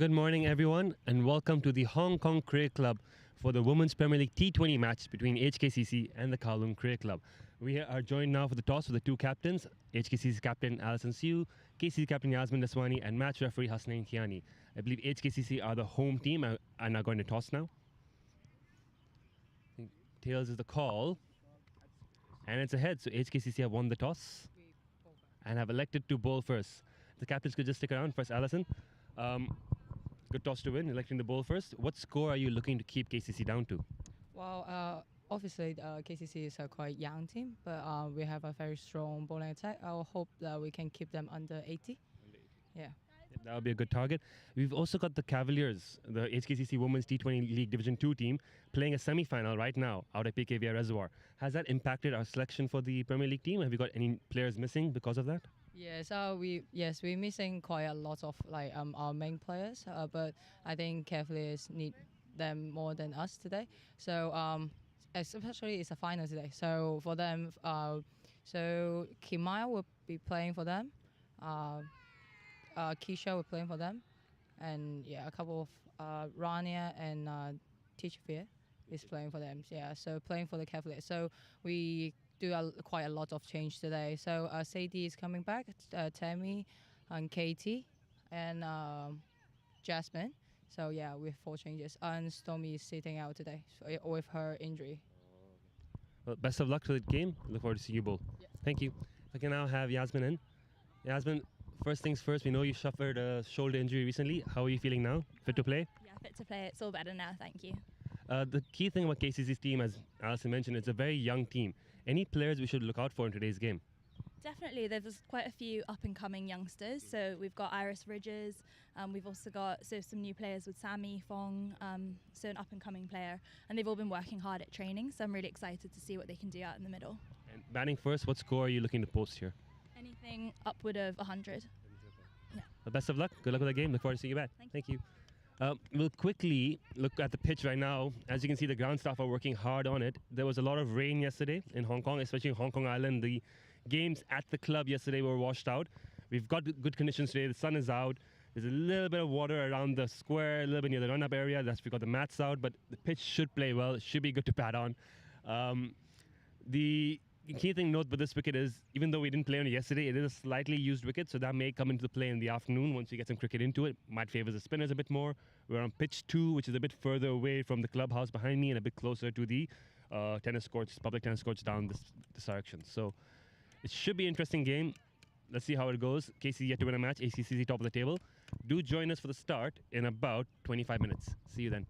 Good morning, everyone, and welcome to the Hong Kong Cricket Club for the Women's Premier League T20 match between HKCC and the Kowloon Cricket Club. We are joined now for the toss with the two captains, HKCC's captain Alison Siu, KCC captain Yasmin Daswani, and match referee Hasnain Kiani. I believe HKCC are the home team and are going to toss now. Tails is the call, and it's ahead, so HKCC have won the toss and have elected to bowl first. The captains could just stick around. First, Alison. Good toss to win, electing the bowl first. What score are you looking to keep KCC down to? Well, obviously, KCC is a quite young team, but we have a very strong bowling attack. I hope that we can keep them under 80. Yeah. That would be a good target. We've also got the Cavaliers, the HKCC Women's T20 League Division 2 team, playing a semi-final right now out at PKVR Reservoir. Has that impacted our selection for the Premier League team? Have you got any players missing because of that? Yes, we're missing quite a lot of our main players, but I think Cavaliers need them more than us today. So especially it's a final today. So for them, so Kimaya will be playing for them. Keisha will playing for them, and yeah, a couple of Rania and Teachfear is playing for them. Yeah, so playing for the Cavaliers. So we do quite a lot of change today. So Sadie is coming back, Tammy, and Katie, and Jasmine. So yeah, with 4 changes. And Stormy is sitting out today with her injury. Well, best of luck for the game. Look forward to seeing you both. Yeah. Thank you. I can now have Yasmin in. Yasmin, first things first, we know you suffered a shoulder injury recently. How are you feeling now? Fit to play? Yeah, fit to play. It's all better now, thank you. The key thing about KCC's team, as Alison mentioned, it's a very young team. Any players we should look out for in today's game? Definitely, there's quite a few up-and-coming youngsters. So we've got Iris Ridges, we've also got some new players with Sammy Fong, so an up-and-coming player. And they've all been working hard at training, so I'm really excited to see what they can do out in the middle. And batting first, what score are you looking to post here? Anything upward of 100. Yeah. Well, best of luck. Good luck with the game. Look forward to seeing you back. Thank you. We'll quickly look at the pitch right now. As you can see, the ground staff are working hard on it. There was a lot of rain yesterday in Hong Kong, especially in Hong Kong Island. The games at the club yesterday were washed out. We've got good conditions today. The sun is out. There's a little bit of water around the square, a little bit near the run-up area. We've got the mats out, but the pitch should play well. It should be good to bat on. The key thing to note with this wicket is, even though we didn't play on it yesterday, it is a slightly used wicket, so that may come into play in the afternoon once we get some cricket into it. Might favor the spinners a bit more. We're on pitch 2, which is a bit further away from the clubhouse behind me and a bit closer to the tennis courts, public tennis courts down this direction. So it should be an interesting game. Let's see how it goes. KCC yet to win a match. HKCC top of the table. Do join us for the start in about 25 minutes. See you then.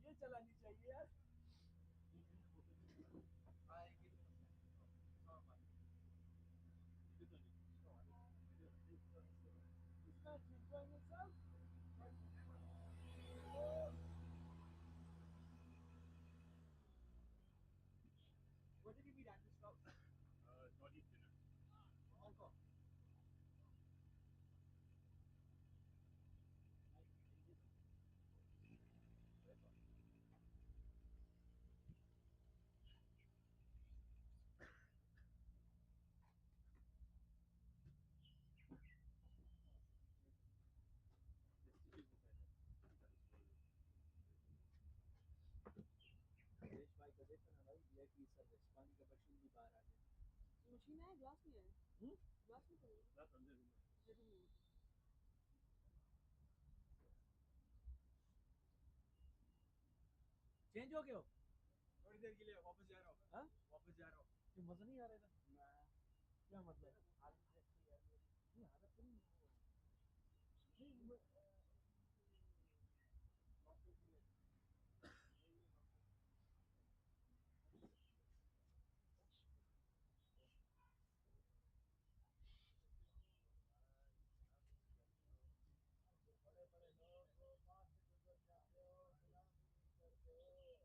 ये चलानी चाहिए यार इसका enjoying yourself. What did you eat at this stop? Northeast dinner. Hong Kong. देश भाई का देखो ना भाई ये की सर्विस पानी का मशीन भी बाहर आ गया मशीन है ग्लास नहीं है ग्लास नहीं पड़ेगा That's under dinner. चेंज हो गए हो थोड़ी देर के लिए वापस जा रहा हूँ हाँ वापस जा रहा हूँ क्यों मजा नहीं आ रहा था क्या मतलब नहीं हालत तो नहीं नहीं बड़े बड़े लोग पास से गुजर जाते हो सलामी करते हो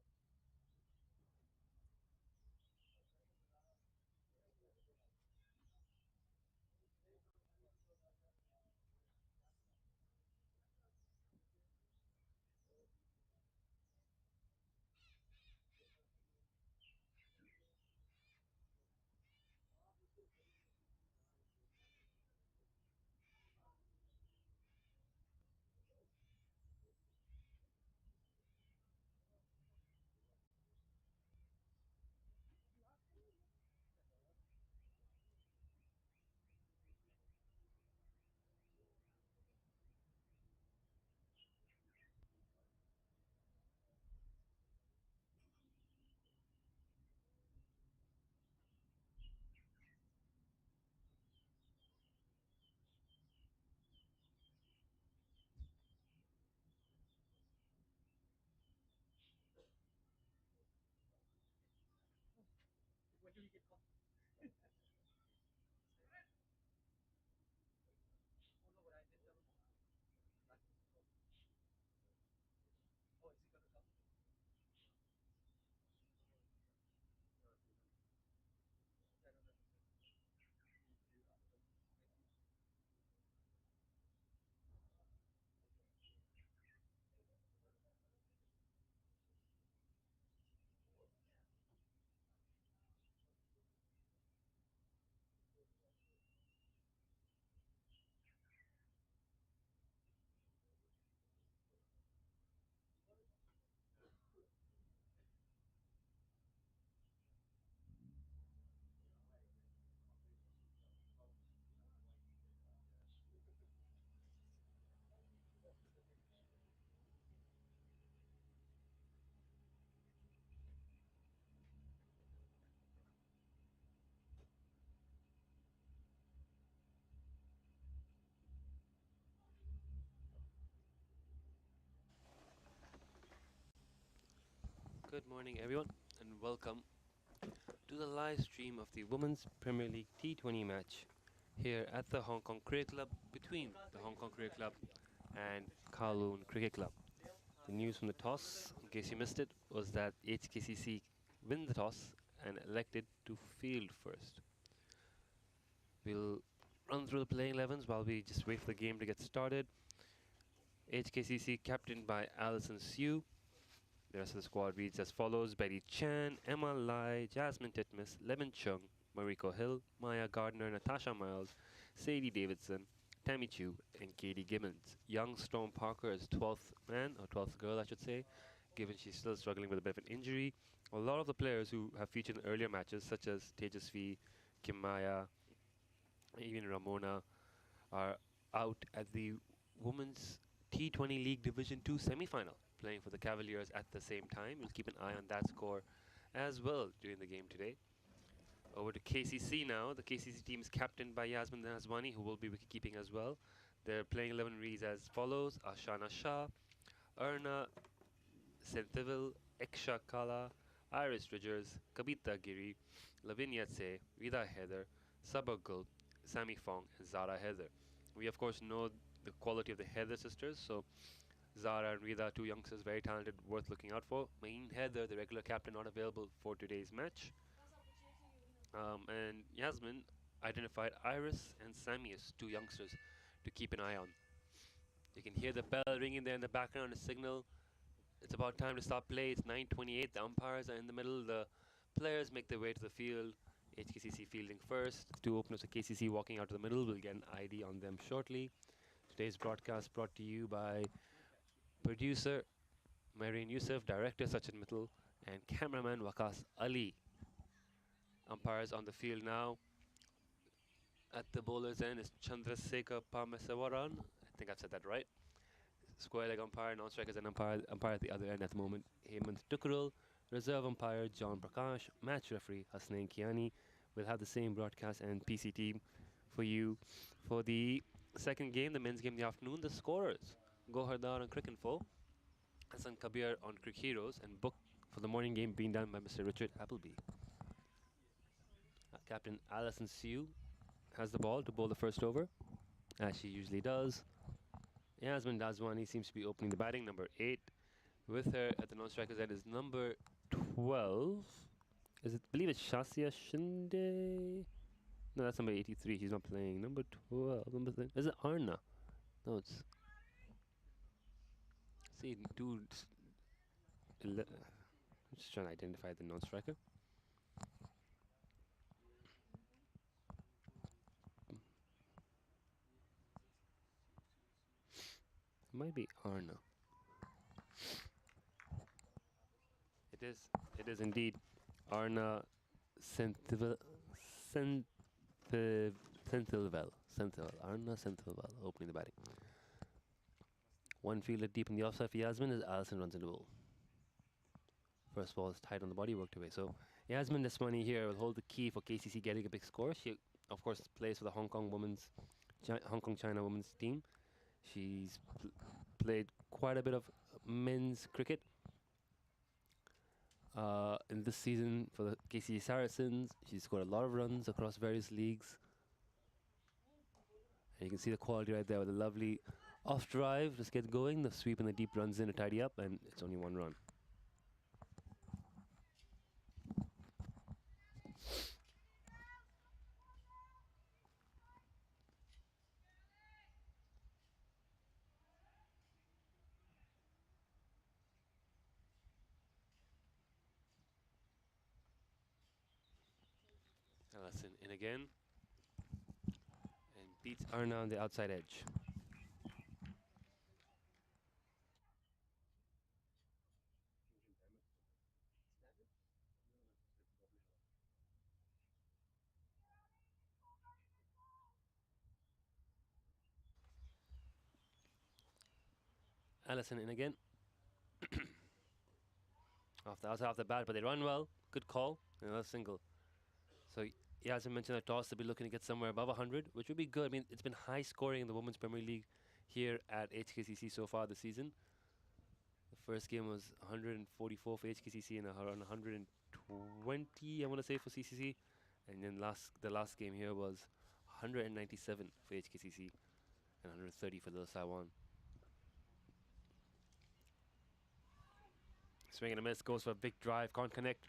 Good morning, everyone, and welcome to the live stream of the Women's Premier League T20 match here at the Hong Kong Cricket Club between the Hong Kong Cricket Club and Kowloon Cricket Club. The news from the toss, in case you missed it, was that HKCC win the toss and elected to field first. We'll run through the playing 11s while we just wait for the game to get started. HKCC captained by Alison Sue. The rest of the squad reads as follows: Betty Chan, Emma Lai, Jasmine Titmus, Lemon Chung, Mariko Hill, Maya Gardner, Natasha Miles, Sadie Davidson, Tammy Chu, and Katie Gibbons. Young Storm Parker is 12th man, or 12th girl I should say, given she's still struggling with a bit of an injury. A lot of the players who have featured in earlier matches, such as Tejasvi, Kim Maya, even Ramona, are out at the Women's T20 League Division 2 semi-final, playing for the Cavaliers at the same time. We'll keep an eye on that score as well during the game today. Over to KCC now. The KCC team is captained by Yasmin Nazwani, who will be wicket-keeping as well. Their playing 11 reads as follows: Ashana Shah, Erna Senthivil, Eksha Kala, Iris Ridgers, Kabita Giri, Lavinia Tse, Rida Heather, Sabah Gul, Sammy Fong, and Zara Heather. We of course know the quality of the Heather sisters, so Zara and Rida, two youngsters, very talented, worth looking out for. Main Heather, the regular captain, not available for today's match. And Yasmin identified Iris and Sammy as two youngsters to keep an eye on. You can hear the bell ringing there in the background, a signal. It's about time to start play. It's 9:28. The umpires are in the middle. The players make their way to the field. HKCC fielding first. Two openers of KCC walking out to the middle. We'll get an ID on them shortly. Today's broadcast brought to you by producer Marine Yusuf, director Sachin Mittal, and cameraman Waqas Ali. Umpires on the field now. At the bowler's end is Chandrasekhar Pamesawaran. I think I've said that right. Square leg umpire, non-strikers and umpire at the other end at the moment, Hemant Tukurul. Reserve umpire John Prakash. Match referee Hasnain Kiani. We'll have the same broadcast and PC team for you for the second game, the men's game in the afternoon. The scorers: Gohardar on Crick Info, Hassan Kabir on Crick Heroes, and book for the morning game being done by Mr. Richard Appleby. Captain Alison Sue has the ball to bowl the first over, as she usually does. Yasmin Dazwani seems to be opening the batting, number 8. With her at the non-strikers end is number 12. I believe it's Shasya Shinde? No, that's number 83. She's not playing. Number 12. Is it Arna? No, it's... See, dude... I'm just trying to identify the non-striker. It might be Arna. It is indeed Arna Senthilvel. Arna Senthilvel opening the batting. One fielder deep in the offside for Yasmin as Alison runs into the bowl. First ball is tight on the body, worked away. So Yasmin Dasmani here will hold the key for KCC getting a big score. She, of course, plays for the Hong Kong China women's team. She's played quite a bit of men's cricket in this season for the KCC Saracens. She's scored a lot of runs across various leagues. And you can see the quality right there with a lovely off drive. Just get going. The sweep and the deep runs in to tidy up, and it's only 1 run. Alison in again, and beats Arna on the outside edge. Alison in again. off the bat, but they run well. Good call. Another single. So Yasmin mentioned the toss. They'll be looking to get somewhere above 100, which would be good. I mean, it's been high scoring in the Women's Premier League here at HKCC so far this season. The First game was 144 for HKCC and around 120, I want to say, for CCC. And then the last game here was 197 for HKCC and 130 for the Saiwan. Swing and a miss, goes for a big drive, can't connect.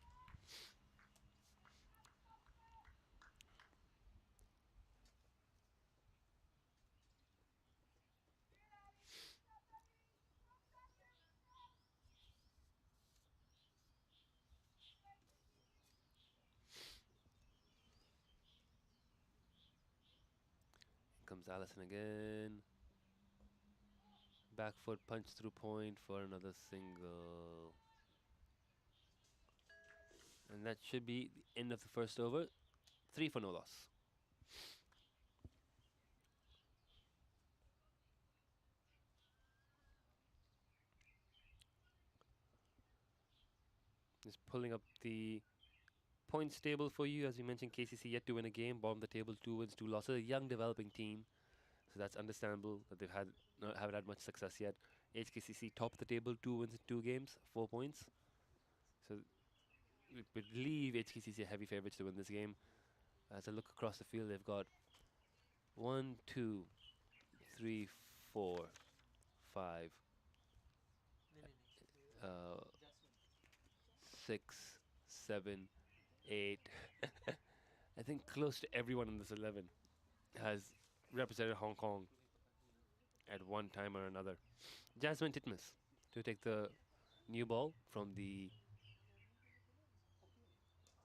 Comes Allison again. Back foot punch through point for another single. And that should be the end of the first over. 3 for no loss. Just pulling up the points table for you. As we mentioned, KCC yet to win a game. Bottom of the table, 2 wins, 2 losses. A young developing team. So that's understandable that they've haven't had much success yet. HKCC top of the table, 2 wins in 2 games, 4 points. So we believe HKCC are heavy favorites to win this game. As I look across the field, they've got 1, 2, 3, 4, 5, 6, 7, 8. I think close to everyone in this 11 has represented Hong Kong at one time or another. Jasmine Titmus to take the new ball from the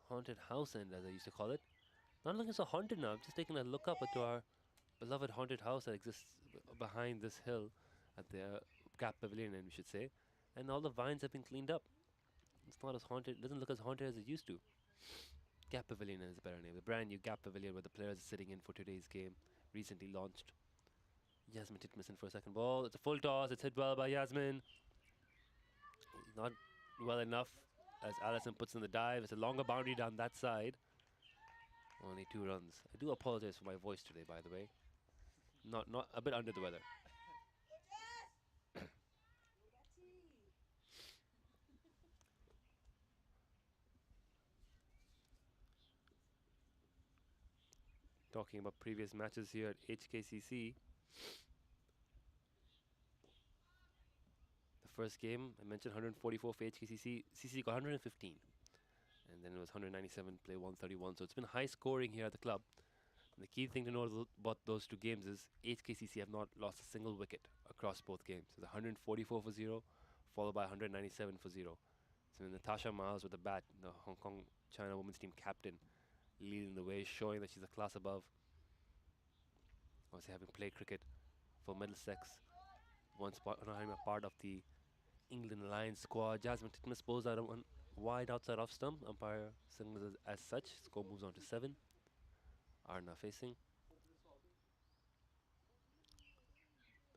haunted house end, as I used to call it. Not looking so haunted now, I'm just taking a look up to our beloved haunted house that exists behind this hill at the Gap Pavilion end, we should say. And all the vines have been cleaned up. It's not as haunted, it doesn't look as haunted as it used to. Gap Pavilion is a better name. The brand new Gap Pavilion where the players are sitting in for today's game, recently launched. Yasmin Titmus in for a second ball. It's a full toss. It's hit well by Yasmin. Not well enough as Allison puts in the dive. It's a longer boundary down that side. Only 2 runs. I do apologize for my voice today, by the way. Not a bit under the weather. Talking about previous matches here at HKCC. The first game, I mentioned 144 for HKCC. CC got 115. And then it was 197, play 131. So it's been high scoring here at the club. And the key thing to know about those 2 games is HKCC have not lost a single wicket across both games. So the 144 for 0, followed by 197 for 0. So Natasha Miles with the bat, the Hong Kong China women's team captain, leading the way, showing that she's a class above. Obviously having played cricket for Middlesex, once having a part of the England Lions squad. Jasmine Titmus pulls out one wide outside off stump. Umpire signals as such. Score moves on to 7. Arna facing.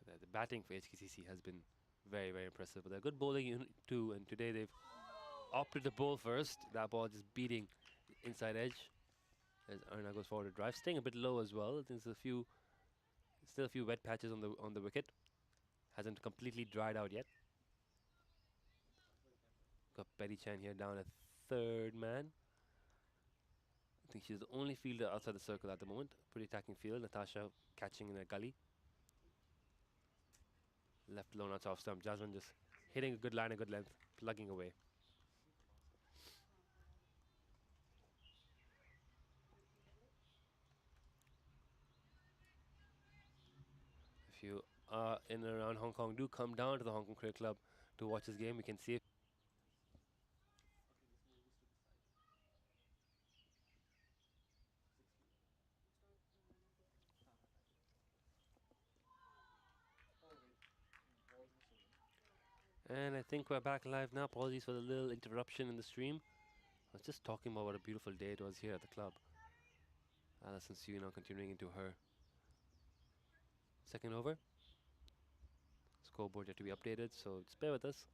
But the batting for HKCC has been very, very impressive. But they're good bowling unit too. And today they've opted to bowl first. That ball just beating the inside edge as Arna goes forward to drive, staying a bit low as well. I think there's still a few wet patches on the wicket. Hasn't completely dried out yet. Got Betty Chan here down at 3rd man. I think she's the only fielder outside the circle at the moment. Pretty attacking field. Natasha catching in a gully. Left lone out off stump. Jasmine just hitting a good line, a good length, plugging away. If you are in and around Hong Kong, do come down to the Hong Kong Cricket Club to watch this game. We can see it. And I think we're back live now. Apologies for the little interruption in the stream. I was just talking about what a beautiful day it was here at the club. Alison Sue now continuing into her second over. Scoreboard yet to be updated, so just bear with us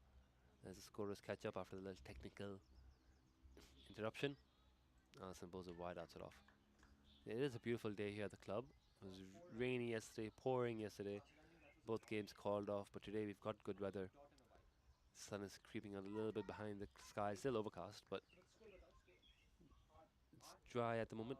as the scorers catch up after the little technical interruption. Alison pulls a wide outside off. It is a beautiful day here at the club. It was rainy yesterday, pouring yesterday. Both games called off, but today we've got good weather. Sun is creeping a little bit behind the sky, still overcast, but it's dry at the moment.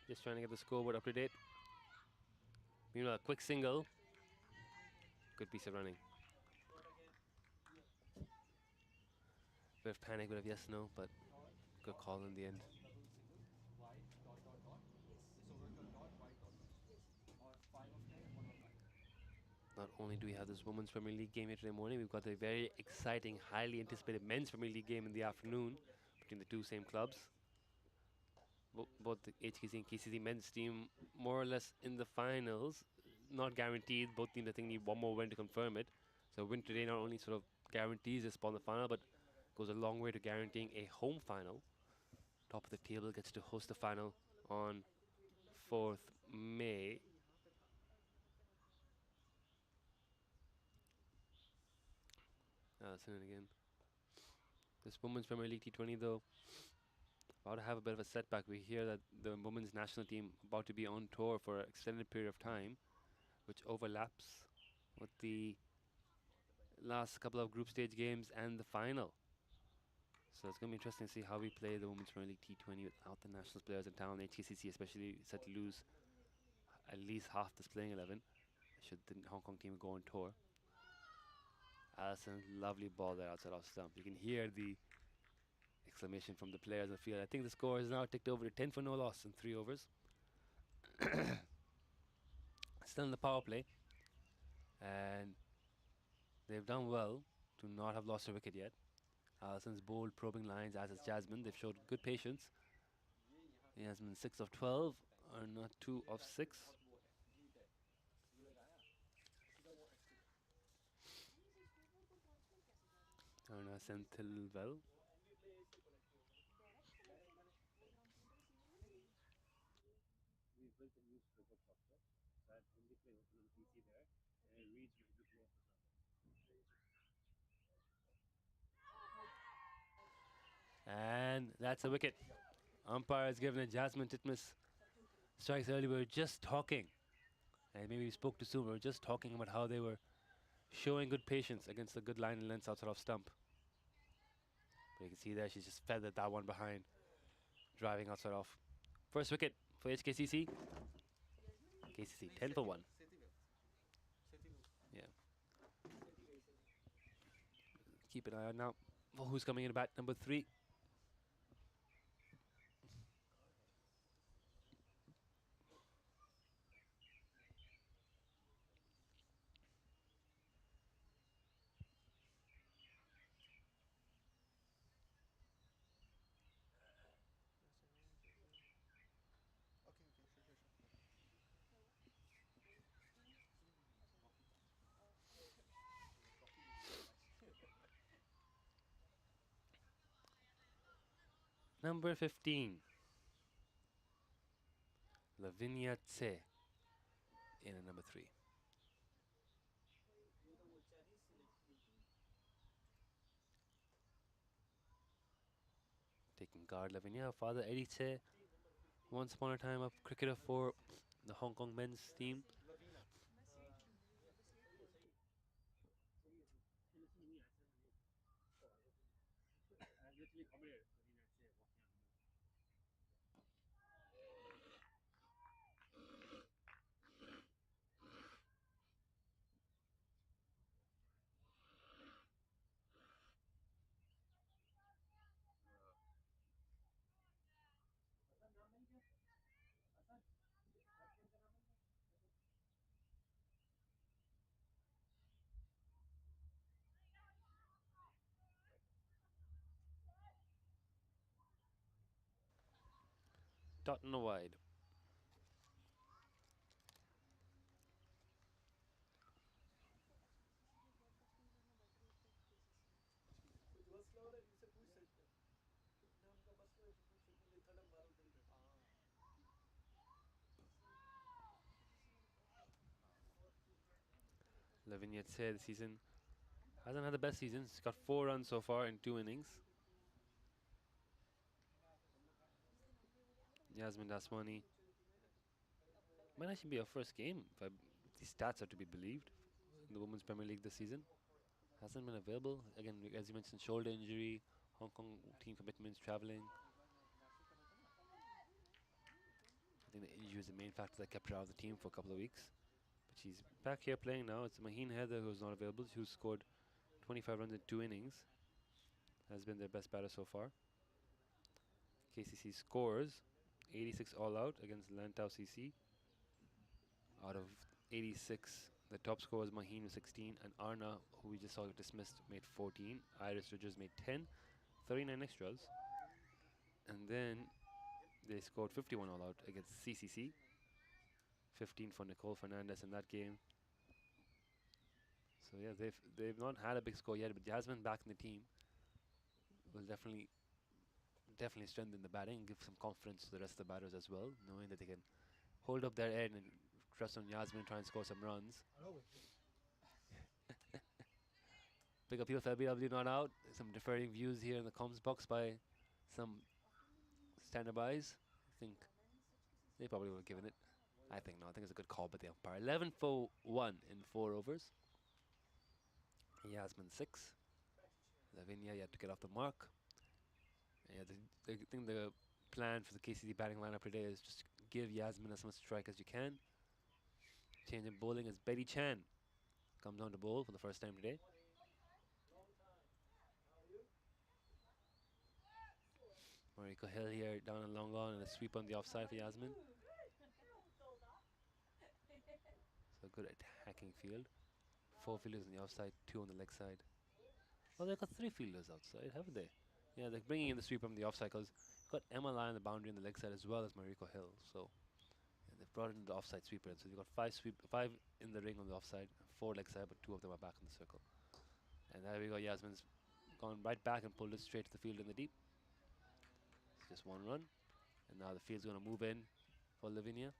Just trying to get the scoreboard up to date. Meanwhile, a quick single. Good piece of running. Bit of panic, bit of yes, no, but good call in the end. Not only do we have this Women's Premier League game here today morning, we've got a very exciting, highly anticipated Men's Premier League game in the afternoon between the two same clubs. Both the HKC and KCC men's team more or less in the finals. Not guaranteed. Both teams, I think, need one more win to confirm it. So a win today not only sort of guarantees a spot in the final, but goes a long way to guaranteeing a home final. Top of the table gets to host the final on 4th May. Allison again. This Women's Premier League T20 though, about to have a bit of a setback. We hear that the women's national team about to be on tour for an extended period of time, which overlaps with the last couple of group stage games and the final. So it's going to be interesting to see how we play the Women's Premier League T20 without the nationals players in town. HKCC especially set to lose at least half this playing 11 should the Hong Kong team go on tour. Allison, lovely ball there outside off stump. You can hear the exclamation from the players in the field. I think the score is now ticked over to 10 for no loss in 3 overs. Still in the power play. And they've done well to not have lost a wicket yet. Allison's bold probing lines, as is Jasmine. They've showed good patience. Jasmine 6 of 12, or not 2 of 6. Arna Senthilvel. And that's a wicket. Umpire has given a Jasmine Titmus strikes early. We were just talking, and maybe we spoke too soon. We were just talking about how they were showing good patience against the good line and lengths outside of stump. But you can see there, she's just feathered that one behind, driving outside off. First wicket for HKCC. KCC 10 for 1. Yeah. Keep an eye on now for who's coming in bat number 3. Number 15. Lavinia Tse in at number 3. Taking guard Lavinia. Her father Eddie Tse, once upon a time a cricketer for the Hong Kong men's team. Dot and a wide. Lavinia this season hasn't had the best season. She's got 4 runs so far in 2 innings. Yasmin Daswani might actually be her first game, if these stats are to be believed, in the Women's Premier League this season. Hasn't been available. Again, as you mentioned, shoulder injury, Hong Kong team commitments, traveling. I think the injury was the main factor that kept her out of the team for a couple of weeks. But she's back here playing now. It's Maheen Heather who's not available, who scored 25 runs in 2 innings. Has been their best batter so far. KCC scores 86 all out against Lantau CC. Out of 86, the top scorer was Maheen with 16, and Arna, who we just saw dismissed, made 14. Iris Ridgers made 10, 39 extras. And then they scored 51 all out against CCC. 15 for Nicole Fernandez in that game. So yeah, they've not had a big score yet, but Jasmine back in the team will definitely strengthen the batting and give some confidence to the rest of the batters as well, knowing that they can hold up their end and trust on Yasmin and try and score some runs. Big appeal for LBW not out. Some differing views here in the comms box by some standbys. I think they probably would have given it. I think no. I think it's a good call by the umpire. 11 for 1 in 4 overs. Yasmin 6. Lavinia yet to get off the mark. Yeah, I think the plan for the KCC batting lineup today is just give Yasmin as much strike as you can. Change in bowling as Betty Chan comes on to bowl for the first time today. Mariko Hill here down and long on, and a sweep on the offside for Yasmin. So good attacking field. 4 fielders on the offside, 2 on the leg side. Oh, they've got 3 fielders outside, haven't they? Yeah, they're bringing in the sweep on the offside because you've got Emma Lai on the boundary on the leg side as well as Mariko Hill. So yeah, they've brought in the offside sweeper. So you've got 5 in the ring on the offside, 4 leg side, but 2 of them are back in the circle. And there we go. Yasmin's gone right back and pulled it straight to the field in the deep. It's just 1 run. And now the field's going to move in for Lavinia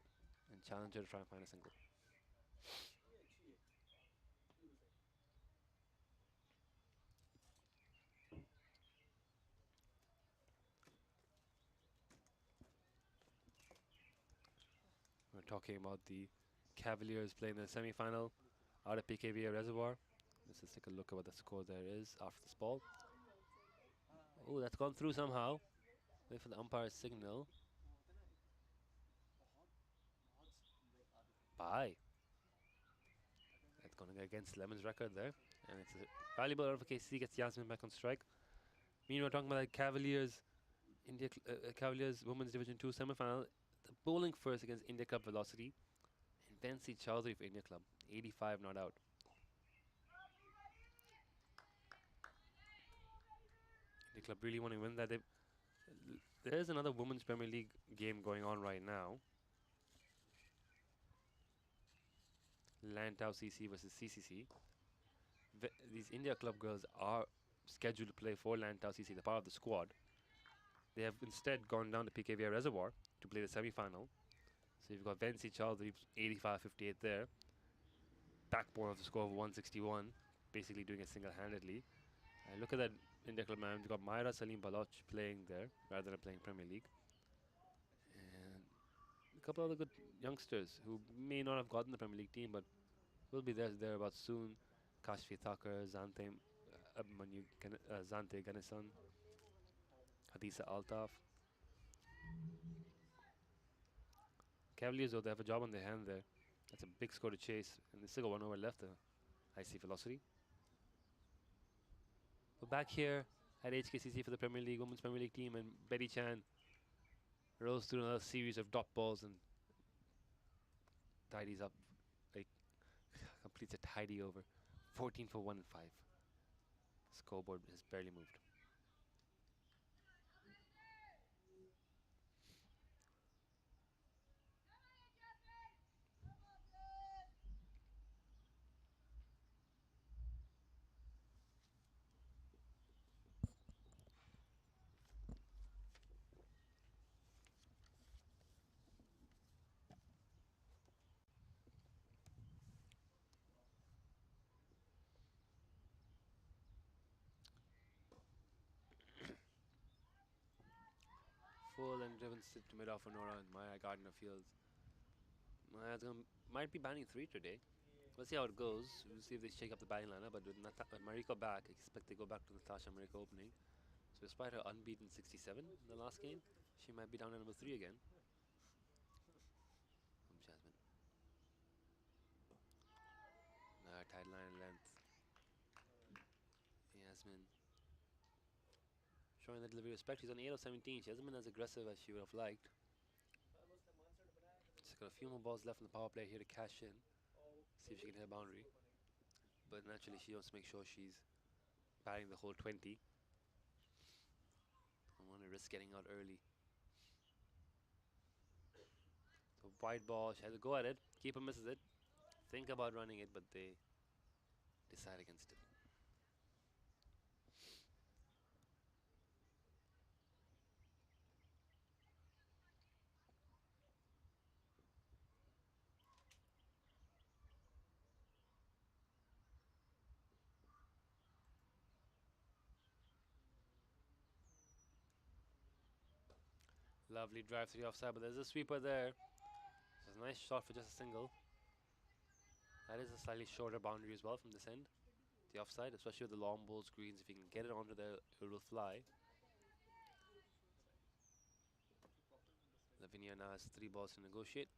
and challenge her to try and find a single. We're talking about the Cavaliers playing the semi-final out at PKVA Reservoir. Let's just take a look at what the score there is after this ball. Oh, that's gone through somehow. Wait for the umpire's signal. Bye. That's going against Lemon's record there. And it's a valuable out for KCC, gets Yasmin back on strike. Meanwhile, talking about the Cavaliers, Cavaliers Women's Division 2 semi-final. The bowling first against India Club Velocity. And Vansi Chowdhury for India Club. 85 not out. India Club really want to win that. There's another Women's Premier League game going on right now. Lantau CC versus CCC. These India Club girls are scheduled to play for Lantau CC, the part of the squad. They have instead gone down to PKVA Reservoir to play the semi-final. So you've got Vansi Chowdhury, 85-58 there. Backbone of the score of 161, basically doing it single-handedly. And look at that India Club man. You've got Myra Salim Baloch playing there rather than playing Premier League. And a couple other good youngsters who may not have gotten the Premier League team, but will be thereabouts soon. Kashfi Thakur, Zante Ganesan, Hadisa Altaf. Cavaliers, though, they have a job on their hand there. That's a big score to chase, and they still got 1 over left. I see Velocity. We're back here at HKCC for the Premier League, Women's Premier League team, and Betty Chan rolls through another series of dot balls and tidies up, like completes a tidy over. 14 for 1 and 5. Scoreboard has barely moved. full and driven to mid off for no run. Maya Gardner fields. Maya's might be batting 3 today. Let's see how it goes. We'll see if they shake up the batting lineup. But with Mariko back, I expect they go back to Natasha Mariko opening. So despite her unbeaten 67 in the last game, she might be down to number 3 again. Jasmine. Tight line length. Yasmin. Showing the delivery respect. She's on 8 of 17. She hasn't been as aggressive as she would have liked. She's got a few more balls left in the power play here to cash in. See if she can hit a boundary. But naturally, she wants to make sure she's batting the whole 20. I want to risk getting out early. So wide ball. She has to go at it. Keeper misses it. Think about running it, but they decide against it. Lovely drive to the offside, but there's a sweeper there. So it's a nice shot for just a single. That is a slightly shorter boundary as well from this end. The offside, especially with the long ball screens, if you can get it onto there, it will fly. Lavinia now has 3 balls to negotiate.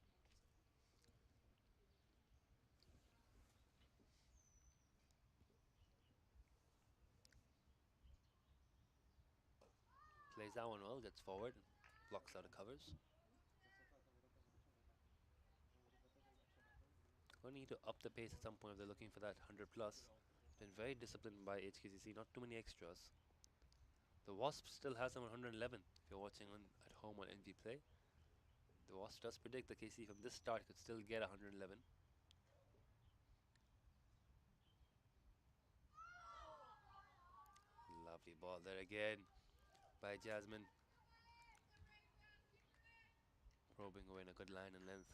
Plays that one well, gets forward, blocks out the covers. Going to need to up the pace at some point if they're looking for that 100 plus. Been very disciplined by HKCC, not too many extras. The Wasp still has them on 111 if you're watching at home on NV Play. The Wasp does predict the KC from this start could still get 111. Lovely ball there again by Jasmine. Probing away in a good line and length.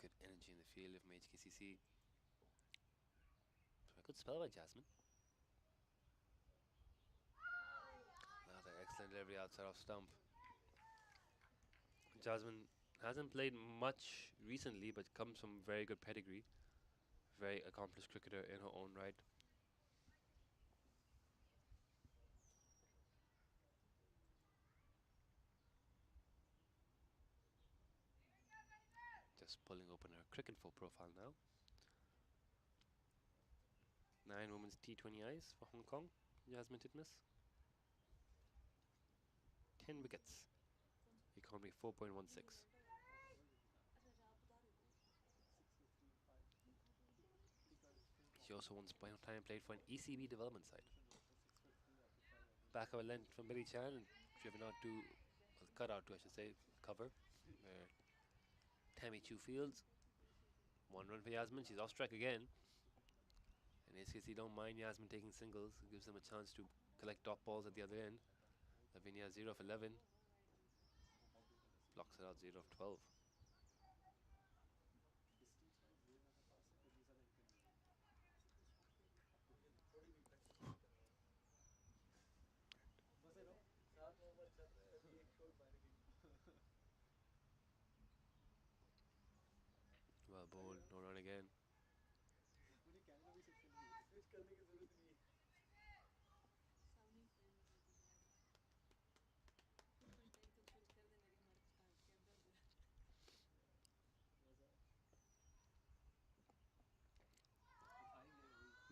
Good energy in the field from HKCC. A good spell by Jasmine. Another excellent delivery outside of stump. Jasmine hasn't played much recently, but comes from very good pedigree. Very accomplished cricketer in her own right. Just pulling open her cricket full profile now. 9 women's T20 Is for Hong Kong. Jasmine Titmus. 10 wickets. Economy 4.16. She also once time played for an ECB development side. Back of a length from Billy Chan and driven out to, well, cut out to I should say, cover. Where Tammy Chu fields. 1 run for Yasmin. She's off strike again. And HKC don't mind Yasmin taking singles. It gives them a chance to collect top balls at the other end. Lavinia 0 of 11. Blocks it out 0 of 12. Well bowled, no run again.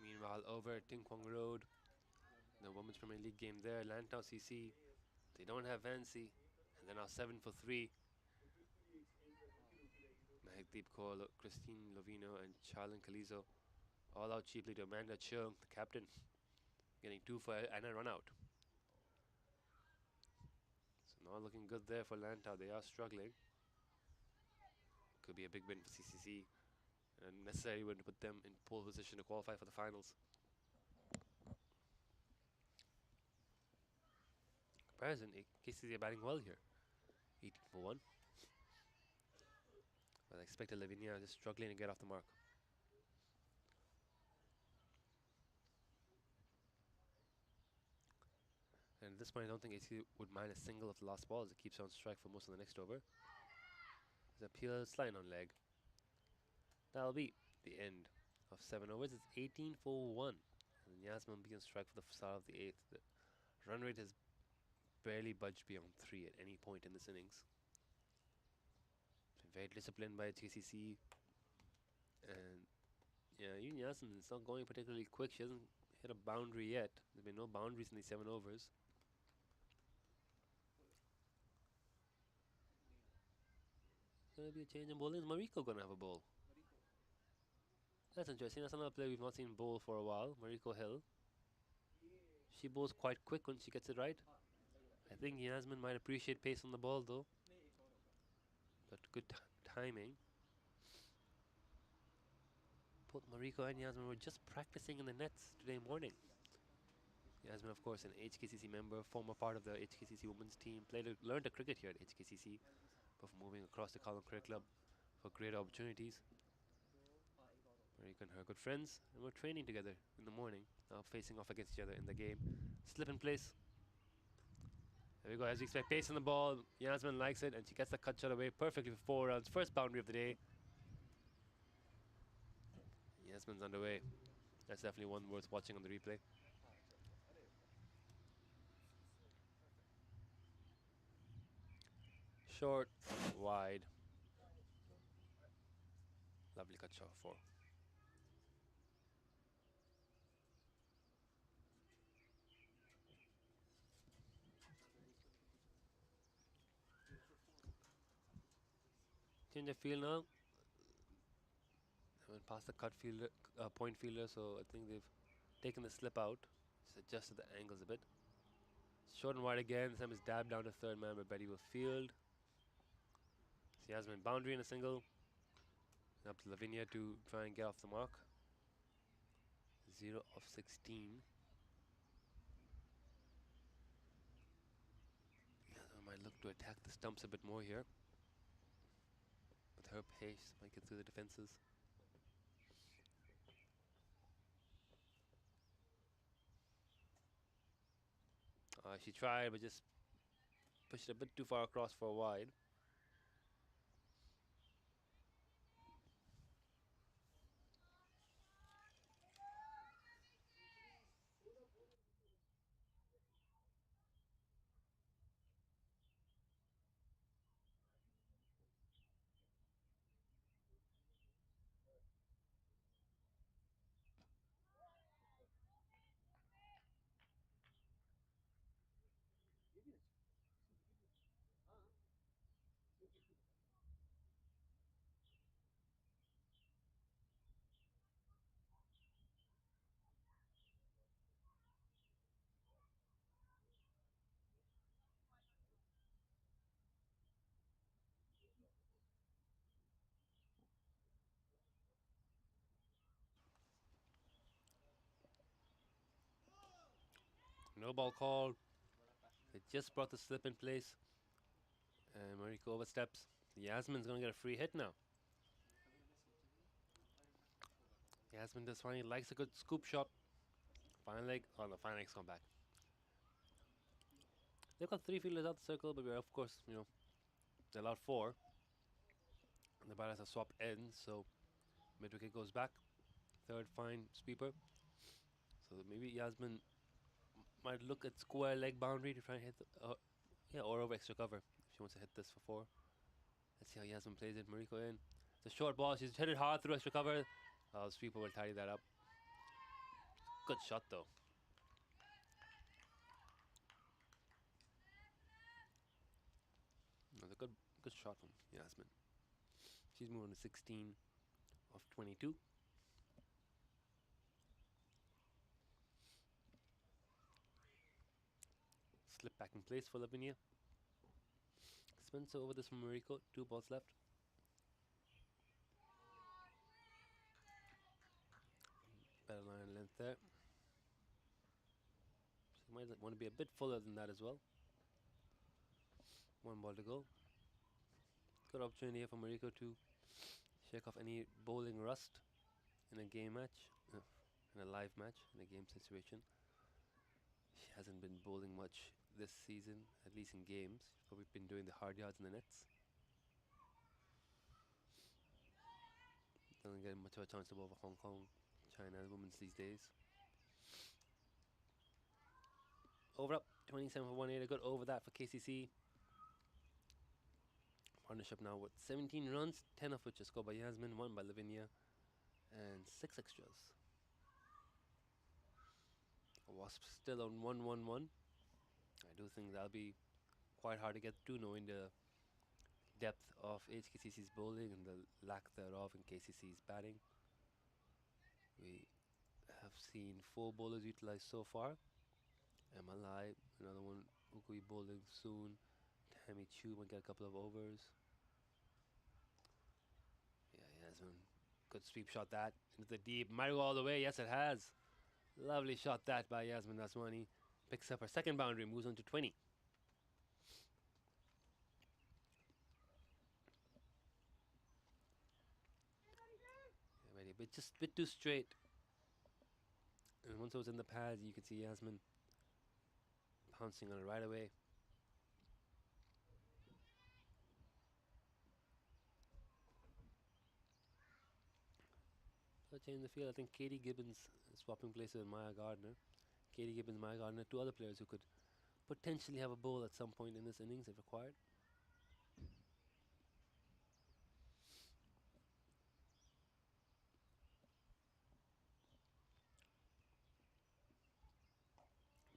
Meanwhile, over at Ting Kwong Road, the Women's Premier League game there, Lantau CC, they don't have Vancy, and they're now 7 for 3. Mahekdeep Kaur, Christine Lovino, and Charlene Calizo all out cheaply to Amanda Chung, the captain, getting 2 for and a run out. So not looking good there for Lantau. They are struggling. Could be a big win for CCC, and a necessary win to put them in pole position to qualify for the finals. Comparison, KCC are batting well here. 18 for 1. But I expected Lavinia just struggling to get off the mark. At this point, I don't think HKCC would mind a single of the last balls. It keeps on strike for most of the next over. There's a pure slide on leg. That'll be the end of 7 overs. It's 18 for 1. And Yasmin begins strike for the start of the 8th. The run rate has barely budged beyond 3 at any point in this innings. Been very disciplined by HKCC. And yeah, even Yasmin is not going particularly quick. She hasn't hit a boundary yet. There's been no boundaries in these 7 overs. Gonna be a change in bowling. Is Mariko gonna have a bowl? That's interesting. That's another player we've not seen bowl for a while. Mariko Hill. She bowls quite quick when she gets it right. I think Yasmin might appreciate pace on the ball though. But good timing. Both Mariko and Yasmin were just practicing in the nets today morning. Yasmin, of course, an HKCC member, former part of the HKCC women's team, learned a cricket here at HKCC before moving across to Colin Cricket Club for great opportunities. Mariko and her good friends, and were training together in the morning, now facing off against each other in the game. Slip in place. There we go, as we expect pace on the ball. Yasmin likes it, and she gets the cut shot away perfectly for 4 runs. First boundary of the day. Yasmin's underway. That's definitely one worth watching on the replay. Short, wide. Lovely cut shot for 4. Change of field now. I went past the cut fielder, point fielder, so I think they've taken the slip out. Just adjusted the angles a bit. Short and wide again. This time is dabbed down to third man, but Betty will field. So Yasmin boundary in a single. Up to Lavinia to try and get off the mark. 0 of 16. Yasmin might look to attack the stumps a bit more here. With her pace, might get through the defenses. She tried, but just pushed it a bit too far across for a wide. No ball called. They just brought the slip in place. And Mariko oversteps. Yasmin's going to get a free hit now. Yasmin does fine. He likes a good scoop shot. Fine leg. Oh no, fine leg's come back. They've got 3 fielders out the circle, but we're of course, they allowed 4. And the batters have swapped ends, so mid wicket goes back. Third fine sweeper. So maybe Yasmin might look at square leg boundary to try and hit or over extra cover if she wants to hit this for 4. Let's see how Yasmin plays it. Mariko in. It's a short ball. She's hit it hard through extra cover. Sweeper will tidy that up. Good shot though. That's a good shot from Yasmin. She's moving to 16 of 22. Slip back in place for Lavinia. Spencer over this from Mariko. 2 balls left. Better line and length there. She might want to be a bit fuller than that as well. 1 ball to go. Good opportunity here for Mariko to shake off any bowling rust in a game match, in a live match, in a game situation. She hasn't been bowling much this season, at least in games. He's probably been doing the hard yards in the nets. Doesn't get much of a chance to bowl for Hong Kong, China women's these days. Over up, 27 for 180. A good over that for KCC. Partnership now with 17 runs, 10 of which are scored by Yasmin, 1 by Lavinia, and 6 extras. Wasps still on 1-1-1. I do think that'll be quite hard to get to, knowing the depth of HKCC's bowling and the lack thereof in KCC's batting. We have seen 4 bowlers utilized so far. Emma Lai, another one who could be bowling soon. Tammy Chu might get a couple of overs. Yeah, Yasmin, good sweep shot that into the deep. Might go all the way. Yes, it has. Lovely shot that by Yasmin Daswani. Picks up her second boundary, moves on to 20. Yeah, ready, but just a bit too straight. And once it was in the pads, you could see Yasmin pouncing on it right away. So change the field. I think Katie Gibbons is swapping places with Maya Gardner. Katie Gibbons, Maya Gardner, 2 other players who could potentially have a bowl at some point in this innings if required.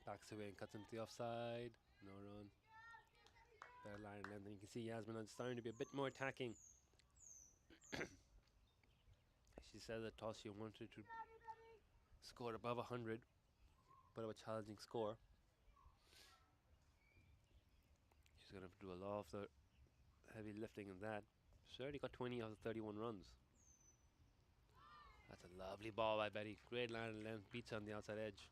Backs away and cuts into the offside. No run. Better line length. And you can see Yasmin is starting to be a bit more attacking. She said that toss she wanted to score above 100. Bit of a challenging score. She's going to have to do a lot of the heavy lifting in that. She's already got 20 out of 31 runs. That's a lovely ball by Betty. Great line and length. Beats her on the outside edge.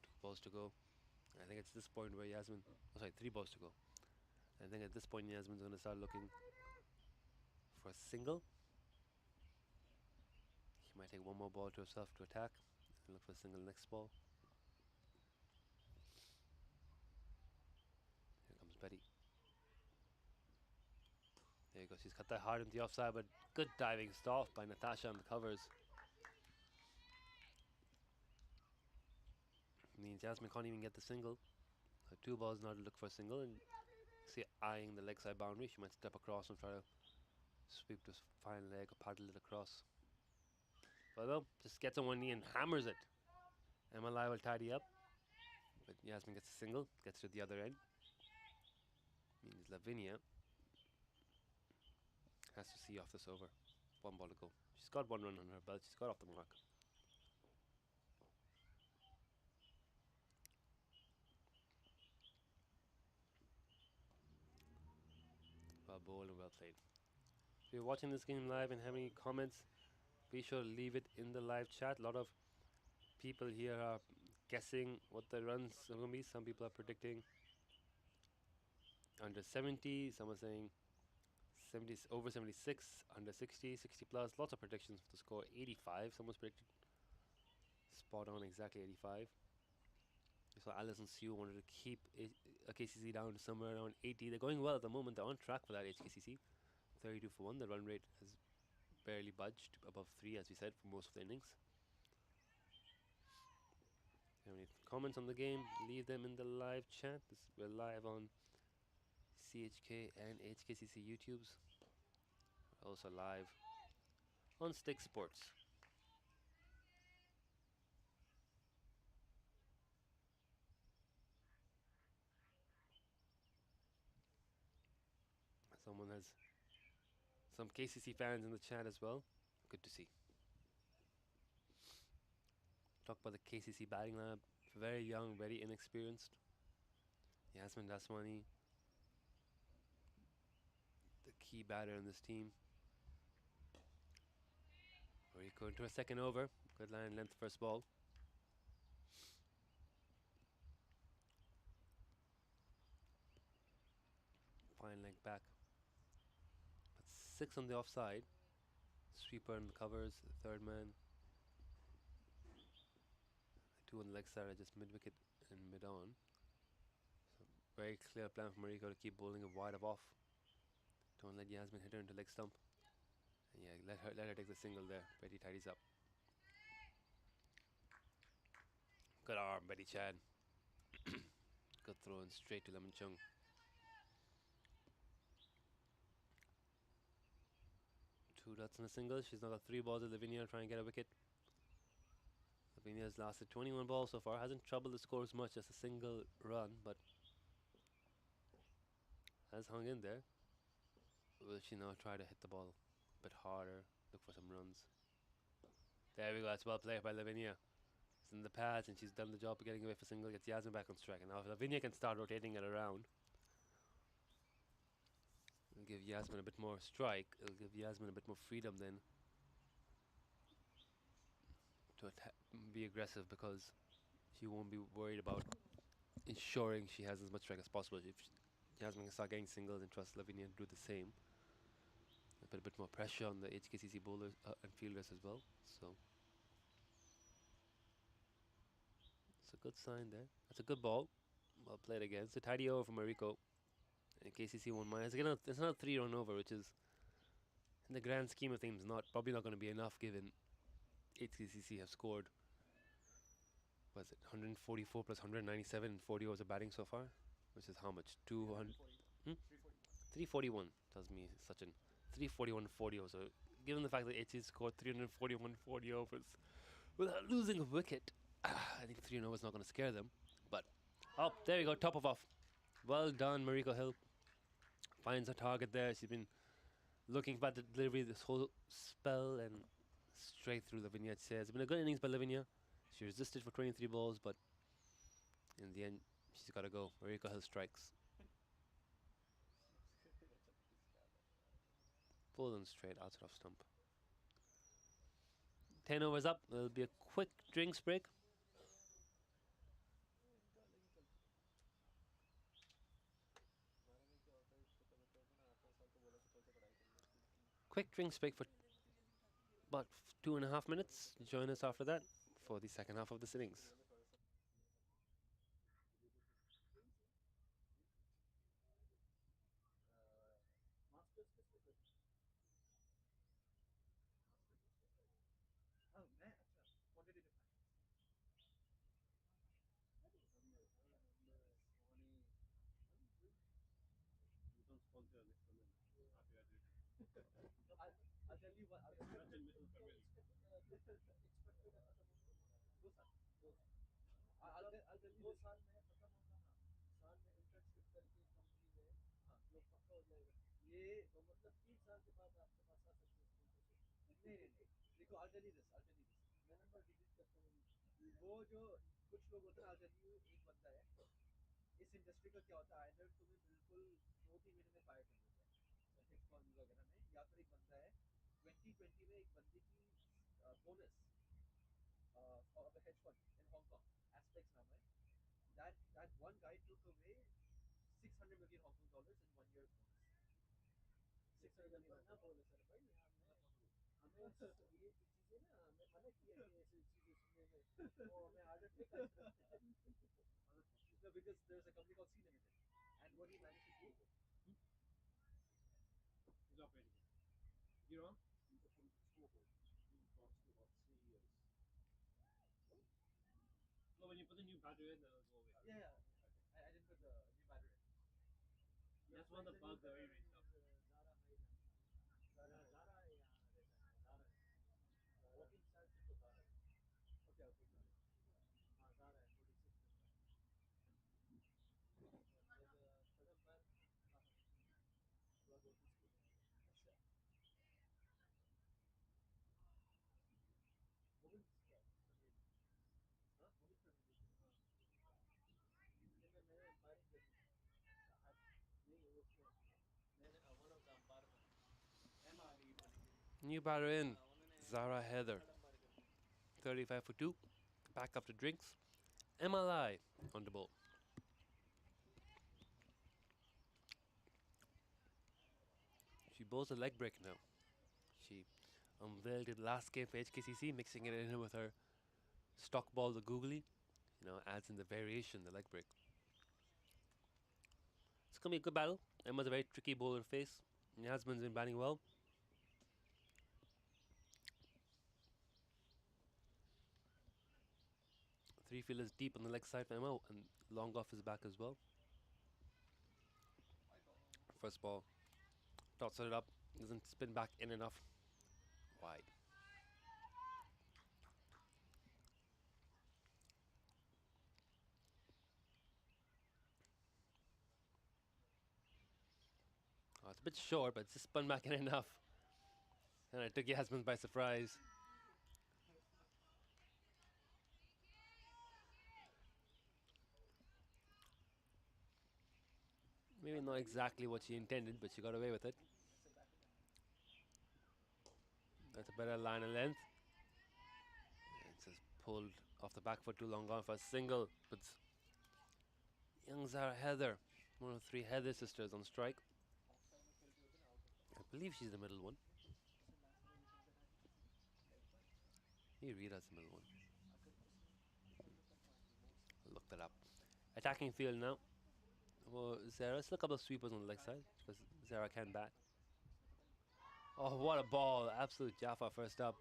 2 balls to go. I think it's this point where Yasmin... Oh, sorry, 3 balls to go. I think at this point Yasmin's going to start looking for a single. She might take 1 more ball to herself to attack and look for a single next ball. Here comes Betty. There you go. She's cut that hard into the offside, but good diving stop by Natasha on the covers. Means Yasmin can't even get the single. So 2 balls now to look for a single, and see eyeing the leg side boundary. She might step across and try to sweep this fine leg or paddle it across. But no, just gets on one knee and hammers it. Emma Lai will tidy up, but Yasmin gets a single, gets to the other end. Means Lavinia has to see off this over. 1 ball to go. She's got 1 run on her belt. She's got off the mark. Well bowled and well played. If you're watching this game live and have any comments, be sure to leave it in the live chat. A lot of people here are guessing what the runs are going to be. Some people are predicting under 70. Some are saying 70, over 76, under 60, 60 plus. Lots of predictions for the score. 85. Someone's predicted spot on, exactly 85. So Alison Sue wanted to keep KCC down to somewhere around 80. They're going well at the moment. They're on track for that HKCC. 32 for 1. The run rate has barely budged above 3, as we said, for most of the innings. If you have any comments on the game, leave them in the live chat. We're live on CHK and HKCC YouTubes. Also live on Stick Sports. Someone has some KCC fans in the chat as well. Good to see. Talk about the KCC batting lineup. Very young, very inexperienced. Yasmin Daswani, the key batter in this team. We're going to a second over. Good line length first ball. Fine leg back. But 6 on the offside. Sweeper in the covers, third man. Two on the leg side, just mid wicket and mid on. So very clear plan for Mariko to keep bowling it wide of off. Don't let Yasmin hit her into leg stump. And yeah, let her take the single there. Betty tidies up. Good arm, Betty Chad. Good throw in straight to Lemon Chung. Two dots and a single. She's now got 3 balls at Lavinia to try and get a wicket. Lavinia's lasted 21 balls so far. Hasn't troubled the scores much, just a single run, but has hung in there. Will she now try to hit the ball a bit harder, look for some runs? There we go, that's well played by Lavinia. It's in the pads and she's done the job of getting away for single, gets Yasmin back on strike. And now if Lavinia can start rotating it around, it'll give Yasmin a bit more strike, it'll give Yasmin a bit more freedom then to be aggressive, because she won't be worried about ensuring she has as much strike as possible. If Yasmin can start getting singles and trust Lavinia to do the same, put a bit more pressure on the HKCC bowlers and fielders as well. So it's a good sign there. That's a good ball. Well played again. It's a tidy over from Mariko. And KCC won minus. Again, it's not a 3-run over, which is, in the grand scheme of things, probably not going to be enough given HKCC have scored, was it 144 plus 197 and 40 overs of batting so far? Which is how much? 200? 341 tells me Sachin. 341 40 overs. So given the fact that HC scored 341 40 overs without losing a wicket, I think 3 overs is not going to scare them. But, oh, there you go, top of off. Well done, Mariko Hill. Finds her target there. She's been looking for the delivery this whole spell and straight through Lavinia. It's been a good innings by Lavinia. She resisted for 23 balls, but in the end, she's got to go. Mariko Hill strikes. Full and straight outside of stump. 10 overs up. There'll be a quick drinks break. Quick drinks break for about 2.5 minutes. Join us after that for the second half of this innings. I'll tell you what. I'll tell you ये तो मतलब 3 साल के बाद आपके पास आ सकते हैं नहीं देखो I'll tell you this मैं नंबर डिलीट करता हूँ वो जो कुछ लोग होते हैं I'll tell you एक बंदा है इस इंडस्ट्री का क्या होता है आइदर तुम्हें बिल्कुल 2-3 महीने में फायर कर देते हैं हेज फंड वगैरह में या फिर एक बंदा है 2020 में एक बंदे की bonus of a hedge fund in Hong Kong aspects नाम है that one guy took away 600 million Hong Kong dollars in 1 year's bonus 600 million ना बोले सर भाई हमें ये चीजें ना हमें मना किया कि ऐसी चीजें सुनने में वो हमें आदत नहीं करता no because there's a company called C Limited and what he managed to do he's operating you know from the scoreboard he got to about 3 years well when you put the new battery in then it'll go away yeah okay I didn't put the new battery in that's one of the bugs that we raised up Zara walking size to Zara okay I'll put Zara Zara 46 कदम पर अच्छा women's हाँ women's मैंने umpiring करी नहीं वो मैंने one of the umpire New batter in, Zara Heather. 35 for 2. Back up to drinks. MLI on the ball. She bowls a leg break now. She unveiled it last game for HKCC, mixing it in with her stock ball, the googly. adds in the variation, the leg break. It's going to be a good battle. Emma's a very tricky bowler to face. Yasmin's been batting well. Three fielders deep on the leg side for Emma and long off his back as well. First ball. Toss it up. Doesn't spin back in enough. Wide. Oh, it's a bit short, but it's just spun back in enough. And it took Yasmin by surprise. Maybe not exactly what she intended, but she got away with it. That's a better line and length. It's just pulled off the back foot too long, gone for a single. But young Zara Heather, one of 3 Heather sisters on strike. I believe she's the middle one. Maybe Rita's the middle one. I'll look that up. Attacking field now. Well, Zara, still a couple of sweepers on the leg side because Zara can bat. Oh, what a ball! Absolute Jaffa first up.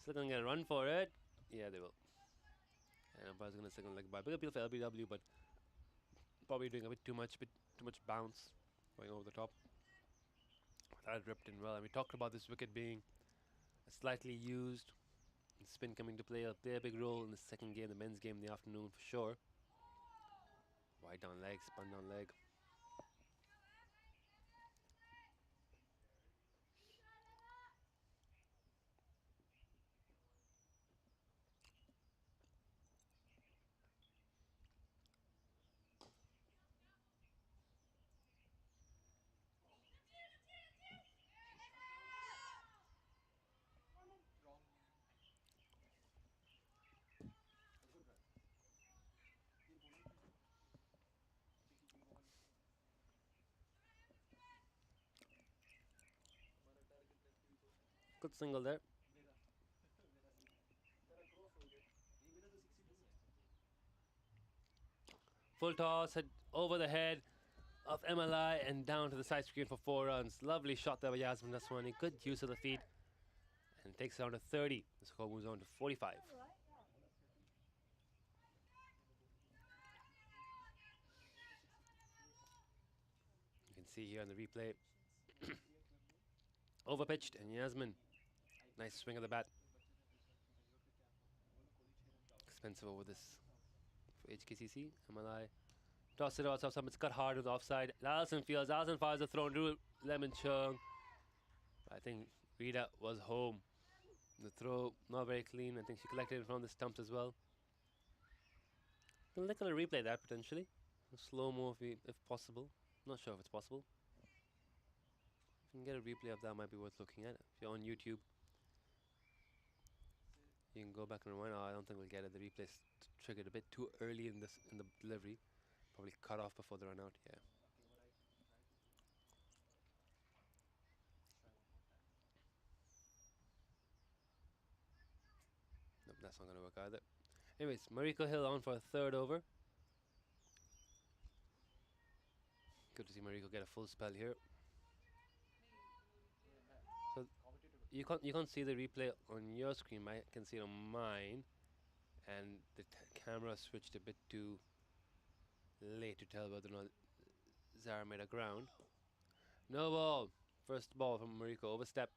Still gonna get a run for it. Yeah, they will. And umpire's gonna second leg by. Big appeal for LBW, but probably doing a bit too much bounce going over the top. That ripped in well, and we talked about this wicket being slightly used. Spin coming to play a big role in the second game, the men's game in the afternoon for sure. Wide down leg, spun down leg. Good single there. Full toss, head over the head of MLI and down to the side screen for 4 runs. Lovely shot there by Yasmin Naswani. Good use of the feet. And takes it down to 30. The score moves on to 45. You can see here on the replay. Overpitched and Yasmin. Nice swing of the bat. Expensive over this for HKCC. MLI. Toss it outside, it's cut hard with the offside. Allison fields, Allison fires a throw to Lemon Chung. I think Rita was home. The throw not very clean. I think she collected it from the stumps as well. We'll look at a replay that potentially. A slow-mo if possible. Not sure if it's possible. If you can get a replay of that, might be worth looking at. If you're on YouTube, you can go back and rewind. Oh, I don't think we'll get it. The replay triggered a bit too early in the delivery. Probably cut off before the run out. Yeah. Nope, that's not going to work either. Anyways, Mariko Hill on for a 3rd over. Good to see Mariko get a full spell here. So you can't see the replay on your screen. I can see it on mine, and the camera switched a bit too late to tell whether or not Zara made a ground. No ball. First ball from Mariko. Overstep.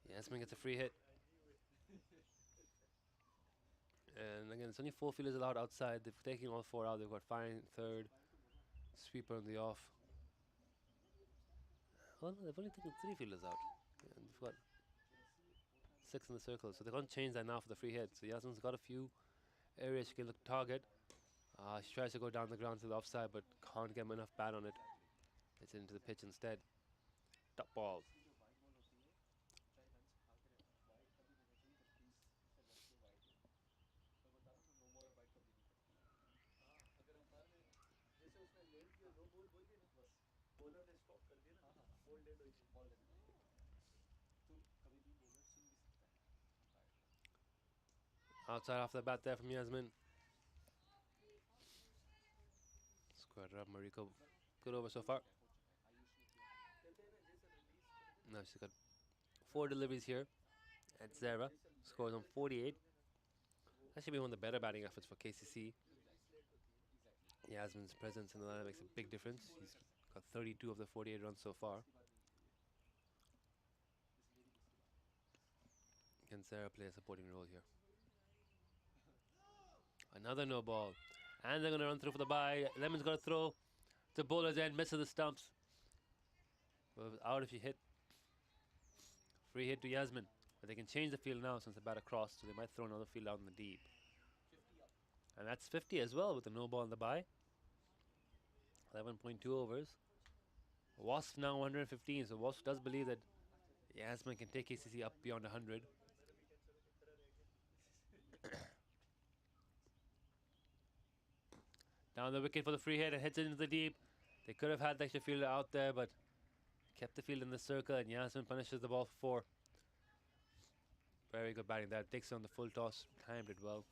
Yasmin gets a free hit. And again, it's only 4 fielders allowed outside. They've taken all 4 out. They've got fine 3rd. Sweeper on the off. Oh no, they've only taken 3 fielders out. And they've got 6 in the circle. So they're going to change that now for the free hit. So Yasmin's got a few areas she can look target. She tries to go down the ground to the offside, but can't get enough bat on it. It's into the pitch instead. Top ball. Outside off the bat there from Yasmin. Squared her up, Mariko. Good over so far. Now she's got 4 deliveries here at Zara. Scores on 48. That should be one of the better batting efforts for KCC. Yasmin's presence in the lineup makes a big difference. He's got 32 of the 48 runs so far. Can Sarah play a supporting role here? Another no ball. And they're going to run through for the bye. Lemon's got to throw. The bowler's end, misses the stumps. Well, out if you hit. Free hit to Yasmin. But they can change the field now since the batter crossed, so they might throw another field out in the deep. And that's 50 as well with the no ball in the bye. 11.2 overs. Wasp now 115, so Wasp does believe that Yasmin can take KCC up beyond 100. Down the wicket for the free hit and hits it into the deep. They could have had the extra fielder out there, but kept the field in the circle, and Yasmin punishes the ball for 4. Very good batting there. Takes on the full toss, timed it well.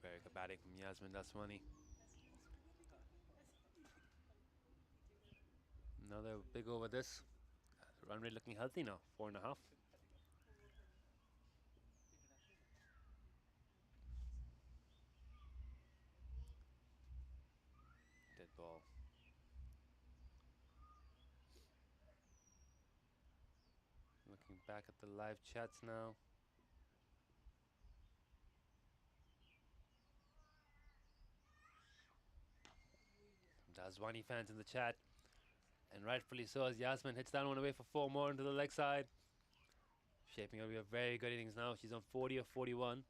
Very good batting from Yasmin Daswani. Another big over this. Run rate looking healthy now, 4.5. Dead ball. Looking back at the live chats now. Daswani fans in the chat. And rightfully so, as Yasmin hits that one away for 4 more into the leg side. Shaping up to be a very good innings now. She's on 40 of 41.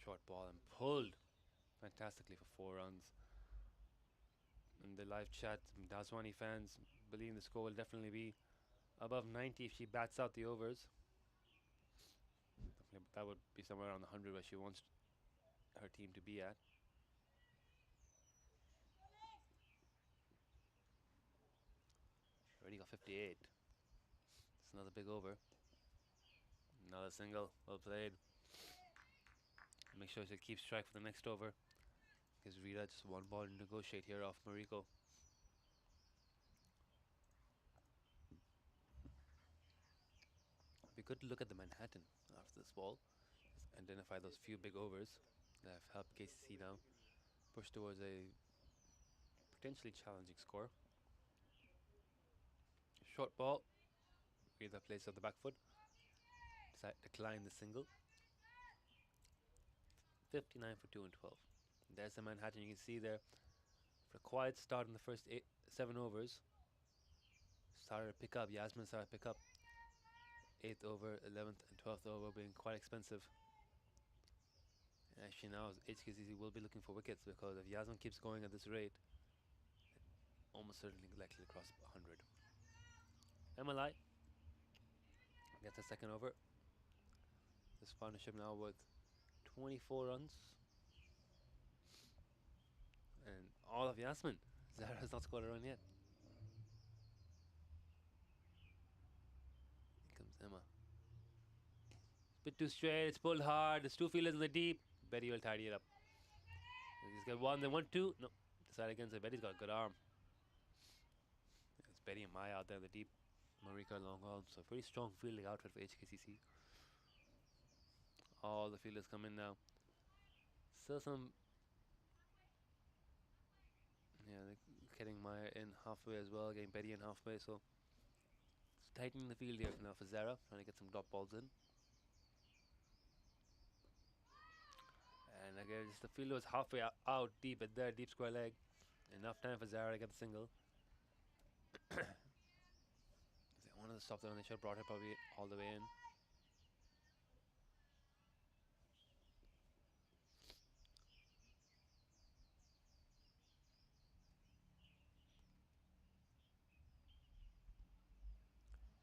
Short ball and pulled fantastically for 4 runs. In the live chat, Daswani fans believe the score will definitely be above 90 if she bats out the overs. That would be somewhere around the 100 where she wants her team to be at. Already got 58. It's another big over. Another single, well played. Make sure she keeps track for the next over. Gives Rita just 1 ball to negotiate here off Mariko. Be good to look at the Manhattan after this ball. Just identify those few big overs that have helped KCC now push towards a potentially challenging score. Short ball. Rita plays on the back foot. Decline the single. 59 for 2 and 12. There's the Manhattan you can see there. For a quiet start in the first 7 overs. Started to pick up. Yasmin started to pick up. 8th over, 11th and 12th over being quite expensive. And actually now HKCC will be looking for wickets, because if Yasmin keeps going at this rate, almost certainly likely to cross 100. MLI gets a second over. This partnership now with 24 runs. And all of Yasmin. Zara has not scored a run yet. Here comes Emma. Bit too straight, it's pulled hard, there's 2 fielders in the deep. Betty will tidy it up. He's got 1, then 1, 2. No, decide against it. Betty's got a good arm. It's Betty and Maya out there in the deep. Marika long arm, so pretty strong fielding outfit for HKCC. All the fielders come in now. Still some. Yeah, they're getting Maya in halfway as well, getting Betty in halfway, so it's tightening the field here now for Zara, trying to get some drop balls in. And again, just the field was halfway out deep at their deep square leg. Enough time for Zara to get the single. They wanted to stop there, and they should have brought her probably all the way in.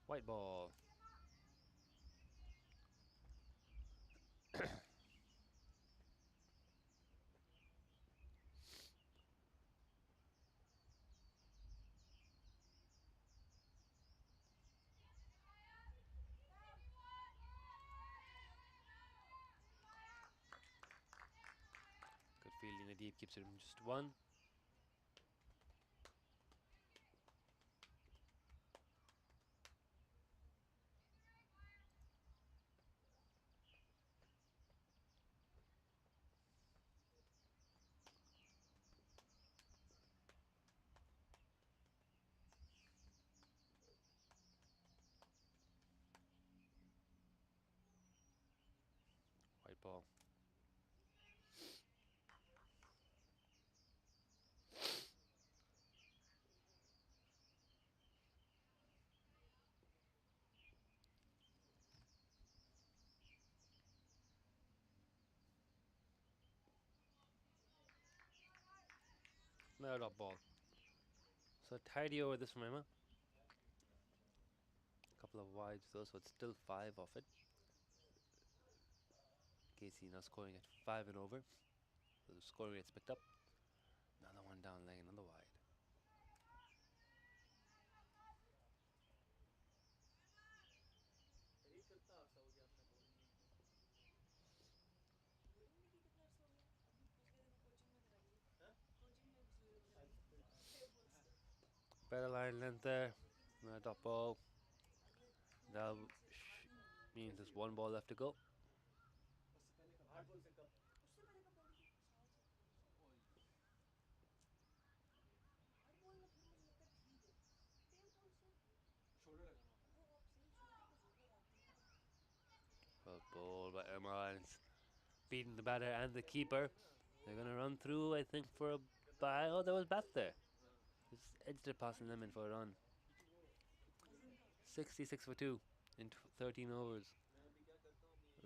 White ball. Nadeeb keeps it in just one. White ball. No dot ball. So tidy over this from Emma. Couple of wides though, so it's still 5 off it. KC now scoring at 5 and over. So the scoring rate's picked up. Another one down, laying another wide. Better line length there. No dot ball. That means there's one ball left to go. Well, ball by Emma, and it's beating the batter and the keeper. They're going to run through, I think, for a bye. Oh, there was bat there. Just edged it past the lemon for a run. 66 for 2 in 13 overs.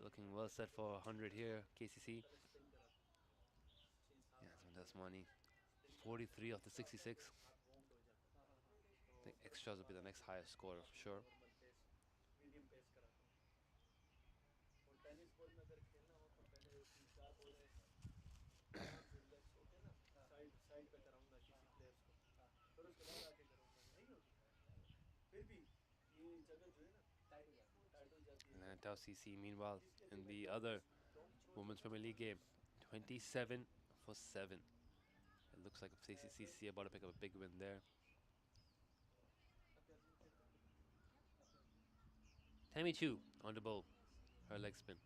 Looking well set for 100 here, KCC. Yeah, that's money. 43 off the 66. I think extras will be the next highest scorer for sure. And then HKCC meanwhile in the other Women's Premier League game, 27 for 7. It looks like KCC about to pick up a big win there. Tammy Chu on the bowl, her leg spin.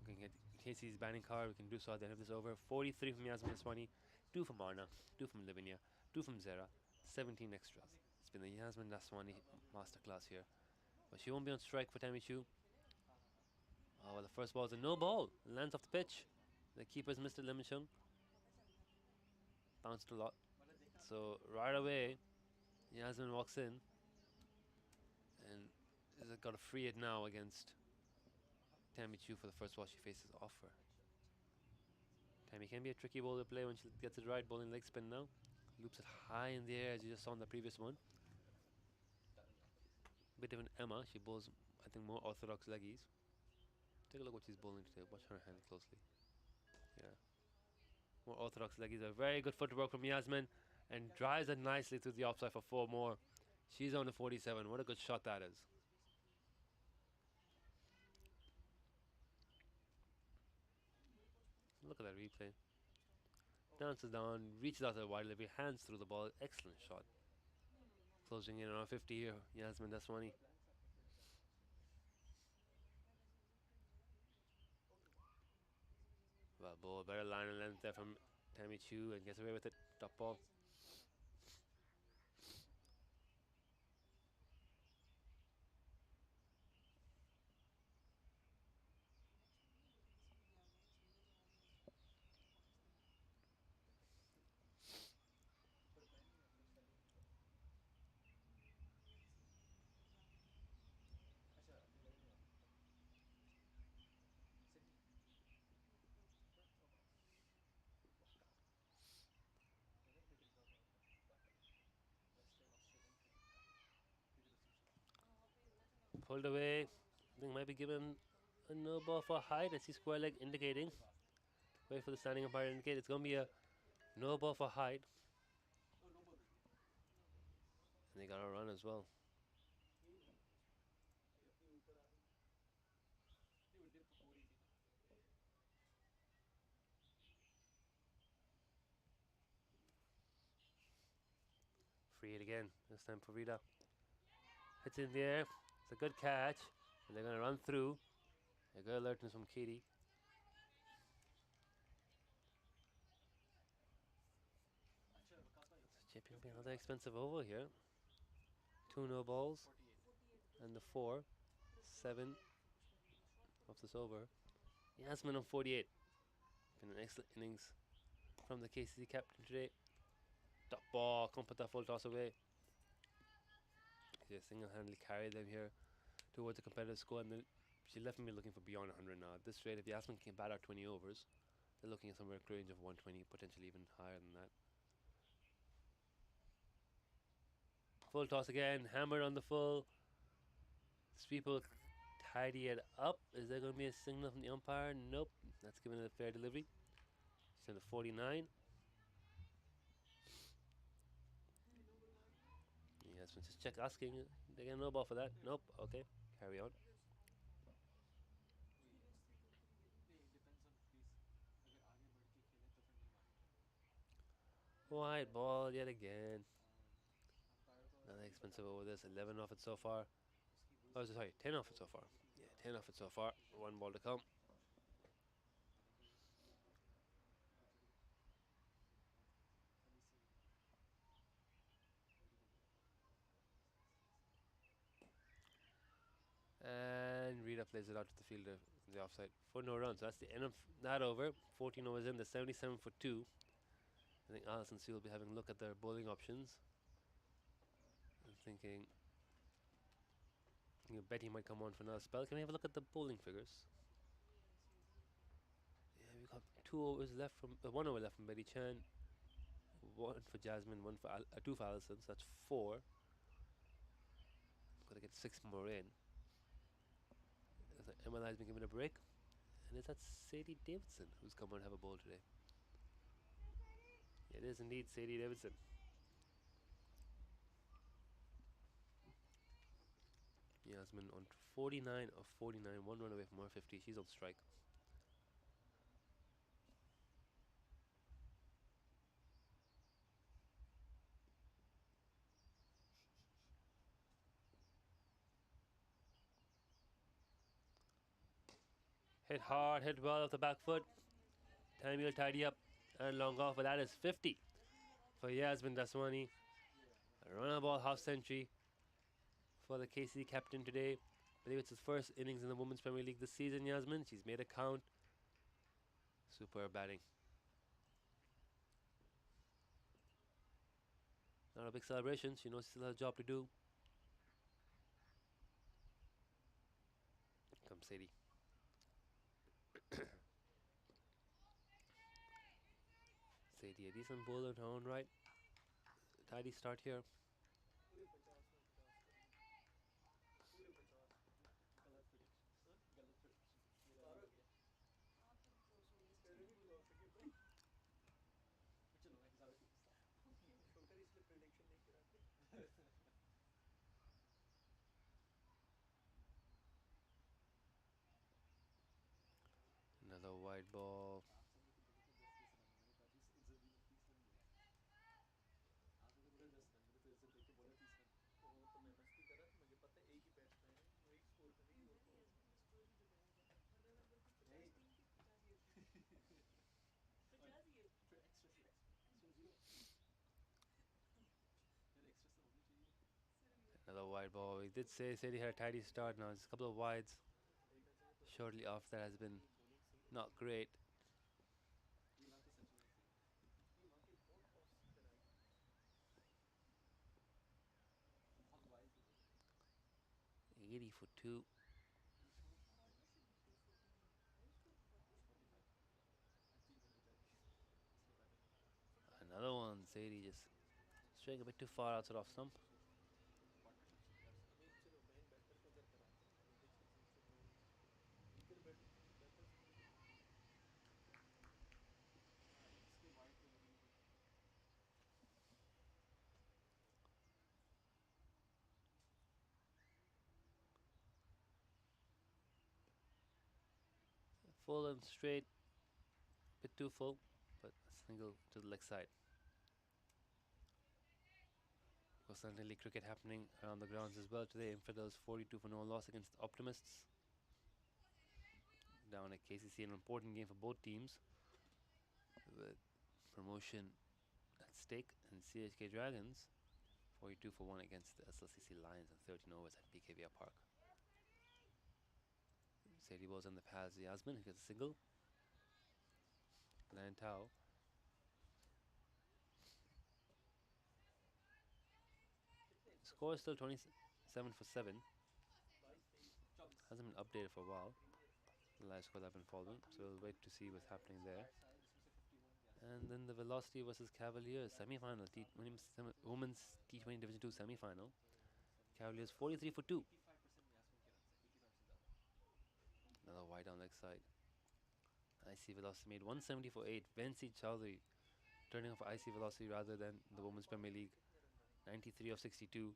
We can get KC's batting card. We can do so at the end of this over. 43 from Yasmin Aswani, 2 from Arna, 2 from Lavinia, 2 from Zera, 17 extras. It's been the Yasmin Aswani masterclass here. But she won't be on strike for Tammy Chu. Oh, well, the first ball is a no ball. Lands off the pitch. The keeper's Mr. Lemon Chung. Bounced a lot. So right away, Yasmin walks in and has got to free it now against Tammy Chu for the first ball she faces off her. Tammy can be a tricky ball to play when she gets it right. Bowling leg spin now. Loops it high in the air as you just saw in the previous one. Bit of an Emma. She bowls, I think, more orthodox leggies. Take a look what she's bowling today. Watch her hand closely. Yeah. More orthodox leggies. A very good footwork from Yasmin and drives it nicely through the offside for 4 more. She's on the 47. What a good shot that is. Look at that replay. Dances down, reaches out to the wide delivery, hands through the ball. Excellent shot. Closing in on 50 here, Yasmin Daswani. Well, ball, better line and length there from Tammy Chu and gets away with it. Top ball. Pulled away. I think might be given a no ball for height. I see square leg indicating. Wait for the standing umpire to indicate it's going to be a no ball for height. And they got a run as well. Free it again. This time for Rita. Hits in the air. It's a good catch. And they're going to run through. A good alertness from Katie. Chipping be another expensive over here. 2 no balls. And the 4. 7 of this over. Yasmin on 48. Been an excellent innings from the KCC captain today. Top ball. Can't put that full toss away. She single-handedly carried them here towards a competitive score, and she left me looking for beyond 100 now. At this rate, if Yasmin can bat out 20 overs, they're looking at somewhere in the range of 120, potentially even higher than that. Full toss again, hammered on the full. Sweep will tidy it up. Is there going to be a signal from the umpire? Nope. That's given it a fair delivery. She's on the 49. Yasmin just check asking. They get no ball for that. Nope. Okay. Carry on. White ball yet again. Another expensive over this. 11 off it so far. Oh, sorry, 10 off it so far. Yeah, 10 off it so far. 1 ball to come. And Rita plays it out to the fielder in the offside for no runs. So that's the end of that over. 14 overs in. The 77 for 2. I think Alice and Sue will be having a look at their bowling options. I'm thinking, Betty might come on for another spell. Can we have a look at the bowling figures? Yeah, we've got 2 overs left from 1 over left from Betty Chan. 1 for Jasmine, 2 for Alison. So that's 4. Got to get 6 more in. Emma has been given a break. And is that Sadie Davidson who's come on to have a bowl today? It is indeed Sadie Davidson. Yasmin on 49 of 49, 1 run away from her 50. She's on strike. Hit hard, hit well off the back foot. Time will tidy up and long off, but that is 50 for Yasmin Daswani. A run ball half century for the KCC captain today. I believe it's his first innings in the Women's Premier League this season, Yasmin. She's made a count. Superb batting. Not a big celebration. She knows she still has a job to do. Come Sadie. Sadie, a decent bowler in her own right. Tidy start here. Another wide ball. Another wide ball. We did say Sadie had a tidy start. Now it's a couple of wides. Shortly off that has been not great. .80 for 2. Another one. Sadie just straying a bit too far outside off stump. Full and straight. Bit too full, but a single to the leg side. course, Sunday League cricket happening around the grounds as well today. Infidels 42 for no loss against Optimists. Down at KCC, an important game for both teams, with promotion at stake. And CHK Dragons 42 for 1 against the SLCC Lions and 13 overs at BKVR Park. Sadie balls on the pads. Yasmin, who gets a single. Lan Tao. Score is still 27 for 7. Hasn't been updated for a while. The live score that I've been following, so we'll wait to see what's happening there. And then the Velocity versus Cavaliers semi-final, women's T20 Division 2 semi-final. Cavaliers 43 for 2. Another wide down leg side. IC Velocity made 170 for 8. Vensi Chowdhury turning off IC Velocity rather than the Women's Premier League. 93 of 62.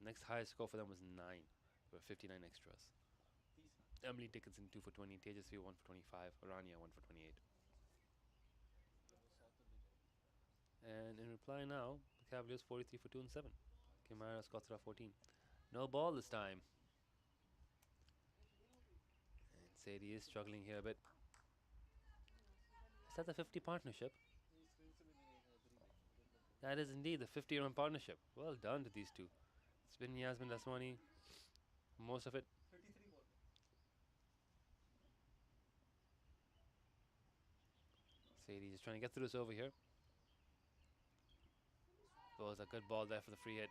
Next highest score for them was 9. There were 59 extras. Emily Dickinson 2 for 20. Tejasvi 1 for 25. Rania 1 for 28. And in reply now, the Cavaliers 43 for 2 and 7. Kimara Skotra 14. No ball this time. And Sadie is struggling here a bit. Is that the 50 partnership? That is indeed the 50-run partnership. Well done to these two. It's been Yasmin Daswani, most of it. Sadie just trying to get through this over here. That was a good ball there for the free hit.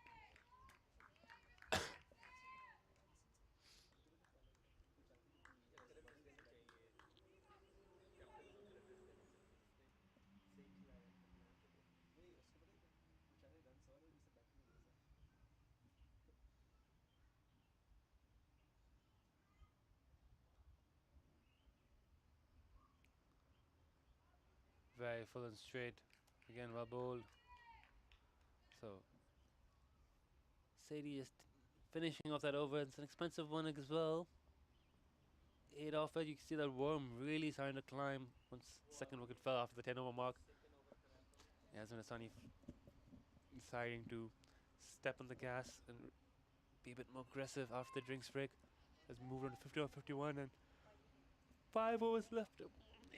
Very full and straight. Again, well bowled. So, Sadie just finishing off that over. It's an expensive one as well. 8 off it. You can see that worm really starting to climb once the second wicket fell after the 10 over mark. Yasmin Asani deciding to step on the gas and be a bit more aggressive after the drinks break. Has moved on to 50 or 51 and 5 overs left.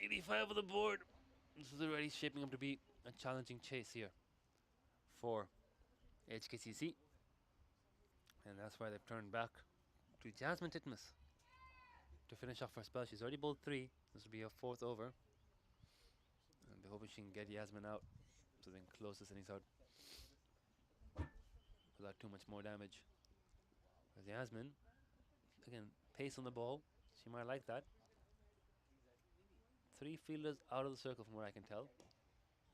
85 on the board. This is already shaping up to be a challenging chase here for HKCC. And that's why they've turned back to Jasmine Titmus to finish off her spell. She's already bowled 3. This will be her 4th over. And they're hoping she can get Yasmin out so they can close this innings out without too much more damage. With Yasmin, again, pace on the ball. She might like that. 3 fielders out of the circle from what I can tell.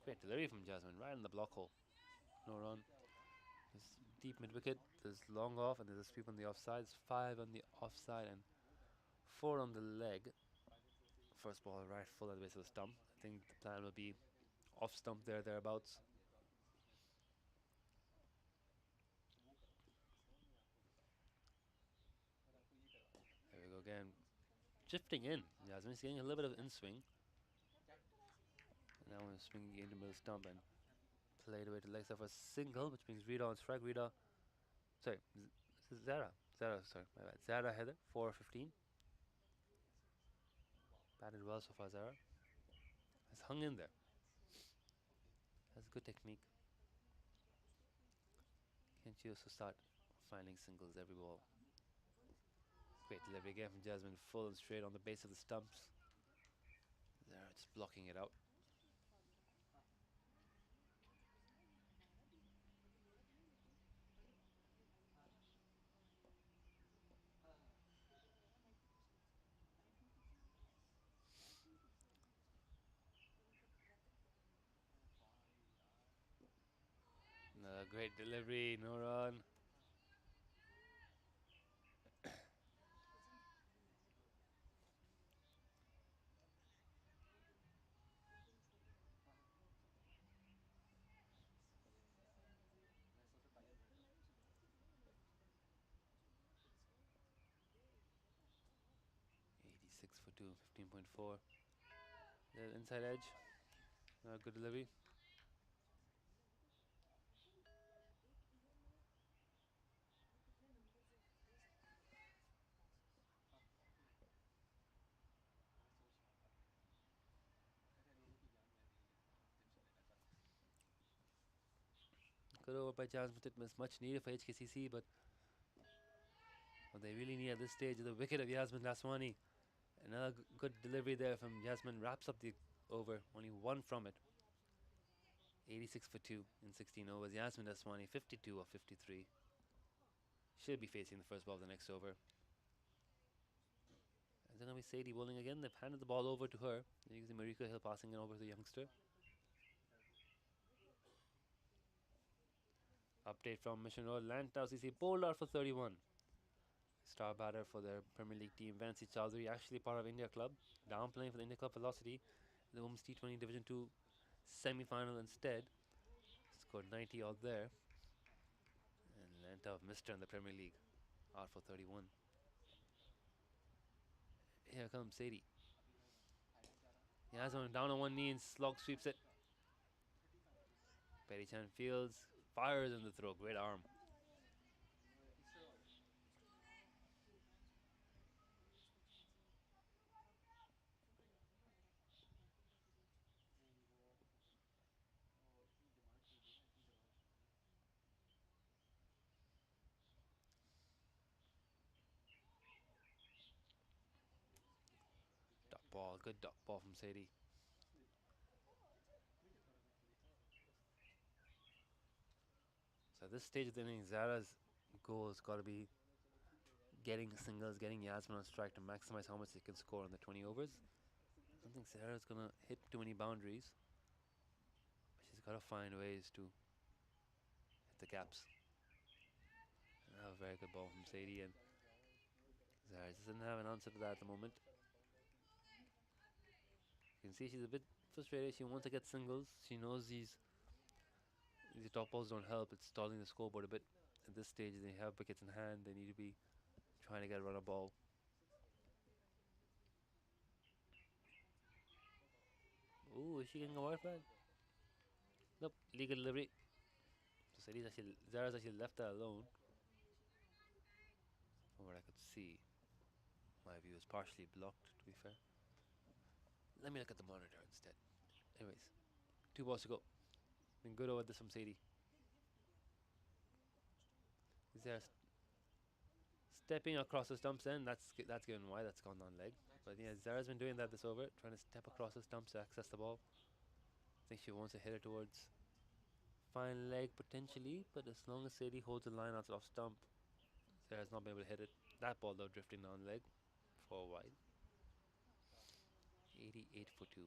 Great delivery from Jasmine, right in the block hole. No run. There's deep mid wicket, there's long off, and there's a sweep on the offside. There's 5 on the offside and 4 on the leg. First ball right full at the base of the stump. I think the plan will be off stump there, thereabouts. There we go again. Drifting in. Jasmine's getting a little bit of in swing. And now we're swinging into the middle stump and played away to legs of a single, which brings Rita on strike. Rita, sorry, this is Zara. Sorry, my bad. Zara Heather, 4-15. Batted well so far, Zara. Has hung in there. Has good technique. Can't you also start finding singles every ball? Great delivery again from Jasmine, full and straight on the base of the stumps. Zara just blocking it out. Another great delivery, no run. For 2, 15.4. The inside edge. Good delivery. Good over by Jasmine Titmus, much needed for HKCC, but what they really need at this stage is the wicket of Yasmin Laswani. Another good delivery there from Yasmin, wraps up the over, only one from it. 86 for 2 in 16 overs. Yasmin Laswani, 52 of 53. Should be facing the first ball of the next over. Is it going to be Sadie bowling again? They've handed the ball over to her. You can see Marika Hill passing it over to the youngster. Update from Mission Road. Lantau CC bowled out for 31. Star batter for their Premier League team, Vansi Chowdhury, actually part of India Club. Down playing for the India Club Velocity. The Women's T20 Division 2 semi-final instead. Scored 90 out there. And Lantau missed her in the Premier League. Out for 31. Here comes Sadie. Yasmin down on one knee and slog sweeps it. Betty Chan fields, fires in the throw. Great arm. Dot ball, good dot ball from Sadie. So at this stage of the inning, Zara's goal has got to be getting singles, getting Yasmin on strike to maximize how much they can score in the 20 overs. I don't think Zara's going to hit too many boundaries. She's got to find ways to hit the gaps. A very good ball from Sadie, and Zara just doesn't have an answer to that at the moment. You can see she's a bit frustrated. She wants to get singles. She knows these top balls don't help. It's stalling the scoreboard a bit. At this stage, they have wickets in hand. They need to be trying to get a run of ball. Ooh, is she getting a wide flag? Nope, legal delivery. So Zara's actually left that alone. From what I could see, my view is partially blocked, to be fair. Let me look at the monitor instead. Anyways, 2 balls to go. Been good over this from Sadie. Zara stepping across the stumps end. That's given wide. That's gone on leg. But yeah, Zara's been doing that this over, trying to step across the stumps to access the ball. I think she wants to hit it towards fine leg potentially, but as long as Sadie holds the line out of stump, Zara's not been able to hit it. That ball though drifting down leg for wide. 88 for 2.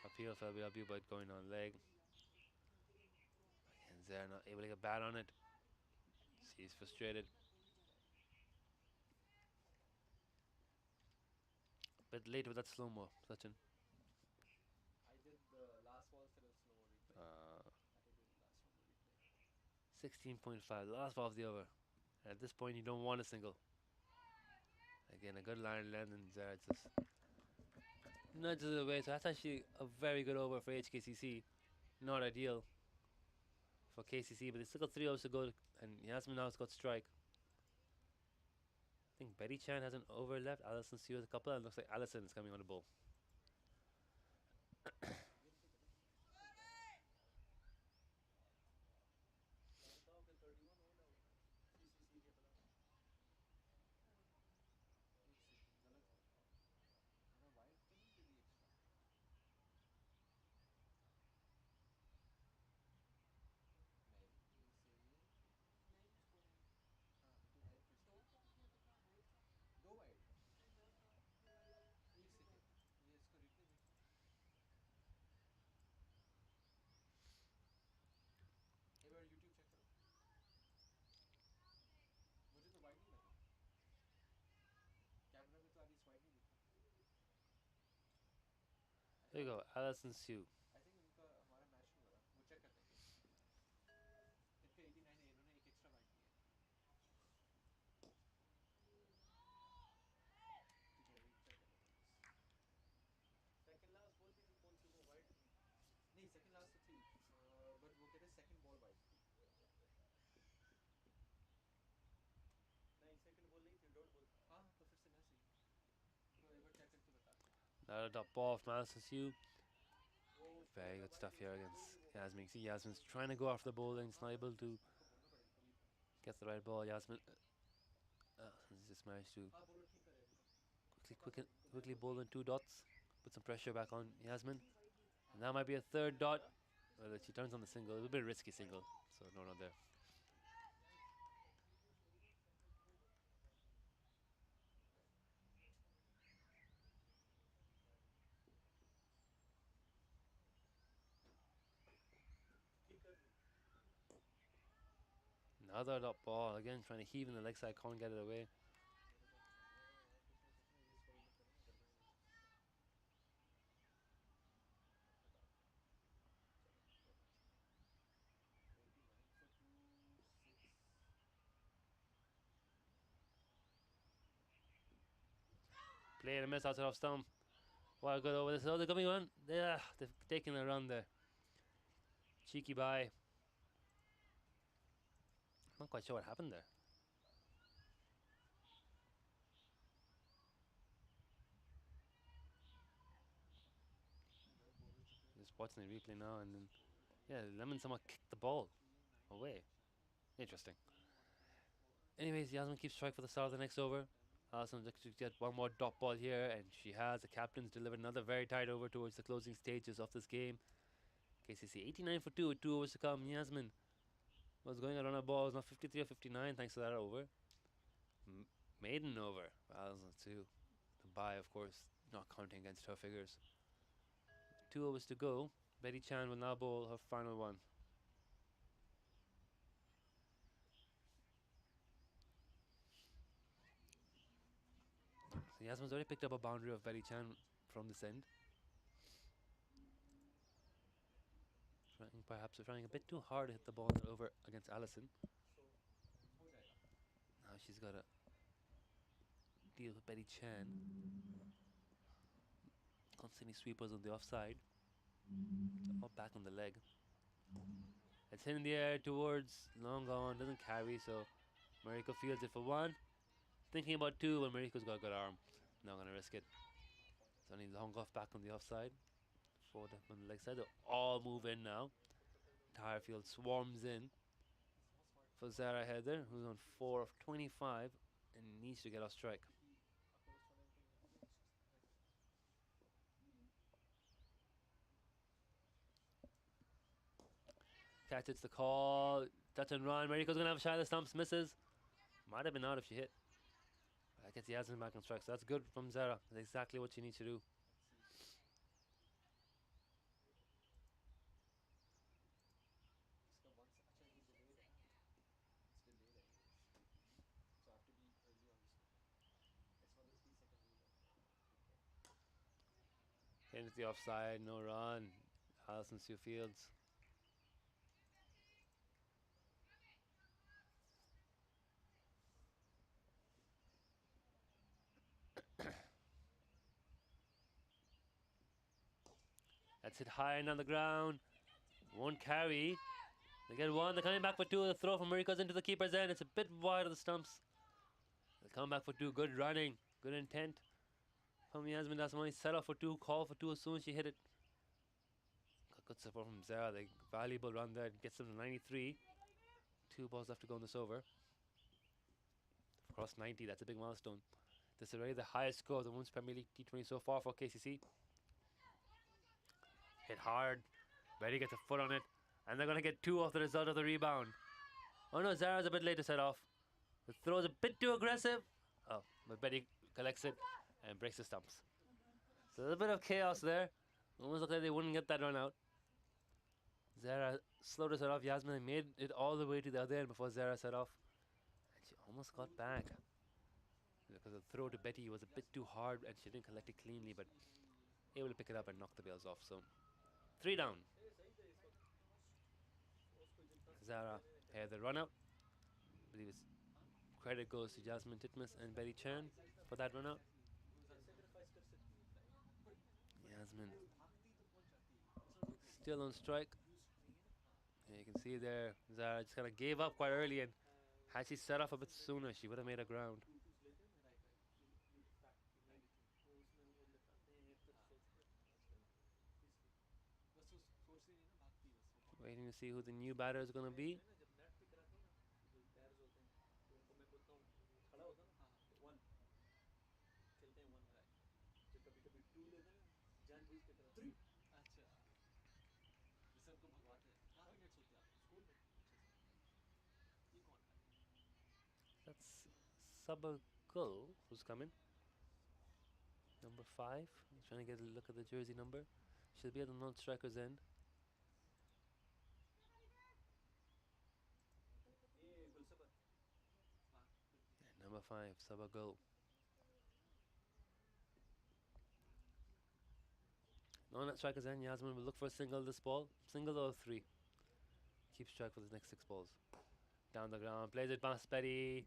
Appeal for LBW, but going on leg. And Zara not able to get bat on it. She's frustrated. Bit late with that slow mo, Sachin. I did the last ball instead of slow replay. I did the last one replay. 16.5, last ball of the over. And at this point, you don't want a single. Again, a good line length, and Zara just nudges it away. So that's actually a very good over for HKCC. Not ideal for KCC, but they still got 3 overs to go, and Yasmin now has got strike. I think Betty Chan has an over left. Allison Sue has a couple, and it looks like Allison is coming on the ball. दो wide एक second ये इसको replay देखना एक बार YouTube check करो मुझे तो wide नहीं लगा कैमरा में तो आधी वाइड नहीं दिखा There you go, Allison Sue. I think उनका हमारा मैच नहीं हो रहा वो चेक करते हैं इनका 89 है इन्होंने एक एक्स्ट्रा वाइड दिया ठीक है रीचेक कर लेते हैं सेकंड लास्ट बॉल पे कौन सी वो वाइड नहीं सेकंड लास्ट तो थी बट वो कहते हैं सेकंड बॉल वाइड नहीं सेकंड बॉल नहीं थी डॉट बॉल हाँ तो फिर से ना सही तो एक बार चेक करके बता Another dot ball from Alison Sue. Very good stuff here against Yasmin. You see Yasmin's trying to go after the bowling. It's not able to get the right ball. Yasmin just managed to quickly bowl in 2 dots. Put some pressure back on Yasmin. And that might be a third dot. Well, she turns on the single. It was a bit risky single. So no, not there. Another dot ball. Again, trying to heave in the leg side. Can't get it away. Play and a miss outside off stump. What a good over this. Oh, they're coming on. Yeah, they've taken a run there. Cheeky bye. Not quite sure what happened there. Just watching the replay now, and then yeah, Lemon somehow kicked the ball away. Interesting. Anyways, Yasmin keeps strike for the start of the next over. Alison looks to get one more dot ball here, and she has. The captain's delivered another very tight over towards the closing stages of this game. KCC 89 for 2 with 2 overs to come. Yasmin was going around a ball. It was now 53 or 59 thanks to that over. Maiden over. Alison too. The bye, of course, not counting against her figures. 2 overs to go. Betty Chan will now bowl her final one. So Yasmin's already picked up a boundary of Betty Chan from this end. Perhaps trying a bit too hard to hit the ball over against Allison. Now she's got to deal with Betty Chan. Constantly sweepers on the offside. Or back on the leg. It's hit in the air towards long gone, doesn't carry, so Mariko fields it for 1. Thinking about 2, but Mariko's got a good arm. Not gonna risk it. It's only long off back on the offside. 4 on the leg side. They'll all move in now. Entire field swarms in for Zara Heather, who's on 4 of 25 and needs to get off strike. Catch, it's the call. Touch and run. Mariko's gonna have a shot at the stumps, misses. Might have been out if she hit. That gets Yasmin back on strike, so that's good from Zara. That's exactly what she needs to do. Into the offside, no run. Alison Sue fields. That's hit high and on the ground. Won't carry. They get 1. They're coming back for 2. The throw from Mariko's into the keeper's end. It's a bit wide of the stumps. They come back for 2. Good running. Good intent. From Yasmin Dasmani. Set off for 2. Call for 2 as soon as she hit it. Got good support from Zara. They valuable run there. Gets them to 93. 2 balls left to go in this over. Across 90. That's a big milestone. This is already the highest score of the Women's Premier League T20 so far for KCC. Hit hard. Betty gets a foot on it. And they're going to get 2 off the result of the rebound. Oh no, Zara's a bit late to set off. The throw's a bit too aggressive. Oh, but Betty collects it and breaks the stumps. So there's a bit of chaos there. Almost looked like they wouldn't get that run out. Zara slowed to set off. Yasmin made it all the way to the other end before Zara set off. And she almost got back. Because the throw to Betty was a bit too hard and she didn't collect it cleanly, but able to pick it up and knock the bails off. So 3 down. Zara had the run out. I believe it's credit goes to Jasmine Titmus and Betty Chan for that run out. Yasmin still on strike. And you can see there, Zara just kind of gave up quite early, and had she set off a bit sooner, she would have made a ground. Let's see who the new batter is going to be. That's Sabakul who's coming. Number 5. I'm trying to get a look at the jersey number. She'll be at the non-striker's end. And number 5, Sabakul. Non-striker's end. Yasmin will look for a single this ball. Single or 3. Keeps track for the next 6 balls. Down the ground. Plays it past Betty.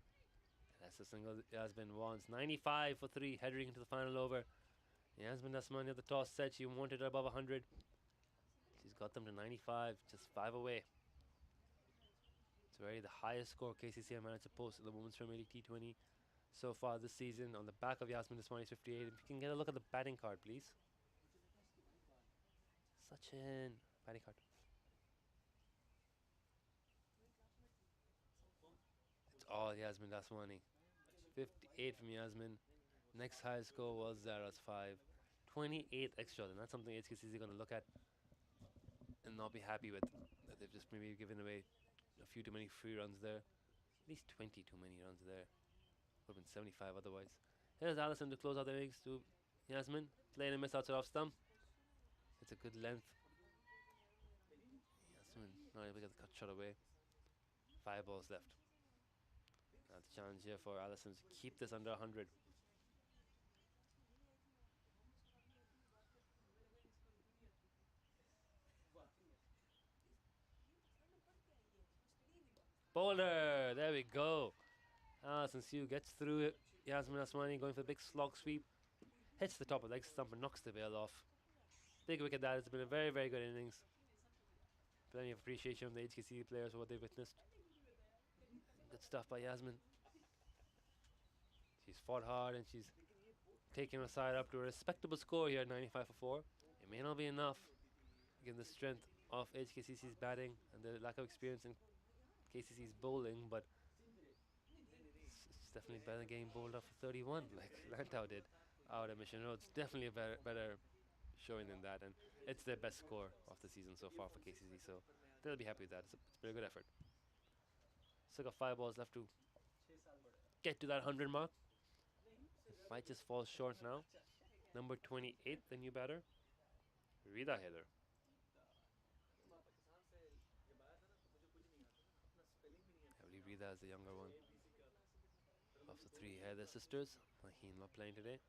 That's a single Yasmin wants. 95 for 3. Heading into the final over. Yasmin Dasmani at the toss said she wanted above 100. She's got them to 95. Just 5 away. It's already the highest score KCC have managed to post in the Women's Premier League T20 so far this season. On the back of Yasmin Dasmani's 58. If you can get a look at the batting card, please. Sachin. Batting card. It's all Yasmin Dasmani. 58 from Yasmin. Next highest score was Zara's 5. 28 extra, and that's something HKCC is going to look at and not be happy with. That they've just maybe given away a few too many free runs there. At least 20 too many runs there. Would have been 75 otherwise. Here's Alison to close out the innings to Yasmin. Playing a miss outside off stump. It's a good length. Yasmin not able to get the cut shot away. 5 balls left. Now the challenge here for Alison to keep this under 100. Bowler! There we go. Alison Sue gets through it. Yasmin Asmani going for the big slog sweep. Hits the top of the leg stump and knocks the bail off. Big wicket that. It's been a very, very good innings. Plenty of appreciation from the HKC players for what they witnessed. Good stuff by Yasmin. She's fought hard and she's taken her side up to a respectable score here at 95 for 4. It may not be enough given the strength of HKCC's batting and the lack of experience in KCC's bowling, but it's definitely better than getting bowled up for 31 like Lantau did out at Mission Road. It's definitely a better showing than that, and it's their best score of the season so far for KCC, so they'll be happy with that. It's been a good effort. Still got 5 balls left to get to that 100 mark. It might just fall short now. Number 28, the new batter, Rida Heather. I believe Rida is the younger one of the 3 Heather sisters. Maheen not playing today.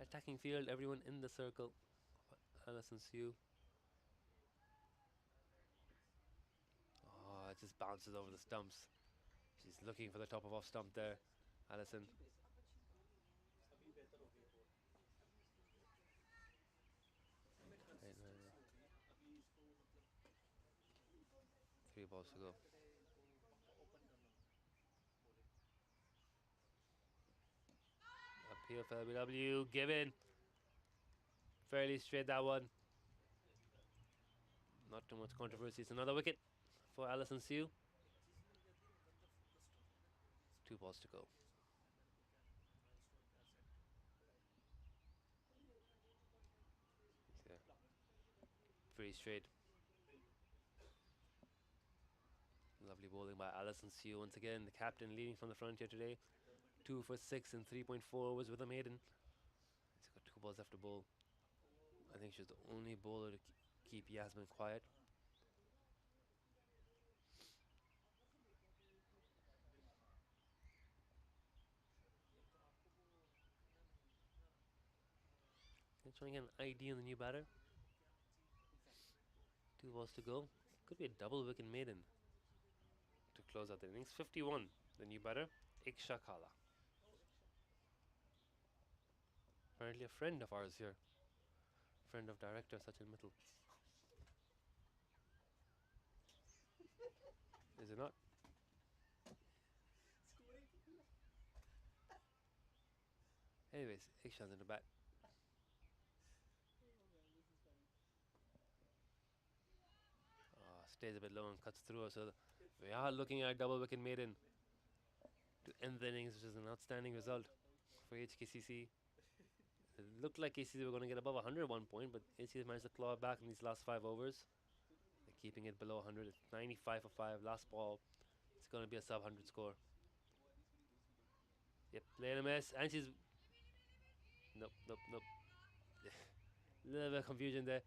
Attacking field, everyone in the circle. Alison Sue. Oh, it just bounces over the stumps. She's looking for the top of off stump there. Alison. Right, 3 balls to go. Appeal for LBW. Given. Fairly straight that one. Not too much controversy. It's another wicket for Alison Sue. 2 balls to go. Yeah. Pretty straight. Lovely bowling by Alison Sue once again. The captain leading from the front here today. 2 for 6 and 3.4 overs with a maiden. He's got 2 balls left to bowl. I think she's the only bowler to keep Yasmin quiet. They're trying to get an ID on the new batter. 2 balls to go. Could be a double wicket maiden to close out the innings. 51, the new batter, Iksha Kala. Apparently a friend of ours here. Friend of director Sachin Mittal. Is it not? Anyways, Iksha's in the bat. stays a bit low and cuts through. So we are looking at double wicket maiden to end the innings, which is an outstanding result for HKCC. It looked like KCC were going to get above 100 at one point, but HKCC managed to claw back in these last 5 overs. They're keeping it below 100. It's 95 for 5. Last ball. It's going to be a sub 100 score. Yep, playing a miss. And she's. Nope, nope, nope. Little bit of confusion there.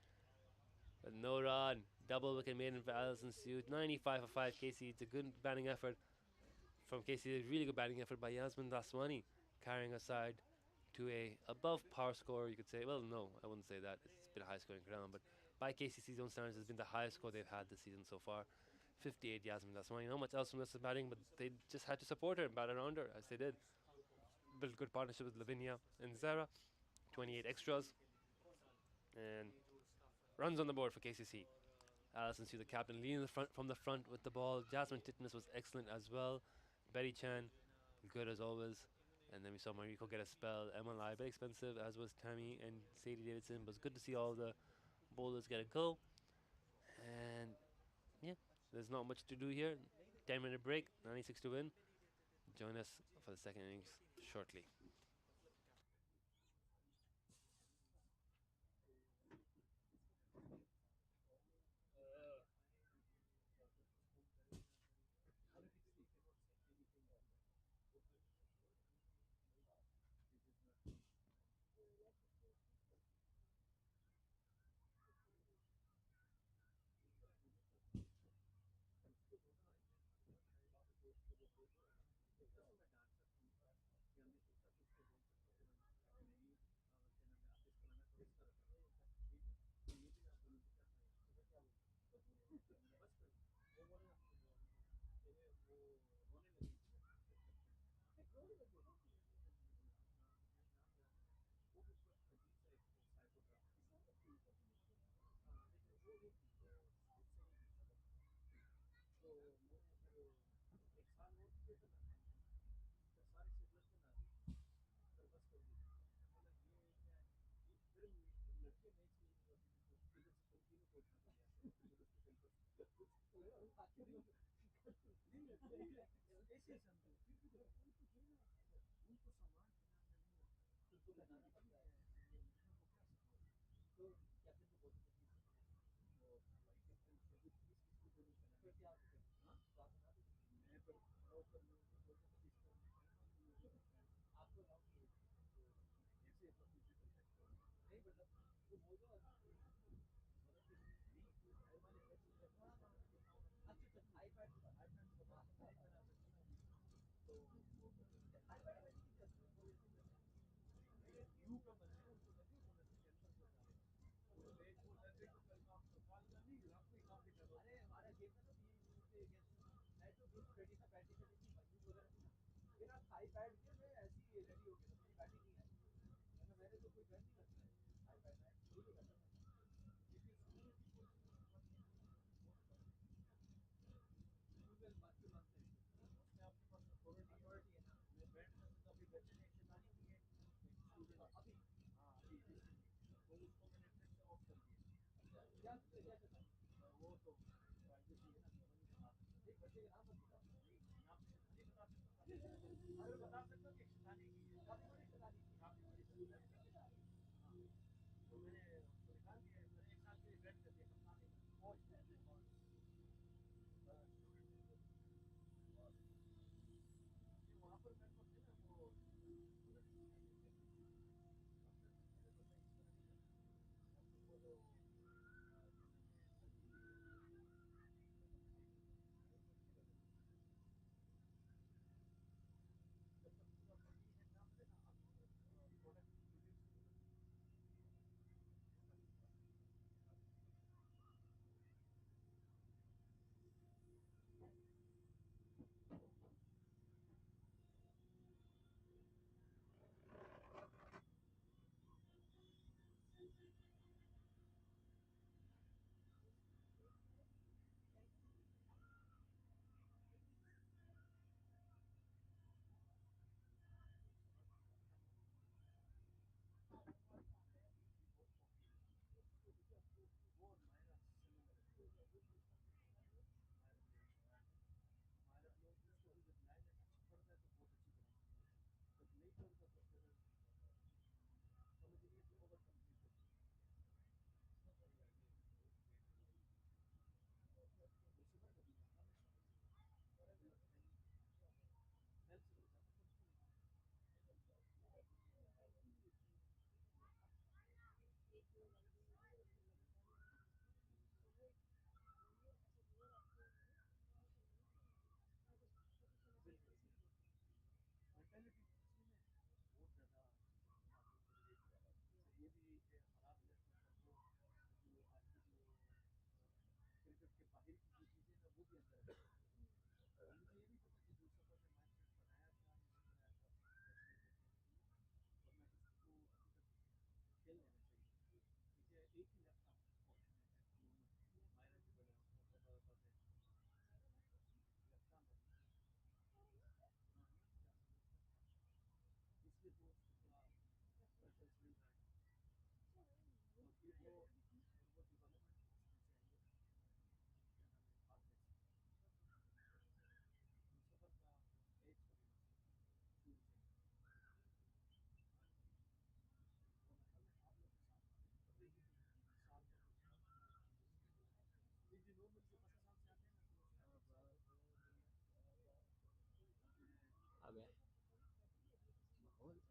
But no run. Double wicket maiden for Alison Sue. 95 for 5 KC. It's a good batting effort from KC. A really good batting effort by Yasmin Daswani, carrying her side to a above par score, you could say. Well, no, I wouldn't say that. It's been a high scoring ground, but by KCC's own standards, it's been the highest score they've had this season so far. 58 Yasmin Daswani. Not much else from this batting, but they just had to support her and bat around her as they did. Built good partnership with Lavinia and Zara. 28 extras. And runs on the board for KCC. Alison Sue, the captain, leading the front from the front with the ball. Jasmine Titmus was excellent as well. Betty Chan, good as always. And then we saw Mariko get a spell. MLI, very expensive, as was Tammy and Sadie Davidson. But it's good to see all the bowlers get a go. And yeah, there's not much to do here. 10-minute break, 96 to win. Join us for the second innings shortly.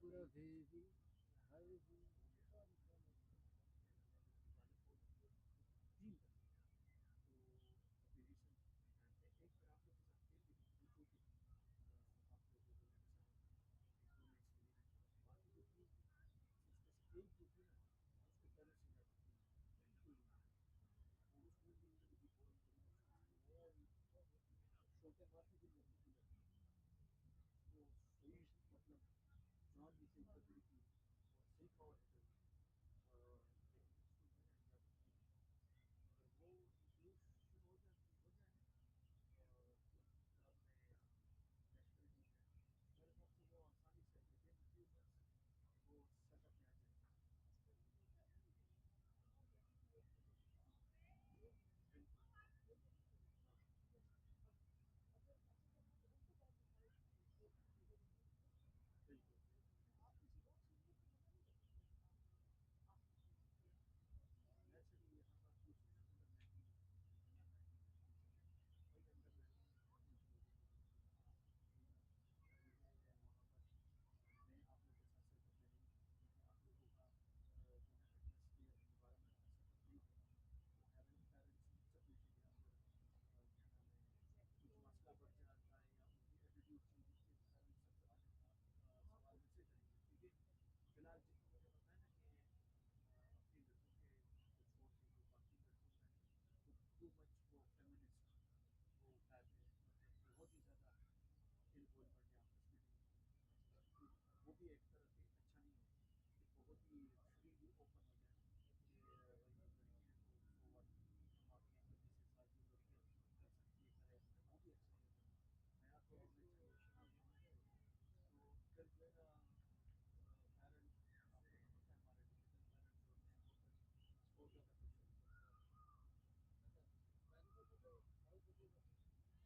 पूरा भेजी हर दिन शाम का तीन तक तो application time पे एक बार आप लोग के साथ खेल भी थी जो कि आप लोग को बोलने में एक दो मैच खेली थी बाकी जो तीन थी उसमें से एक जो थी ना उसको पहले से ज़्यादा थी बिल्कुल नहीं वो उसमें भी कभी भी बॉल बड़ी शॉटें मारती थी लगती थी वो सही मतलब जॉन भी सही कर रही थी और सही पावर हिटर लेकिन उसको जो है ज़्यादा थी अगर वो इंक्लूशन हो जाए ना क्लब में नेशनल टीम में मेरे हिसाब से वो आसानी से विद इन फ्यू मंथ्स वो सेटअप में आ जाएगा बिल्कुल बिल्कुल नेचुरली यहाँ का जो अंडर 19 अंडर 19 वही अंडर 19 वहाँ पर मैं आप लोग के साथ सेटअप में नहीं था क्योंकि आप लोगों का जो है एटमोसफियर इन्वायरमेंट का सेटअप नहीं था तो पेरेंट्स सब पूछेंगे अगर क्या नाम है कुछ मसला बढ़ जाता है या उनकी एटीट्यूड चेंज होती है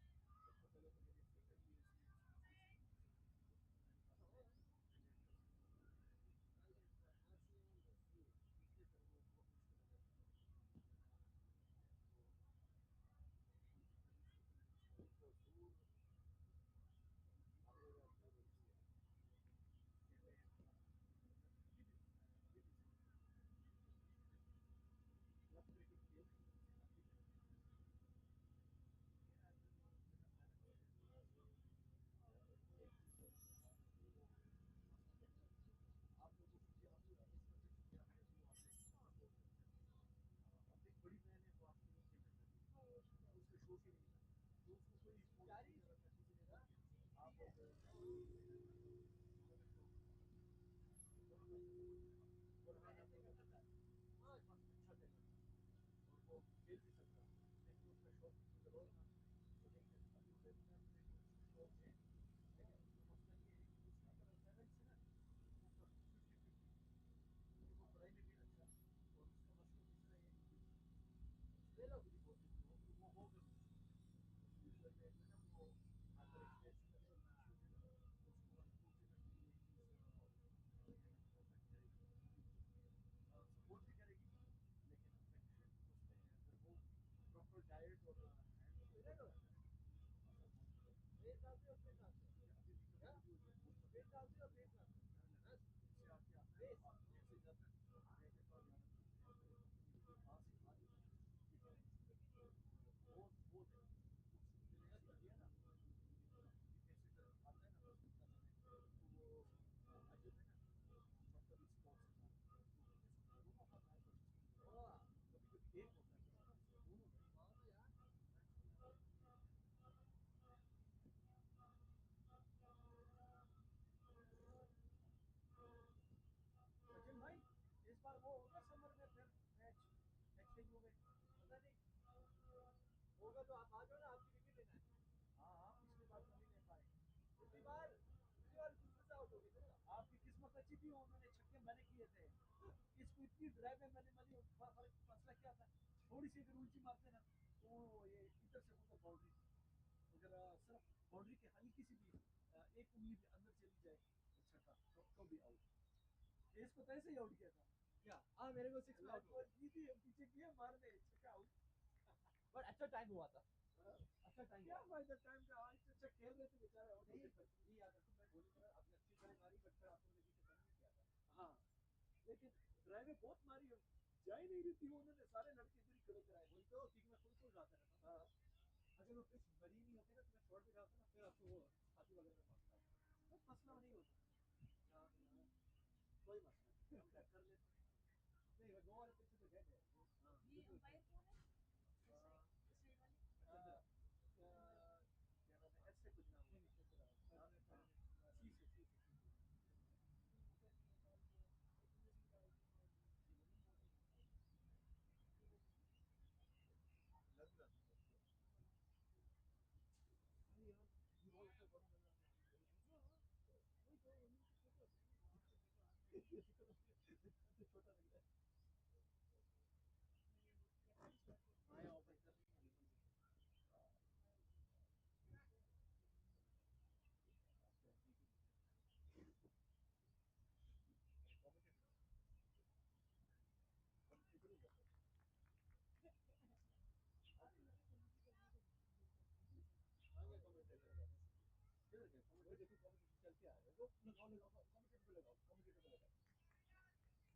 तो पेरेंट्स सब सवाल मुझसे करेंगे क्योंकि फिलहाल जितना मुझे पता है ना कि अपने लड़कों के को छोड़ के जो बाकी लड़कों में वो टू मच वो फेमिनिस्ट वो टाइप है मतलब बहुत ही ज़्यादा इल बोल पड़ने आपस में नहीं तो वो भी एक तरह से अच्छा नहीं है कि बहुत ही फ्रीली ओपन हो जाए कि भाई लड़की है तो सो व्हाट आपकी मर्जी से साथ जो लड़की कर सकती है करे वो भी अच्छा नहीं होता नया तो होना चाहिए शांत होना चाहिए तो फिर जो है ना पेरेंट्स आपको तो पता है हमारे टिपिकल पेरेंट्स होते हैं वो फिर बहुत ज़्यादा प्रेशर करते हैं सबसे पहले तो मेरी स्ट्रेटजी है इसमें मेरे पास रिलेट कर सकता हूँ इसलिए फिर वो मुश्किल हो जाता है तो अभी भी अभी भी क्लब क्रिकेट खेल रही है अभी तक मेरा जो मेरा पेरेंट्स है एक चीज़ और आप लोगों की आप लोगों की किस्मत है क्योंकि आप जैसे हो आप लोग सपोर्ट करते हैं अब एक बड़ी बहन है तो आपको रोक के बैठा दी उसका शौक ही नहीं था तो उसको कोई फोर्स नहीं कर रहा था किसी ने आप दोनों का शौक था दोनों का सपोर्ट था और मैंने अपने क्या करता उसके पास अच्छा टैलेंट था और वो खेल भी सकता लेकिन उसका शौक कुछ और था तो लेकिन अभी फिर अपने कुछ शौक है लेकिन उसका मसला ये है कि उसका अगर टैलेंट है ना वो 50-50 क्योंकि वो पढ़ाई में भी अच्छा और उसका मशहूर दूसरा ये है कि स्ट्रेला भी बोलते थे वो होगा फ्यूचर में जो है ना वो अदर स्टेट्स में जो है ना उसको अनफॉर्चुनेटली ये चीज़ क्या नाम है अफेक्ट करेगी सपोर्ट भी करेगी लेकिन अफेक्शन उसमें अगर वो प्रॉपर डाइट और हैंड अभी भी कभी कभी वो जो बोलता है इससे आके आप ऐसे जाता है मैं कहता हूँ यार इसके पास ही आ जाता ठीक है वो है उसने ऐसे किया ना कि कैसे कर आता है ना फर्स्ट क्लास में तो वो अजब है ना प्रॉपर स्पोर्ट्स था तो इसको दोनों हाथ आए फर्स्ट कभी कभी एक होता है दोनों सचिन भाई इस बार वो होगा समर में फिर मैच एक्सचेंज हो गए पता नहीं होगा तो आप आ जाओ ना आपकी विकेट लेना है हाँ हाँ पिछली बार तो नहीं ले पाए पिछली बार मिस आउट हो गए थे ना आपकी किस्मत अच्छी थी उन्होंने छक्के मैंने किए थे इसको इतनी ड्राइव में मैंने मारी फैसला क्या था थोड़ी सी अगर उल्टी मारते ना तो ये इधर से होता बाउंड्री अगर सिर्फ बाउंड्री की हल्की सी भी एक उंगली भी अंदर चली जाए तो छक्का तो भी आउट इसको तो ऐसे ही आउट किया था क्या हाँ मेरे को सिक्स में आउट हुआ जीती पीछे किया मारने छक्का आउट बट अच्छा टाइम हुआ था अच्छा टाइम क्या फायदा टाइम का आज अच्छा खेल रहे थे बेचारे आउट नहीं ये याद रखो मैं बोली तरह आपने अच्छी तरह मारी बट फिर आपको लगी कि हाँ लेकिन ड्राइवे बहुत मारी जा ही नहीं रही थी उन्होंने सारे लड़के इधर ही खड़े कराए बोल तो कि मैं खुद को जाता रहता था अगर वो पिच बड़ी नहीं होती ना तो मैं छोड़ भी जाता ना फिर आपको वो साथी वगैरह मारता बस मसला नहीं होता कोई मसला नहीं हम कर लेते नहीं वो वाले पिच तो डेड है हाँ ये अंपायर कौन है इस साइड वाले चंद्रा क्या नाम है ऐसे कुछ नाम नहीं चंद्रा सी से लग रहा नहीं यार ये बॉल से बड़ा लग रहा है वही तो ये छोटा लग रहा है आया ऑफर कर रही है आगे कमेंटेटर किधर गए कमेंटेटर देखो कमेंटेटर चलते आ रहे हैं वो लगाओ कमेंटेटर पे लगाओ ये तो समझ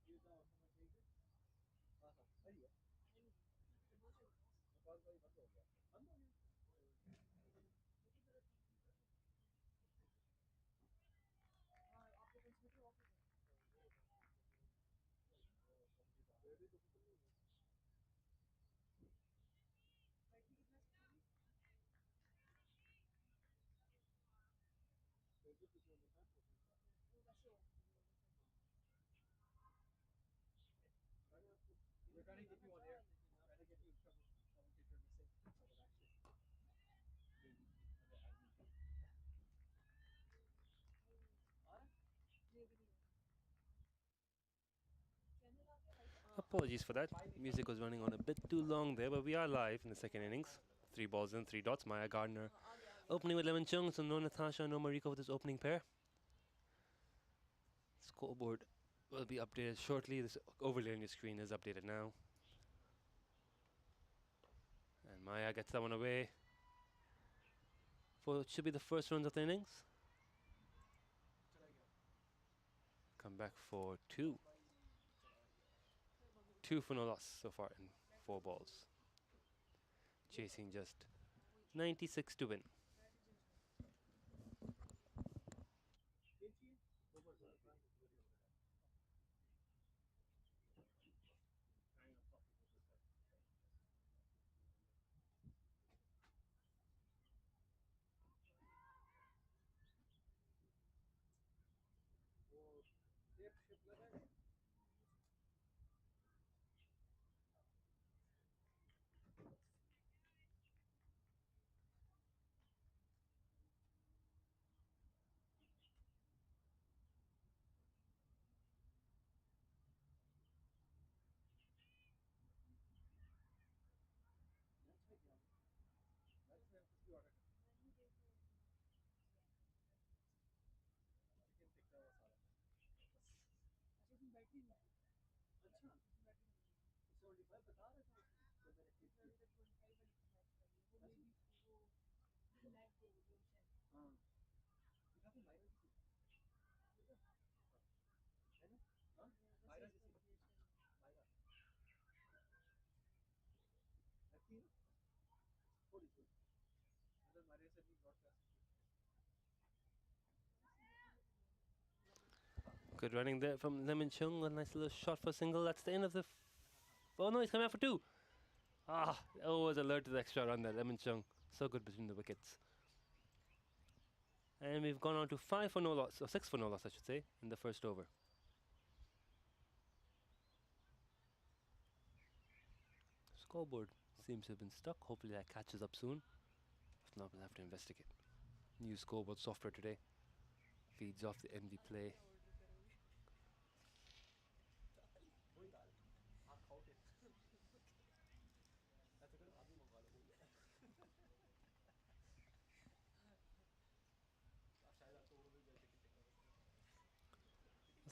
ठीक है हाँ हाँ सही है बस भाई बंद हो गया बंद हो गया हाँ आपको कंप्यूटर ऑफ है रेडी तो कुछ नहीं है बैटरी कितना चाहिए रेडी कुछ नहीं है वो वैसे हो we're trying to get you on air trying to get you in trouble commentator missing for the action channel आ गया भाई Apologies for that. Music was running on a bit too long there, but we are live in the second innings. 3 balls in, 3 dots. Maya Gardner opening with Lemon Chung, so no Natasha, no Mariko with this opening pair. Scoreboard will be updated shortly. This overlay on your screen is updated now. And Maya gets that one away for what should be the first runs of the innings. Come back for 2. 2 for no loss so far in 4 balls. Chasing just 96 to win. अच्छा तुम battery में अच्छा battery में 75 बता रहा था तो मैंने ठीक अभी किया तक 25 वाली मैच करी है वो मे बी वो लाइव दे होगी वो शायद हाँ काफी वायरल थी है ना हाँ वायरल जैसी वायरल लगती है थोड़ी थोड़ी मतलब हमारे से नहीं broadcast Good running there from Lemon Chung. A nice little shot for a single. That's the end of the. Oh no, he's coming out for 2. Always alert to the extra run there, Lemon Chung. So good between the wickets. And we've gone on to 5 for no loss, or 6 for no loss, I should say, in the first over. Scoreboard seems to have been stuck. Hopefully that catches up soon. If not, we'll have to investigate. New scoreboard software today. Feeds off the MD play.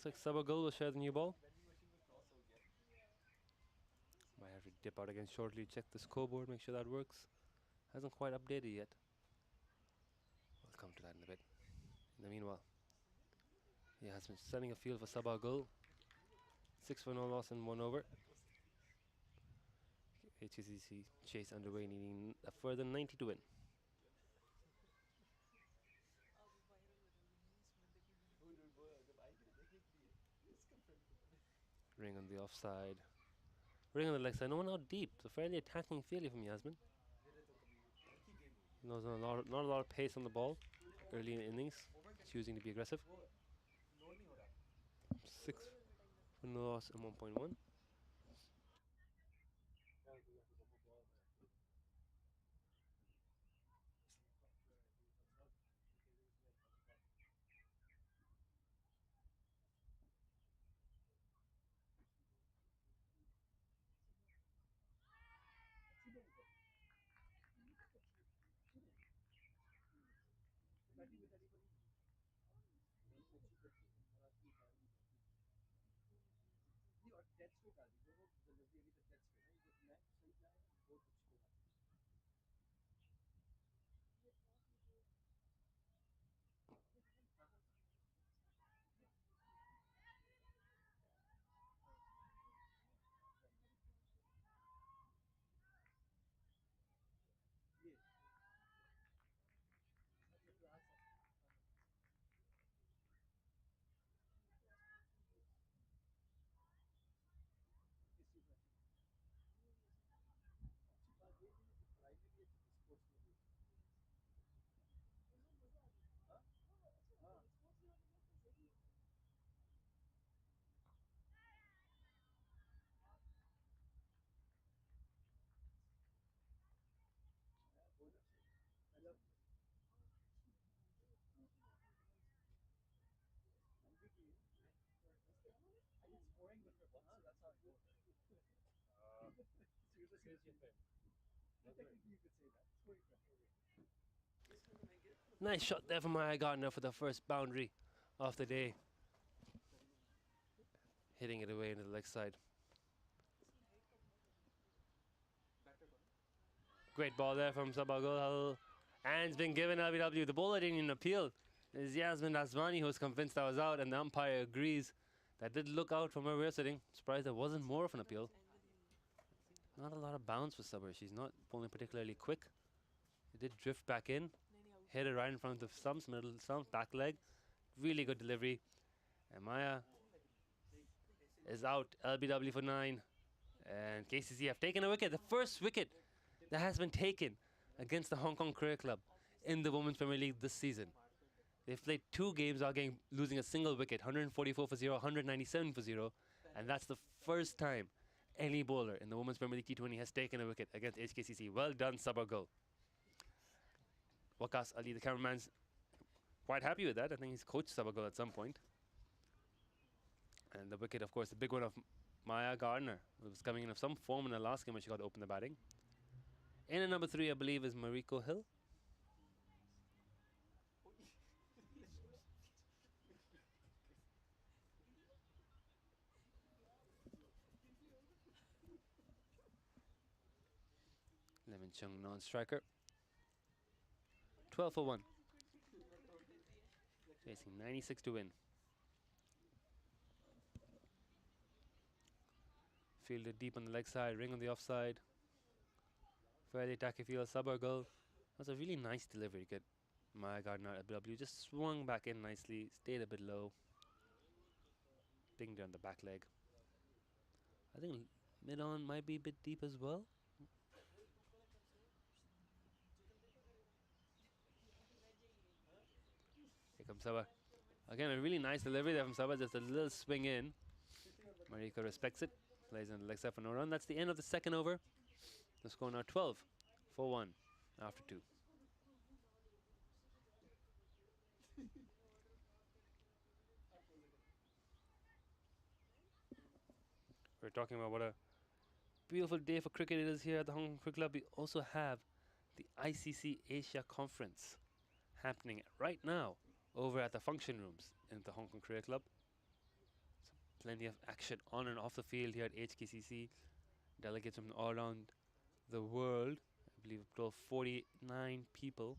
Looks like Sabagal will share the new ball. Might have to dip out again shortly, check the scoreboard, make sure that works. Hasn't quite updated yet. We'll come to that in a bit. In the meanwhile, He has been setting a field for Sabah Gul. 6 for no loss in 1 over. HKCC chase underway, needing a further 90 to win. Ring on the offside. Ring on the leg side. No one out deep. So fairly attacking field from Yasmin. Not a lot of pace on the ball early in the innings. Choosing to be aggressive. 6 for no loss in 1.1. Nice shot there from Maya Gardner for the first boundary of the day. Hitting it away into the leg side. Great ball there from Sabagul. Hand's been given LBW. The bowler didn't even appeal. It's Yasmin Asmani who was convinced that was out, and the umpire agrees. That did look out from where we were sitting. Surprised there wasn't more of an appeal. Not a lot of bounce for Sabah. She's not bowling particularly quick. It did drift back in. Hit it right in front of the stumps, middle stumps, back leg. Really good delivery. And Maya is out. LBW for 9. And KCC have taken a wicket. The first wicket that has been taken against the Hong Kong Cricket Club in the Women's Premier League this season. They've played 2 games without losing a single wicket. 144 for 0, 197 for 0. And that's the first time any bowler in the Women's Premier League T20 has taken a wicket against HKCC. Well done, Sabagul. Waqas Ali, the cameraman's quite happy with that. I think he's coached Sabagul at some point. And the wicket, of course, the big one of Maya Gardner, who was coming in of some form in the last game when she got to open the batting. In at number 3, I believe, is Mariko Hill. Lemon Chung, non-striker. 12 for 1. Chasing 96 to win. Fielded deep on the leg side, ring on the offside. Fairly tacky field, Sabagul. That's a really nice delivery. Good. Maya Gardner at W just swung back in nicely, stayed a bit low. Pinged on the back leg. I think mid-on might be a bit deep as well. Here comes Sabah. Again, a really nice delivery there from Sabah, just a little swing in. Mariko respects it, plays on the leg side for no run. That's the end of the second over. The score now 12 for 1 after 2. We're talking about what a beautiful day for cricket it is here at the Hong Kong Cricket Club. We also have the ICC Asia Conference happening right now over at the function rooms in the Hong Kong Cricket Club. So plenty of action on and off the field here at HKCC. Delegates from all around the world, I believe 49 people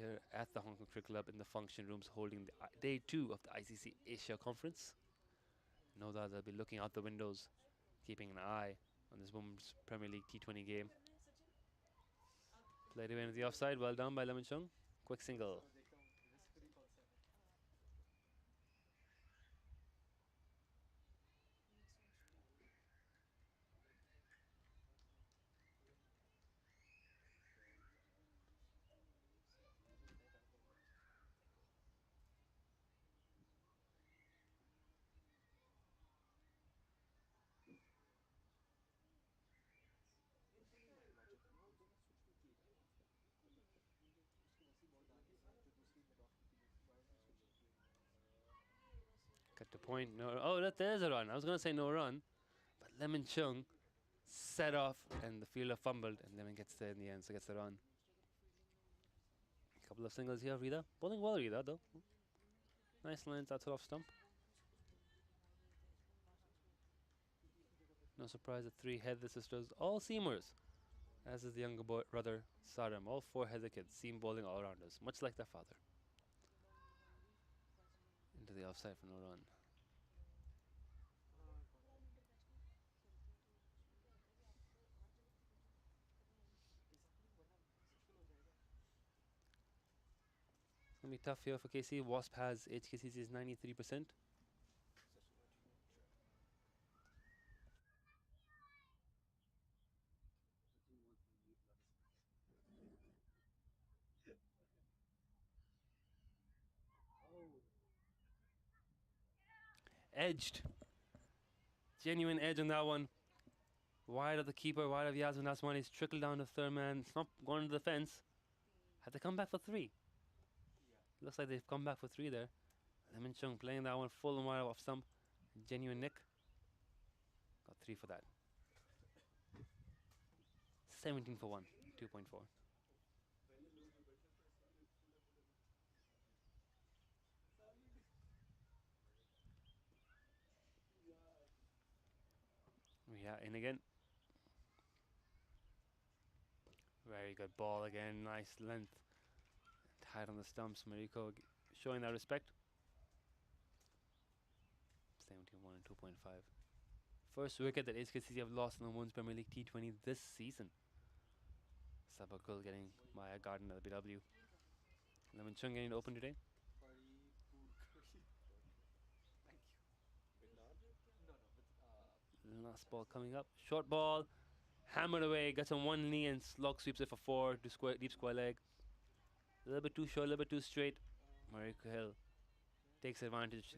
here at the Hong Kong Cricket Club in the function rooms holding the day 2 of the ICC Asia Conference. No doubt they'll be looking out the windows, keeping an eye on this Women's Premier League T20 game. Played away into the offside, well done by Lemon Chung. Quick single. Cut to point. No. Oh, there's a run. I was going to say no run. But Lemon Chung set off and the fielder fumbled and Lemon gets there in the end, so gets the run. A couple of singles here, Rida. Bowling well, Rida, though. Nice lines outside off stump. No surprise that 3 Heather sisters, all seamers. As is the younger brother, Saram. All 4 Heather kids, seam bowling all-rounders, much like their father. Into the offside for no run. It's going to be tough here for KC. Wasp has HKCC's 93%. Edged. Genuine edge on that one. Wide of the keeper, wide of Yasmin Asmani. He's trickled down to third man. It's not going to the fence. Had to come back for 3. Looks like they've come back for 3 there. Lemon Chung playing that one full and wide off stump. Genuine nick. Got 3 for that. 17 for 1. 2.4. Yeah, in again. Very good ball again. Nice length. Tight on the stumps. Mariko showing that respect. 17-1 and 2.5. First wicket that HKCC have lost in the Women's Premier League T20 this season. Sabakul getting Maya Garden at the BW. Lemon Chung getting open today. Last ball coming up. Short ball. Hammered away. Gets on one knee and slog sweeps it for 4 to square, deep square leg. A little bit too short, a little bit too straight. Mariko Hill takes advantage.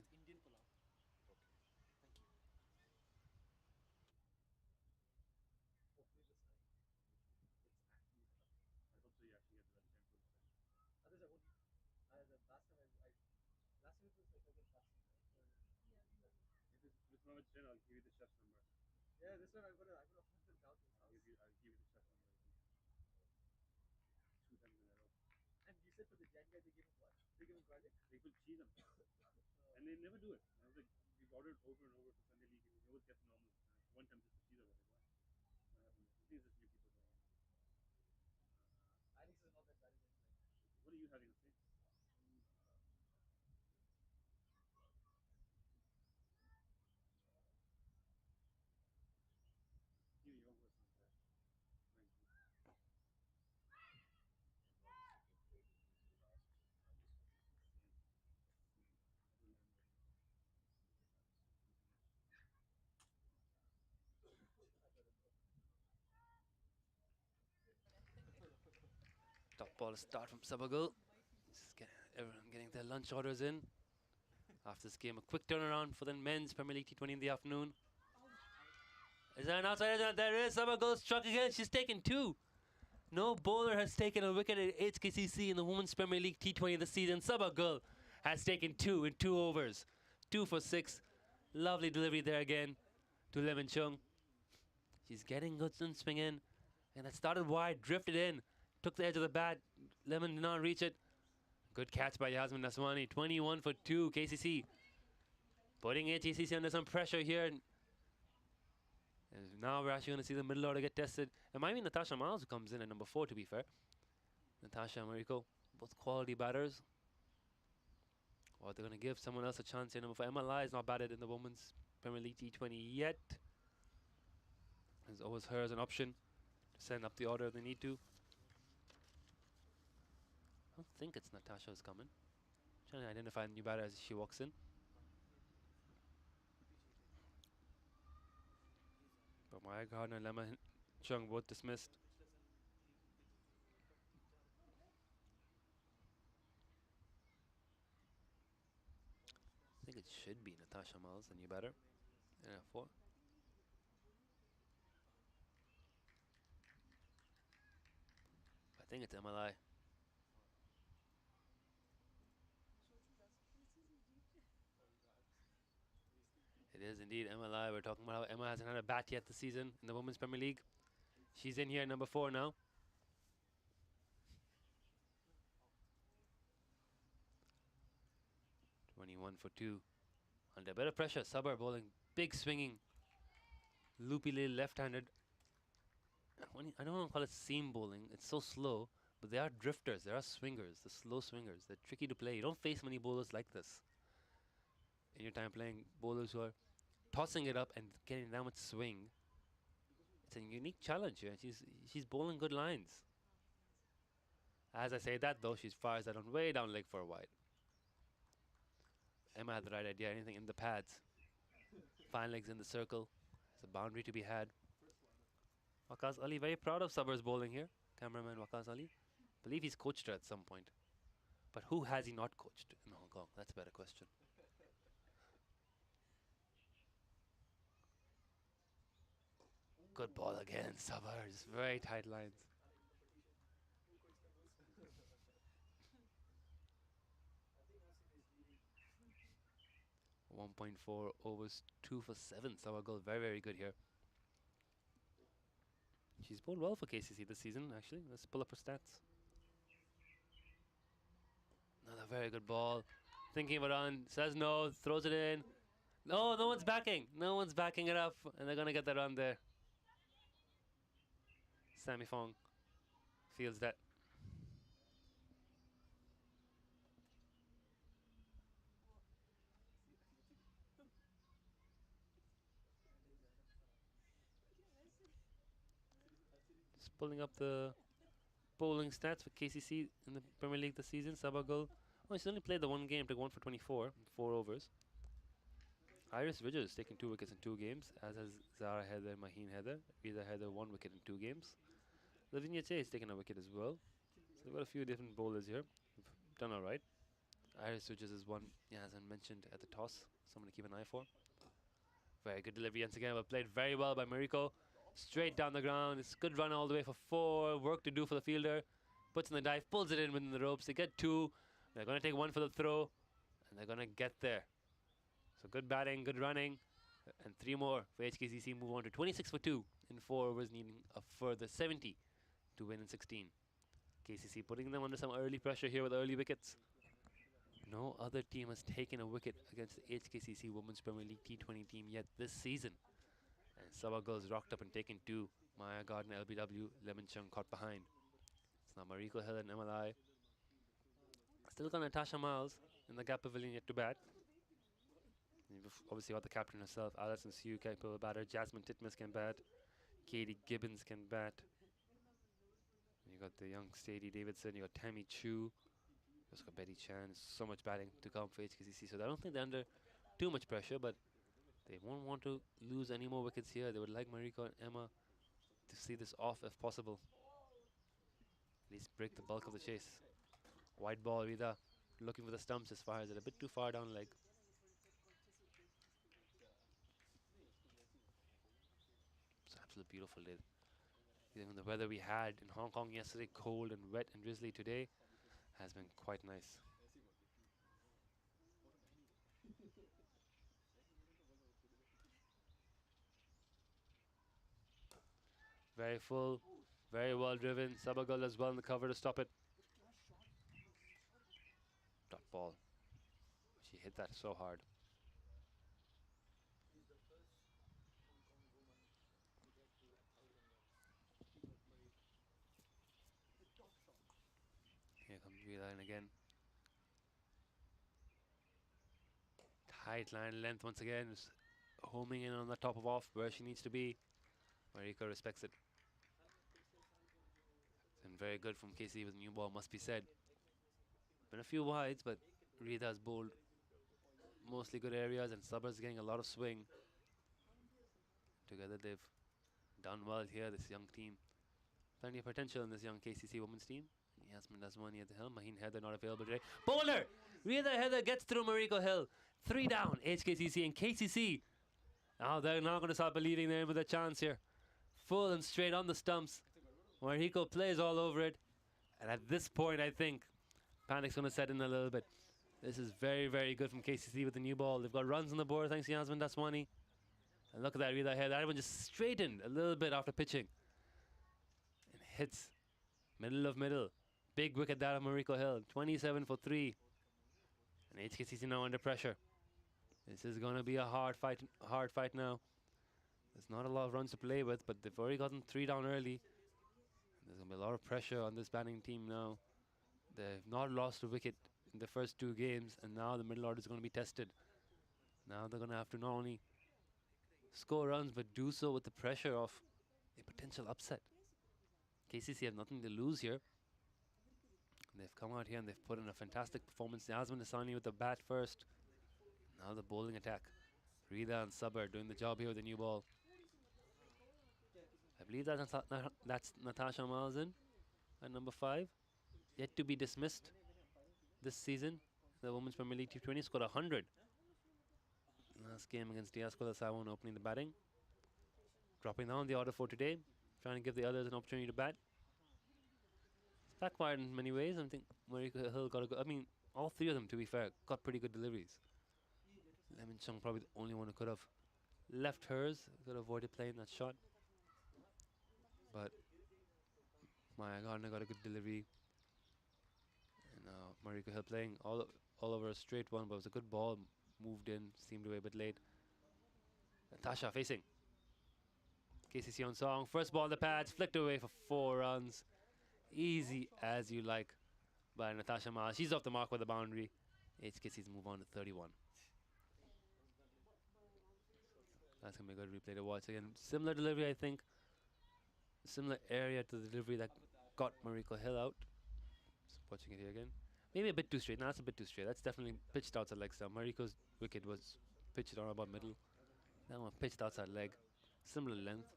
Yeah, this one I'm gonna hunt them down to his house. I'll give you the chef number. 2 times in a row. And you said for the Jan guy they give him what? They give him garlic? They put cheese on it. And they never do it. I was like, we've ordered over and over for Sunday League and we always get normal. One time just put cheese over it. Why? I think it's just new people doing it. I think this is not that bad as anyway. What are you having to say? You, your version is there. Thank you. Top ball start from Sabagul. Everyone getting their lunch orders in. After this game, a quick turnaround for the men's Premier League T20 in the afternoon. Is there an outside edge? There is. Sabagul struck again. She's taken 2. No bowler has taken a wicket at HKCC in the Women's Premier League T20 this season. Sabagul has taken 2 in 2 overs. 2 for 6. Lovely delivery there again to Lemon Chung. She's getting good swing in. And that started wide, drifted in. Took the edge of the bat. Lemon did not reach it. Good catch by Yasmin Naswani. 21 for 2. KCC putting HKCC under some pressure here. And now we're actually going to see the middle order get tested. It might be Natasha Miles who comes in at number 4, to be fair. Natasha Mariko Both quality batters. Or they're going to give someone else a chance here. Number 4, MLI is not batted in the Women's Premier League T20 yet. There's always her as an option to send up the order if they need to. I don't think it's Natasha who's coming. Trying to identify the new batter as she walks in. But Maya Gardner and Lemma Chung both dismissed. I think it should be Natasha Miles, the new batter. And a 4. I think it's MLI. It is indeed MLI. We're talking about how Emma hasn't had a bat yet this season in the Women's Premier League. She's in here, number 4 now. One for 2. Under a bit of pressure, Sabar bowling, big swinging, loopy little left-handed. I don't want to call it seam bowling. It's so slow, but they are drifters. They are swingers, the slow swingers. They're tricky to play. You don't face many bowlers like this in your time playing. Bowlers who are tossing it up and getting that much swing. It's a unique challenge here. She's bowling good lines. As I say that though, she fires that on way down leg for a wide. Emma had the right idea. Anything in the pads. Fine legs in the circle. There's a boundary to be had. Waqas Ali very proud of Sabar's bowling here. Cameraman Waqas Ali. Believe he's coached her at some point. But who has he not coached in Hong Kong? That's a better question. Good ball again, Sabar. Just very tight lines. 1.4 overs, 2 for 7. Sabar goal very, very good here. She's bowled well for KCC this season, actually. Let's pull up her stats. Another very good ball. Thinking of a run, says no, throws it in. No, no one's backing. No one's backing it up, and they're going to get the run there. Sammy Fong feels that. Just pulling up the bowling stats for KCC in the Premier League this season. Sabah goal. Oh, she's only played the one game, took 1 for 24, 4 overs. Iris Ridger has taken 2 wickets in 2 games, as has Zara Heather, Maheen Heather. Riza Heather 1 wicket in 2 games. Lavinia Che has taken a wicket as well. So they've got a few different bowlers here. They've done alright. Iris Ridges is one, as I mentioned, at the toss. Someone to keep an eye for. Very good delivery once again, but played very well by Mariko. Straight down the ground. It's a good run all the way for 4. Work to do for the fielder. Puts in the dive, pulls it in within the ropes. They get 2. They're going to take 1 for the throw. And they're going to get there. So good batting, good running. And 3 more for HKCC. Move on to 26 for 2 in 4 overs, needing a further 70 to win in 16. KCC putting them under some early pressure here with early wickets. No other team has taken a wicket against the HKCC Women's Premier League T20 team yet this season. And Sabah Girls rocked up and taken 2. Maya Gardner, LBW, Lemon Chung caught behind. It's now Mariko Hill and MLI. Still got Natasha Miles in the Gap Pavilion yet to bat. You've obviously got the captain herself, Alison Sue, capable batter. Jasmine Titmus can bat. Katie Gibbons can bat. You got the young Sadie Davidson. You got Tammy Chu. You also got Betty Chan. So much batting to come for HKCC. So I don't think they're under too much pressure, but they won't want to lose any more wickets here. They would like Mariko and Emma to see this off if possible. At least break the bulk of the chase. White ball, Rida looking for the stumps as far as it. A bit too far down leg. It's an absolutely beautiful day. Even the weather we had in Hong Kong yesterday, cold and wet and drizzly today, has been quite nice. Very full, very well driven. Sabagal as well in the cover to stop it. Dot ball. She hit that so hard. Here comes Rida in again. Tight line length once again. Just homing in on the top of off where she needs to be. Marika respects it. And very good from KC with a new ball, must be said. Been a few wides, but Rida has bowled mostly good areas, and Sabar's getting a lot of swing. Together they've done well here, this young team. Plenty of potential in this young KCC women's team. Yasmin Daswani at the helm. Maheen Heather not available today. Bowler! Rida Heather gets through Mariko Hill. 3 down, HKCC and KCC. Now they're not going to start believing they're in with a chance here. Full and straight on the stumps. Mariko plays all over it. And at this point, I think panic's going to set in a little bit. This is very, very good from KCC with the new ball. They've got runs on the board thanks to Yasmin Daswani. And look at that Rida Heather. That one just straightened a little bit after pitching. And hits middle of middle. Big wicket that of Mariko Hill. 27 for 3. And HKCC now under pressure. This is going to be a hard fight now. There's not a lot of runs to play with, but they've already gotten 3 down early. There's going to be a lot of pressure on this batting team now. They've not lost a wicket in the first 2 games, and now the middle order is going to be tested. Now they're going to have to not only score runs, but do so with the pressure of a potential upset. KCC have nothing to lose here. They've come out here and they've put in a fantastic performance. Yasmin Daswani with the bat first. Now the bowling attack. Rida and Sabar doing the job here with the new ball. I believe that's Natasha Malzin at number 5. Yet to be dismissed this season. The Women's Premier League T20 scored 100. Last game against Diascola Sawon opening the batting. Dropping down the order for today. Trying to give the others an opportunity to bat. It's backfired in many ways. I think Marika Hill got a good... I mean, all 3 of them, to be fair, got pretty good deliveries. Lemon Chung probably the only one who could have left hers. Could have avoided playing that shot. But Maya Gardner got a good delivery. And Marika Hill playing all over a straight one, but it was a good ball. Moved in, seemed away a bit late. Natasha facing. KCC on song. First ball on the pads, flicked away for 4 runs. Easy as you like by Natasha Ma. She's off the mark with the boundary. HKC's move on to 31. That's going to be a good replay to watch again. Similar delivery, I think. Similar area to the delivery that got Mariko Hill out. Just watching it here again. Maybe a bit too straight. No, that's a bit too straight. That's definitely pitched outside leg stump. Mariko's wicket was pitched around about middle. That one pitched outside leg. Similar length.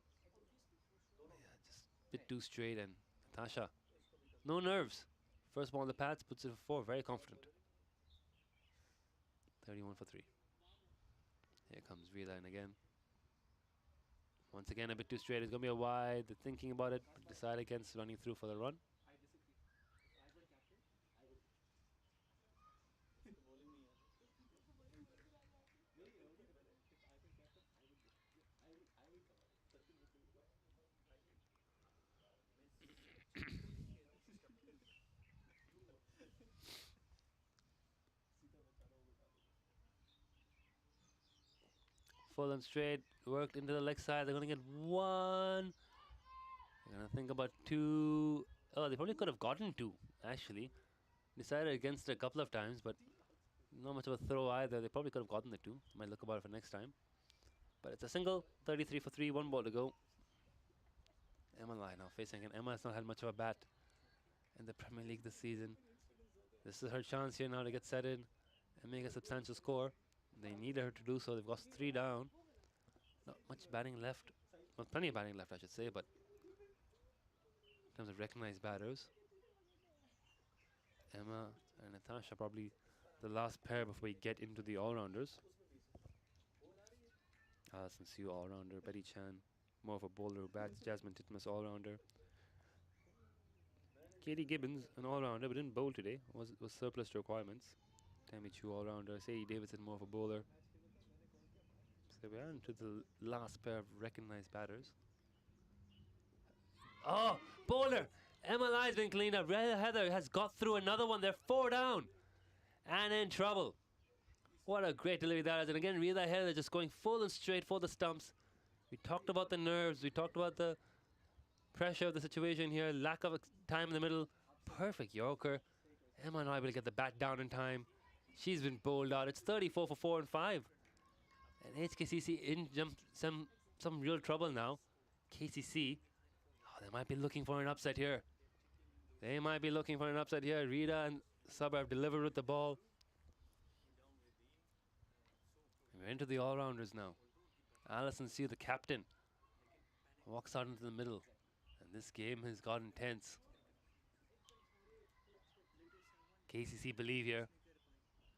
Yeah, just a bit too straight. And Natasha, no nerves. First ball on the pads, puts it for 4. Very confident. 31 for 3. Here comes Rida in again. Once again, a bit too straight. It's going to be a wide. They're thinking about it, but decide against running through for the run. Full and straight, worked into the leg side. They're going to get 1. They're going to think about 2. Oh, they probably could have gotten 2, actually. Decided against it a couple of times, but not much of a throw either. They probably could have gotten the 2. Might look about it for next time. But it's a single, 33 for 3, 1 ball to go. Emma Lai now facing, and Emma has not had much of a bat in the Premier League this season. This is her chance here now to get set in and make a substantial score. They needed her to do so. They've got 3 down. Not much batting left. Well, plenty of batting left, I should say, but in terms of recognized batters, Emma and Natasha probably the last pair before we get into the all-rounders. Alison Sue, all-rounder. Betty Chan, more of a bowler who bats. Jasmine Titmus, all-rounder. Katie Gibbons, an all-rounder, but didn't bowl today. Was surplus to requirements. Tammy Chu, all-rounder. Sadie Davidson, more of a bowler. So we are into the last pair of recognized batters. Oh, bowler! Emma Lai's been cleaned up. Rida Heather has got through another one. They're 4 down and in trouble. What a great delivery that is. And again, Rida Heather just going full and straight for the stumps. We talked about the nerves. We talked about the pressure of the situation here. Lack of time in the middle. Perfect Yorker. Emma not able to get the bat down in time. She's been bowled out. It's 34 for 4 and 5. And HKCC in some real trouble now. KCC, oh, they might be looking for an upset here. They might be looking for an upset here. Rita and Sabah have delivered with the ball. And we're into the all-rounders now. Alison Sue, the captain, walks out into the middle. And this game has got intense. KCC believe here.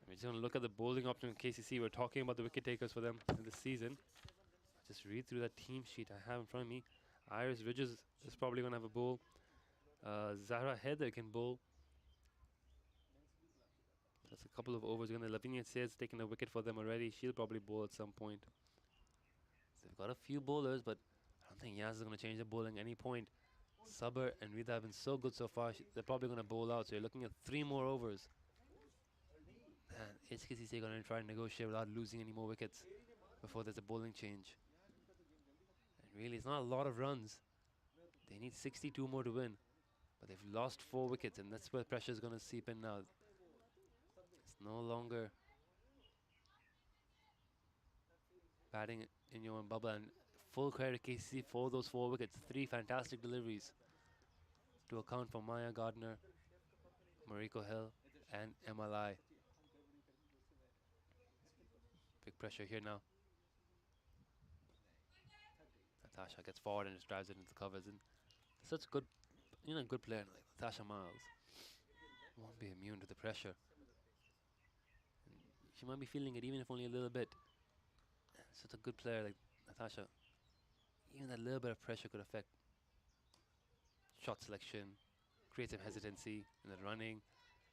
We're just going to look at the bowling option of KCC. We're talking about the wicket takers for them in this season. Just read through that team sheet I have in front of me. Iris Ridges is probably going to have a bowl. Zahra Heather can bowl. That's a couple of overs. Lavinia says taking a wicket for them already. She'll probably bowl at some point. So they've got a few bowlers, but I don't think Yaz is going to change the bowling at any point. Sabir and Rita have been so good so far. They're probably going to bowl out. So you're looking at 3 more overs. And HKCC are going to try and negotiate without losing any more wickets before there's a bowling change. And really, it's not a lot of runs. They need 62 more to win. But they've lost 4 wickets, and that's where pressure is going to seep in now. It's no longer batting in your own bubble. And full credit to KCC for those 4 wickets. 3 fantastic deliveries to account for Maya Gardner, Mariko Hill, and MLI. Big pressure here now. Natasha gets forward and just drives it into the covers. And such a good, good player like Natasha Miles won't be immune to the pressure. And she might be feeling it, even if only a little bit. Such a good player like Natasha. Even that little bit of pressure could affect shot selection, create some hesitancy in the running.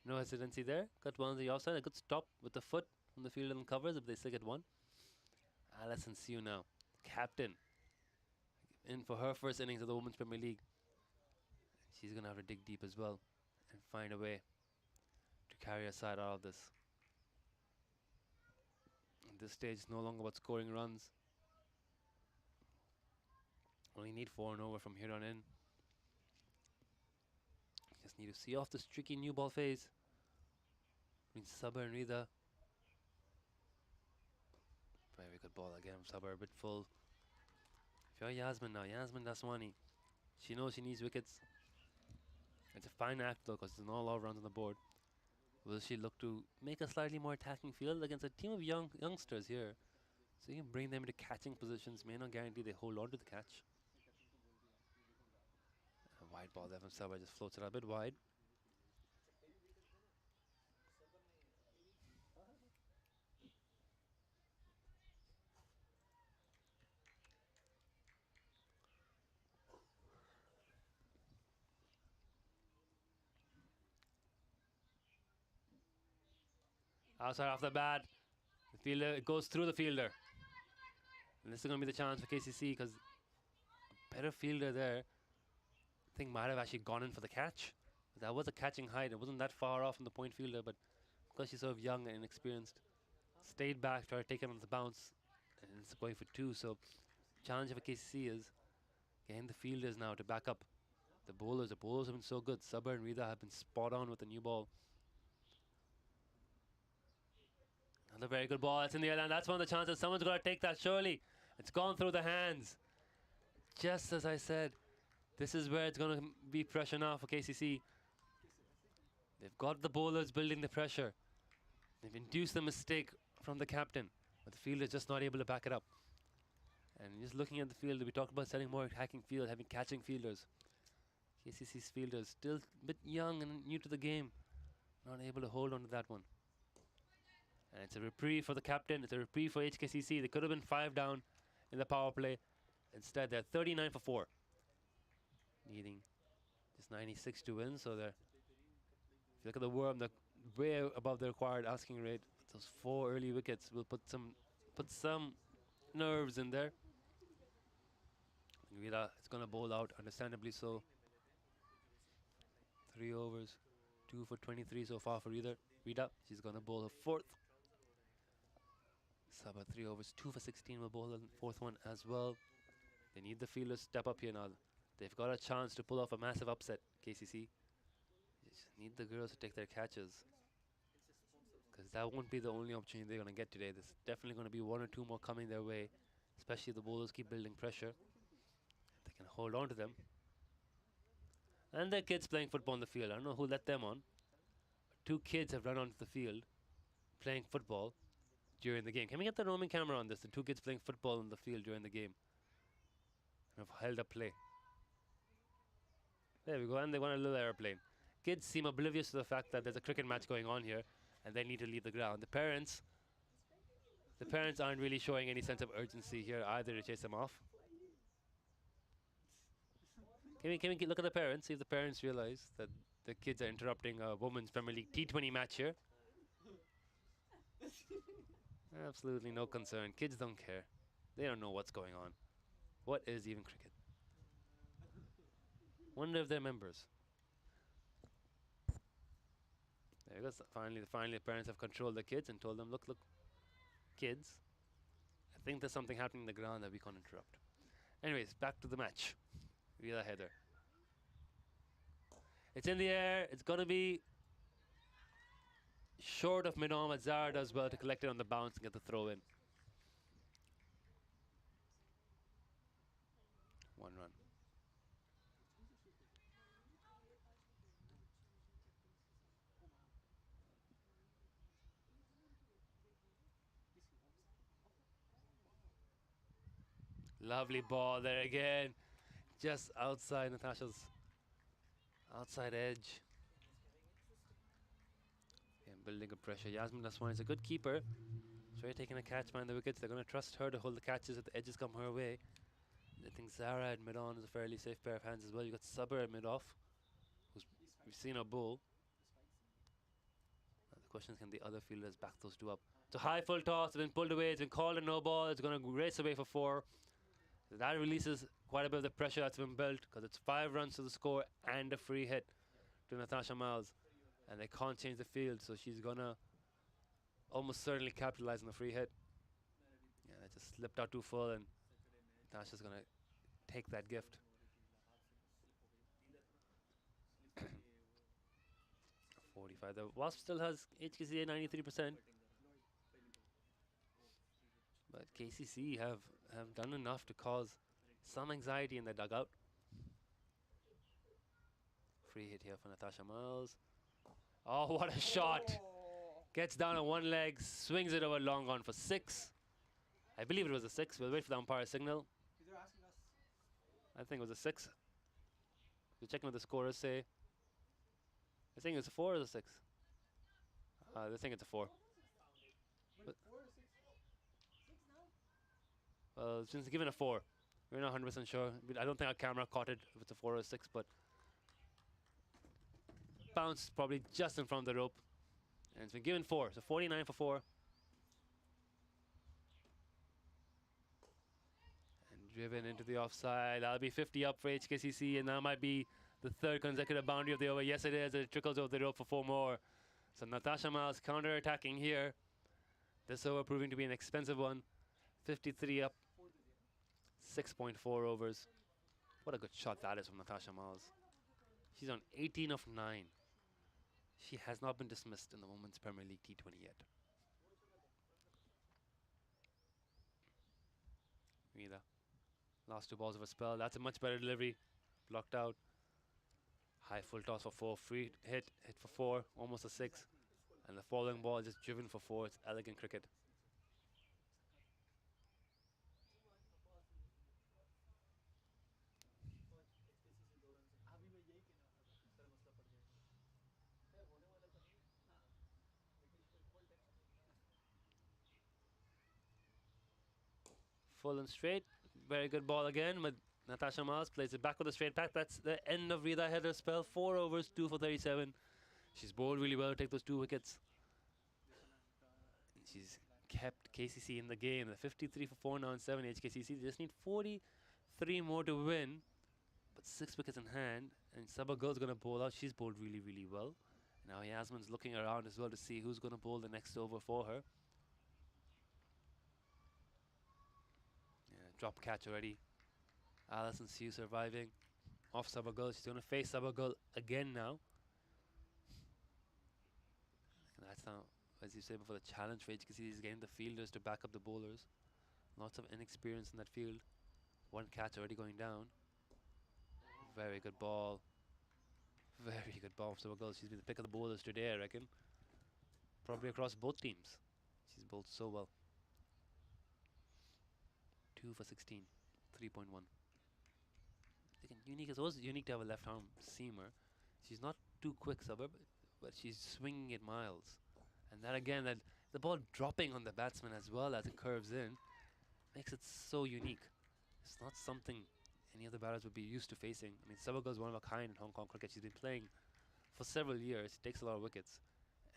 No hesitancy there. Got one on the offside. A good stop with the foot from the field and covers if they still get one. Alison Sue now, captain, in for her first innings of the Women's Premier League. She's going to have to dig deep as well and find a way to carry her side out of this. At this stage, it's no longer about scoring runs. Only need 4 and over from here on in. Just need to see off this tricky new ball phase between Sabah and Rida. Very good ball again from Sabah, a bit full. If you're Yasmin now, Yasmin Daswani, she knows she needs wickets. It's a fine act though, because there's not a lot of runs on the board. Will she look to make a slightly more attacking field against a team of youngsters here? So you can bring them into catching positions, may not guarantee they hold on to the catch. A wide ball there from Sabah, just floats it a bit wide. Outside off the bat, the fielder, it goes through the fielder. And this is going to be the chance for KCC, because a better fielder there, I think, might have actually gone in for the catch. That was a catching height. It wasn't that far off from the point fielder, but because she's sort of young and inexperienced, stayed back, tried to take it on the bounce, and it's going for 2. So challenge for KCC is getting the fielders now to back up the bowlers. The bowlers have been so good. Sabah and Rida have been spot on with the new ball. Another very good ball. It's in the air, and that's one of the chances. Someone's got to take that, surely. It's gone through the hands. Just as I said, this is where it's going to be pressure now for KCC. They've got the bowlers building the pressure. They've induced the mistake from the captain, but the fielder is just not able to back it up. And just looking at the field, we talked about setting more attacking field, having catching fielders. KCC's fielders still a bit young and new to the game. Not able to hold on to that one. And it's a reprieve for the captain. It's a reprieve for HKCC. They could have been 5 down in the power play. Instead, they're 39 for 4. Needing just 96 to win. So they're, if you look at the Worm, they're way above the required asking rate. Those 4 early wickets will put some nerves in there. Rita is going to bowl out, understandably so. 3 overs, 2 for 23 so far for Rita. She's going to bowl her 4th. Sabah 3 overs, 2 for 16 will bowl the 4th one as well. They need the fielders to step up here now. They've got a chance to pull off a massive upset, KCC. just need the girls to take their catches. Because that won't be the only opportunity they're going to get today. There's definitely going to be one or two more coming their way, especially if the bowlers keep building pressure. They can hold on to them. And there are kids playing football on the field. I don't know who let them on. Two kids have run onto the field playing football during the game. Can we get the roaming camera on this? The two kids playing football on the field during the game. And have held up play. There we go, and they want a little airplane. Kids seem oblivious to the fact that there's a cricket match going on here and they need to leave the ground. The parents aren't really showing any sense of urgency here either to chase them off. Can we look at the parents, see if the parents realize that the kids are interrupting a Women's Premier League T20 match here? Absolutely no concern. Kids don't care. They don't know what's going on. What is even cricket? Wonder if they're members. There goes. Finally, the parents have controlled the kids and told them, look, kids, I think there's something happening in the ground that we can't interrupt. Anyways, back to the match. Real header. It's in the air. It's going to be short of mid-on, but Zara does well to collect it on the bounce and get the throw in. 1 run. Lovely ball there again. Just outside Natasha's outside edge. And building up pressure. Yasmin Laswan is a good keeper. She's already taking a catch behind the wickets. They're going to trust her to hold the catches if the edges come her way. I think Zara at mid-on is a fairly safe pair of hands as well. You got Sabir at mid-off, who's we've seen her bowl. The question is, can the other fielders back those two up? So high full toss, it's been pulled away, it's been called a no ball, it's going to race away for 4. So that releases quite a bit of the pressure that's been built because it's 5 runs to the score and a free hit to Natasha Miles. And they can't change the field, so she's going to almost certainly capitalize on the free hit. Yeah, that just slipped out too full and Natasha's going to take that gift. .45. The Wasp still has HKCC at 93%. But KCC have done enough to cause some anxiety in the dugout. Free hit here for Natasha Miles. Oh, what a shot! Gets down on one leg, swings it over long on for 6. I believe it was a 6. We'll wait for the umpire signal. I think it was a 6. We're checking what the scorers say. I think it's a 4 or a 6. I think it's a 4. Well, since given a 4, we're not 100% sure. I don't think our camera caught it if it's a 4 or a 6, but bounced probably just in front of the rope. And it's been given 4, so 49 for 4. And driven into the offside. That'll be 50 up for HKCC, and that might be the 3rd consecutive boundary of the over. Yes, it is. It trickles over the rope for 4 more. So Natasha Miles counter-attacking here. This over proving to be an expensive one. 53 up. 6.4 overs. What a good shot that is from Natasha Miles. She's on 18 of 9. She has not been dismissed in the Women's Premier League T20 yet. Vida. Last 2 balls of a spell. That's a much better delivery. Blocked out. High full toss for 4. Free hit for 4. Almost a 6. And the following ball just driven for 4. It's elegant cricket. Full and straight. Very good ball again, but Natasha Miles plays it back with a straight back. That's the end of Rida Heather's spell. 4 overs, 2 for 37. She's bowled really well to take those 2 wickets. And she's kept KCC in the game. The 53 for 4 now in 7 HKCC. They just need 43 more to win, but 6 wickets in hand. And Sabah Girl's going to bowl out. She's bowled really, really well. Now Yasmin's looking around as well to see who's going to bowl the next over for her. Drop catch already. Alison Sue surviving. Off Sabah Girl. She's going to face Sabah Girl again now. now, as you said before, the challenge for HKCC is getting the fielders to back up the bowlers. Lots of inexperience in that field. One catch already going down. Very good ball. Very good ball from Sabagul. She's been the pick of the bowlers today, I reckon. Probably across both teams. She's bowled so well. 2 for 16. 3.1. Again, unique. It's always unique to have a left arm seamer. She's not too quick, Sabah, but she's swinging it miles. And that again, that the ball dropping on the batsman as well as it curves in, makes it so unique. It's not something any other batters would be used to facing. I mean, Sabagul is one of a kind in Hong Kong cricket. She's been playing for several years. She takes a lot of wickets.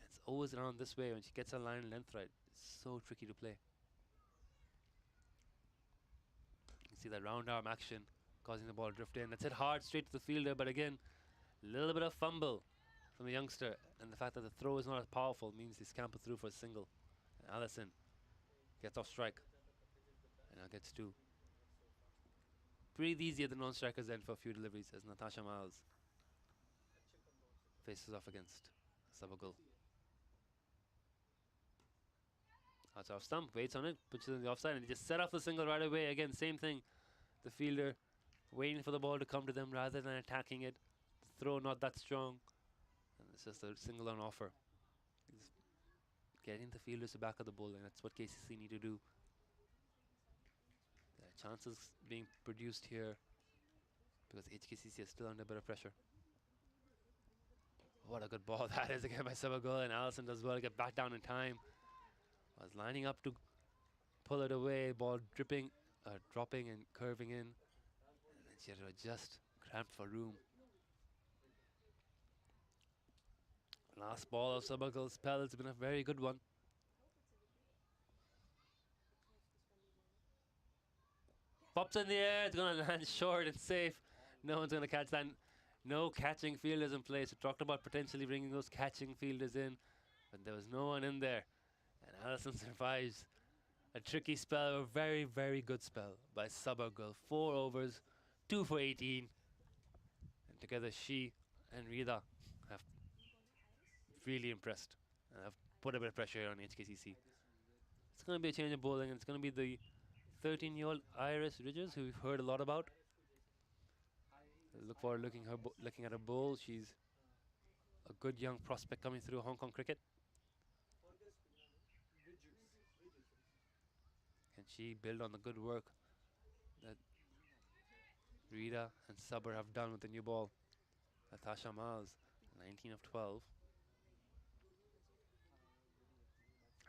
It's always around this way when she gets her line and length right. It's so tricky to play. You can see that round arm action causing the ball to drift in. That's hit hard straight to the fielder, but again, a little bit of fumble from the youngster, and the fact that the throw is not as powerful means he scampered through for a single. And Allison gets off strike and now gets two. Breathe easy at the non-striker's end for a few deliveries as Natasha Miles faces off against Sabagul. That's off stump, waits on it, puts it in the offside, and he just set off the single right away. Again, same thing. The fielder waiting for the ball to come to them rather than attacking it. The throw not that strong. And it's just a single on offer. He's getting the fielders to back of the ball, and that's what KCC need to do. There are chances being produced here because HKCC is still under a bit of pressure. What a good ball that is again by Sabagul, and Allison does well to get back down in time. Was lining up to pull it away, ball dropping and curving in. And then she had to adjust, cramped for room. Last ball of Sabagul's spell, it's been a very good one. Pops in the air, it's going to land short and safe. No one's going to catch that. No catching fielders in place. We talked about potentially bringing those catching fielders in, but there was no one in there. And Allison survives a tricky spell, a very, very good spell by Sabagul. 4 overs, 2 for 18. And together she and Rida have really impressed and have put a bit of pressure on HKCC. It's going to be a change of bowling, and it's going to be the 13-year-old Iris Ridges, who we've heard a lot about. Look forward to looking at her bowl. She's a good young prospect coming through Hong Kong cricket. Can she build on the good work that Rida and Sabr have done with the new ball? Natasha Miles, 19 of 12.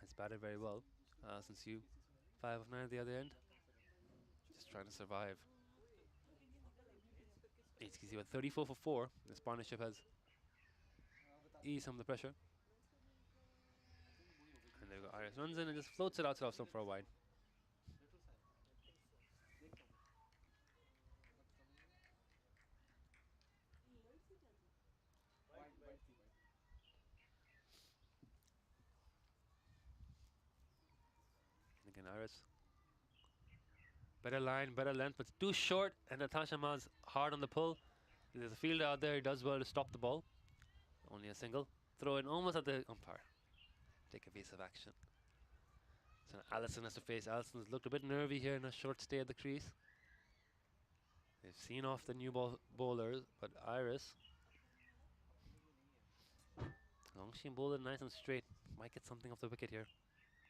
Has batted very well. Since you 5 of 9 at the other end. Just trying to survive. HKC with 34 for 4. This partnership has eased some of the pressure. And there we go. Iris runs in and just floats it outside off stump for a wide. And again, Iris. Better line, better length, but it's too short, and Natasha Miles hard on the pull. There's a fielder out there who does well to stop the ball. Only a single. Throw in almost at the umpire. Take evasive action. So Allison has to face. Allison's looked a bit nervy here in a short stay at the crease. They've seen off the new bowlers, but Iris, as long as she can bowl it nice and straight, might get something off the wicket here.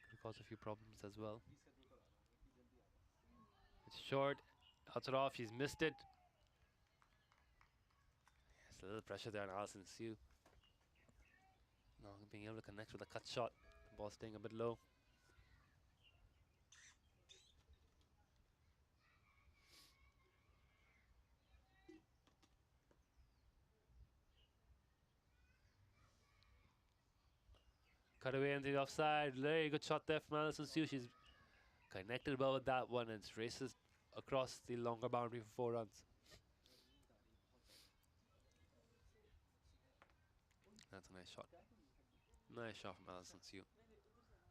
Could cause a few problems as well. It's short, outside off, she's missed it. There's a little pressure there on Alison Sue. Not being able to connect with a cut shot. The ball staying a bit low. Cut away into the offside. Very good shot there from Alison Sue. She's connected well with that one and races across the longer boundary for 4 runs. That's a nice shot. Nice shot from Alison Sue.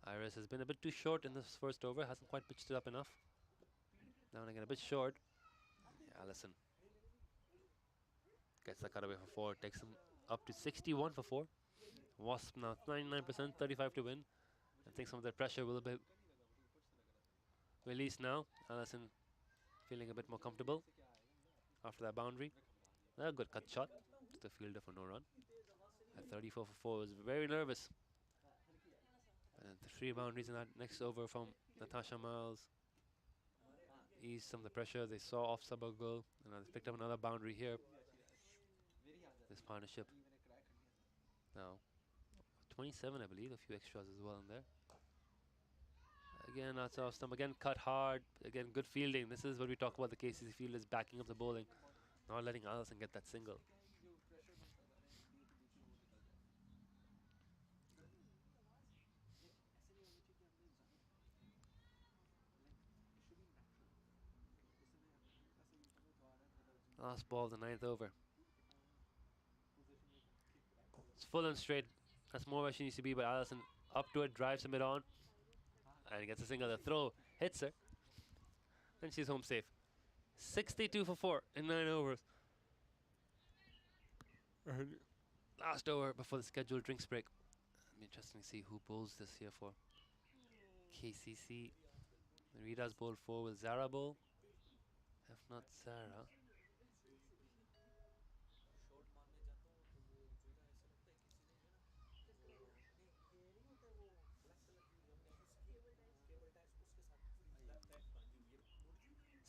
Iris has been a bit too short in this first over. Hasn't quite pitched it up enough. Now and again, a bit short. Yeah, Alison gets the cutaway for 4. Takes him up to 61 for 4. Wasp now 99%, 35 to win. I think some of their pressure will be released now. Allison feeling a bit more comfortable after that boundary. A good cut shot to the fielder for no run. At 34 for 4 was very nervous. And the 3 boundaries in that next over from Natasha Miles eased some of the pressure. They saw off Sabah goal and they picked up another boundary here. This partnership now 27, I believe, a few extras as well in there. Again, that's off stump. Again, cut hard. Again, good fielding. This is what we talk about. The KCC fielders backing up the bowling, not letting Allison get that single. Last ball of the 9th over. It's full and straight. That's more where she needs to be, but Allison up to it, drives a bit on, and gets a single. The throw hits her, and she's home safe. 62 for 4 in 9 overs. Last over before the scheduled drinks break. It'll be interesting to see who bowls this here for KCC. Rita's bowled 4. Will Zara bowl? If not Zara.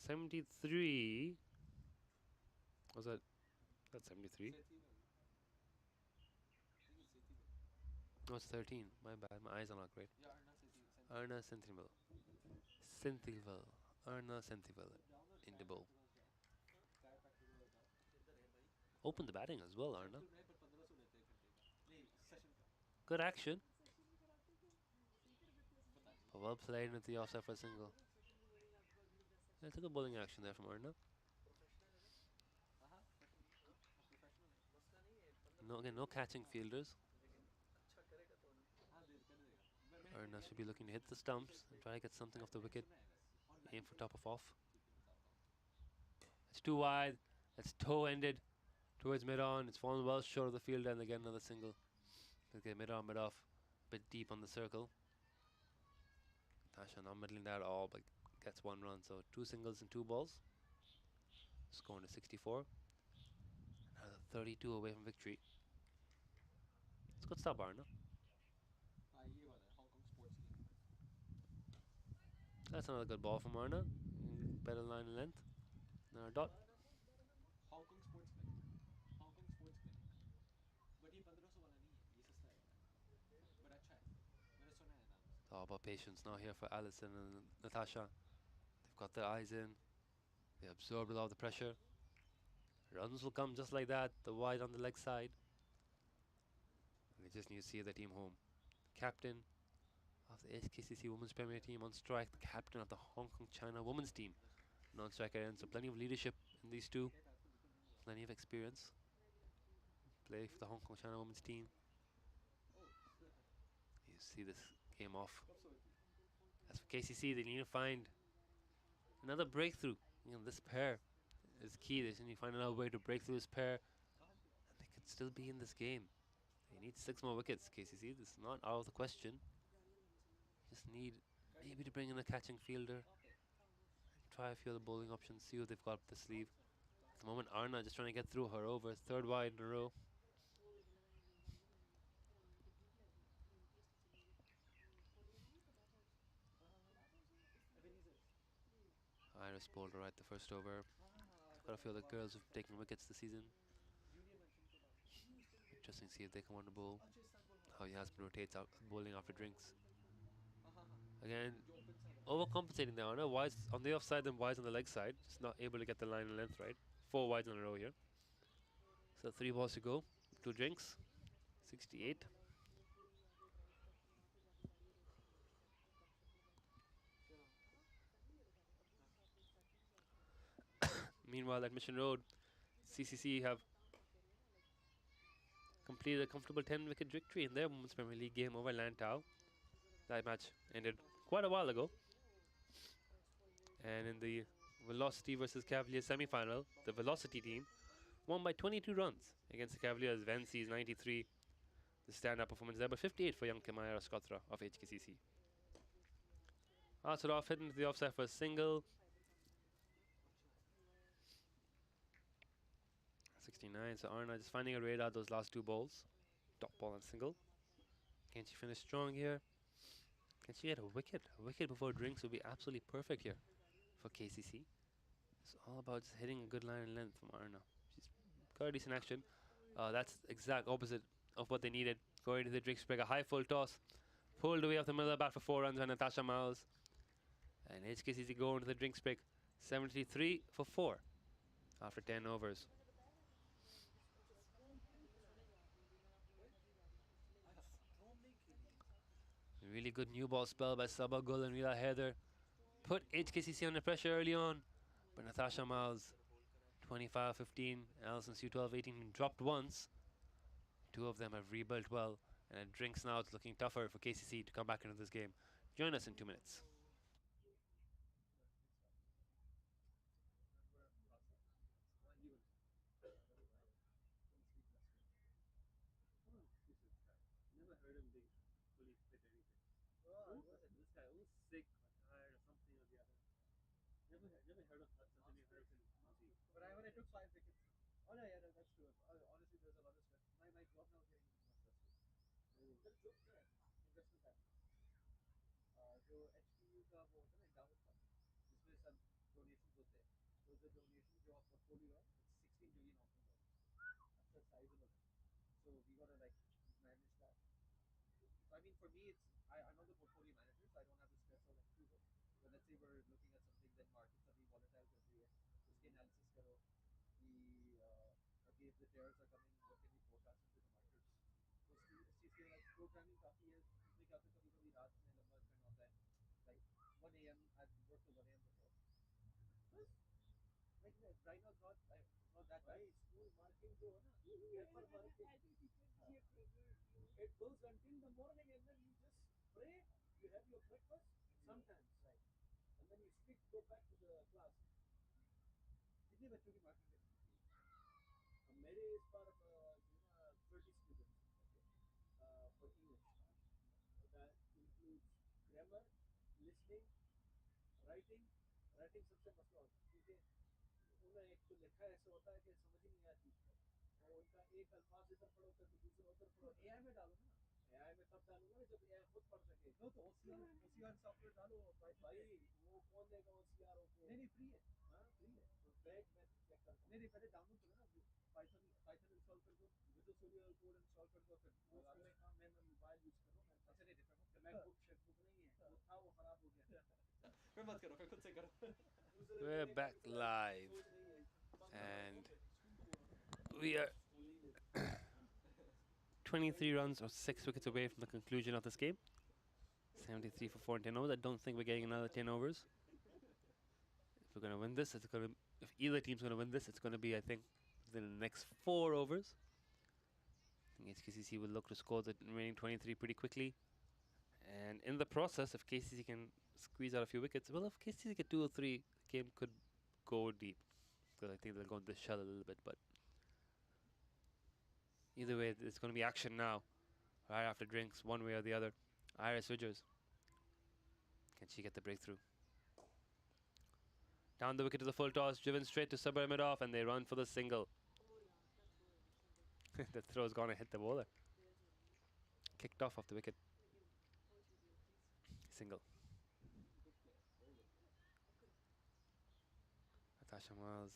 '73. Was that? That's 73. No, it's 13. My bad. My eyes are not great. Arna Senthival. Senthival. Arna Senthival in the bowl. Opened the batting as well, Arna. Good action. But well played into the offside for a single. It's a good bowling action there from Arna. No, again, no catching fielders. Arna should be looking to hit the stumps and try to get something off the wicket. Aim for top of off. It's too wide. It's toe-ended towards mid-on. It's fallen well short of the fielder, and again another single. Okay, mid-on, mid-off. A bit deep on the circle. Tasha not middling that at all, but gets 1 run. So 2 singles and 2 balls. Scoring to 64. Another 32 away from victory. It's a good stop, Arna. That's another good ball from Arna. Better line and length. Another dot. It's all about patience now here for Alison and Natasha. They've got their eyes in. They absorbed a lot of the pressure. Runs will come just like that. The wide on the leg side. And they just need to see the team home. Captain of the HKCC Women's Premier Team on strike. The captain of the Hong Kong China Women's Team non-striker end. So plenty of leadership in these two. Plenty of experience. Play for the Hong Kong China Women's Team. You see this game off. As for KCC, they need to find another breakthrough. You know, this pair is key. They just need to find another way to break through this pair, and they could still be in this game. They need 6 more wickets, KCC. This is not out of the question. Just need maybe to bring in a catching fielder. Try a few other bowling options, see what they've got up the sleeve. At the moment, Arna just trying to get through her over. 3rd wide in a row. Iris bowled right the first over. Got a few other girls who've taken wickets this season. Interesting to see if they come on the bowl. How Yasmin rotates out bowling after drinks. Again, overcompensating there. Arna. Wides on the offside and wides on the leg side. Just not able to get the line and length right. 4 wides in a row here. So 3 balls to go. 2 drinks. 68. Meanwhile, at Mission Road, CCC have completed a comfortable 10-wicket victory in their Women's Premier League game over Lantau. That match ended quite a while ago. And in the Velocity versus Cavaliers semi-final, the Velocity team won by 22 runs against the Cavaliers. Vency's 93, the stand-up performance there, but 58 for young Kamaya Raskotra of HKCC. Arthur off, hitting to the offside for a single. 69, so Arna just finding a radar those last two balls. Top ball and single. Can she finish strong here? Can she get a wicket? A wicket before drinks would be absolutely perfect here for KCC. It's all about just hitting a good line and length from Arna. She's got a decent action. That's exact opposite of what they needed. Going to the drinks break, a high full toss. Pulled away off the middle of the bat for 4 runs by Natasha Miles. And HKCC going to the drinks break. 73 for 4 after 10 overs. Really good new ball spell by Sabah Gul and Rila Heather. Put HKCC under pressure early on. But Natasha Miles, 25-15. Alison Sue, 12-18, dropped once. Two of them have rebuilt well. And drinks now, it's looking tougher for KCC to come back into this game. Join us in 2 minutes. Never heard him being fully fit anything. Oh, this guy was sick or tired or something or the other. Never heard of such a Harrison disease. But when I took 5 wickets, oh no, yeah, that's true. Honestly, there's a lot of stress. My job now is getting more stressful. Investment bank. जो HPU का वो होता है ना endowment fund, जिसमें सब donations होते हैं. So the donation जो आप portfolio है, it's 16 billion Hong Kong dollars. That's a sizable. So we gotta like manage that. So I mean, for me, I'm not the portfolio manager, so I don't have the stress of execution. But let's say we're looking at something, then markets are being volatile every year. उसके analysis करो कि okay, if the tears are coming, what can we forecast into the markets? तो इस चीज़ के लिए programming काफ़ी है. इसमें क्या होता है कभी-कभी रात में लंबा spend होता है. Like 1 a.m. I've worked till 1 a.m. before. Bas, like right now it's not that bad. School marking जो है ना, paper marking. It goes until the morning and then you just pray, you have your breakfast, sometimes, right? And then you stick, go back to the class. कितने बच्चों की marking करनी है? मेरे इस बार 30 students, okay, for English. That includes grammar, listening, writing. Writing सबसे मसला होता है क्योंकि उन्हें एक तो लिखा ऐसा होता है कि समझ ही नहीं आती और उनका एक अल्फाज इधर पढ़ो फिर दूसरा उधर पढ़ो. AI में डालो ना. AI में तब डालूंगा जब AI खुद पढ़ सके. तो OCR सॉफ्टवेयर डालो भाई. वो कौन देगा OCR को? नहीं फ्री है. हाँ फ्री है. तो बैग में चेक करता हूँ. नहीं पहले डाउनलोड करो ना. पाइथन इंस्टॉल कर दो. विजुअल स्टूडियो कोड इंस्टॉल कर दो. फिर उसमें काम मैं मोबाइल यूज कर रहा हूँ. अच्छा नहीं देखा हूँ. मैकबुक शेकबुक नहीं है. वो था वो खराब हो गया. फिर मत करो. फिर खुद से करो. We're back live. And we are 23 runs or 6 wickets away from the conclusion of this game. 73 for 4 and 10 overs. I don't think we're getting another 10 overs. If we're going to win this, if either team's going to win this, it's going to be, I think, within the next 4 overs. I think HKCC will look to score the remaining 23 pretty quickly. And in the process, if KCC can squeeze out a few wickets, well, if KCC get 2 or 3, the game could go deep. Because I think they'll go into the shell a little bit, but either way, there's going to be action now. Right after drinks, one way or the other. Iris Ridgers. Can she get the breakthrough? Down the wicket to the full toss, driven straight to Sabah Midoff, and they run for the single. The throw's gonna hit the bowler. Kicked off the wicket. Single. Natasha Miles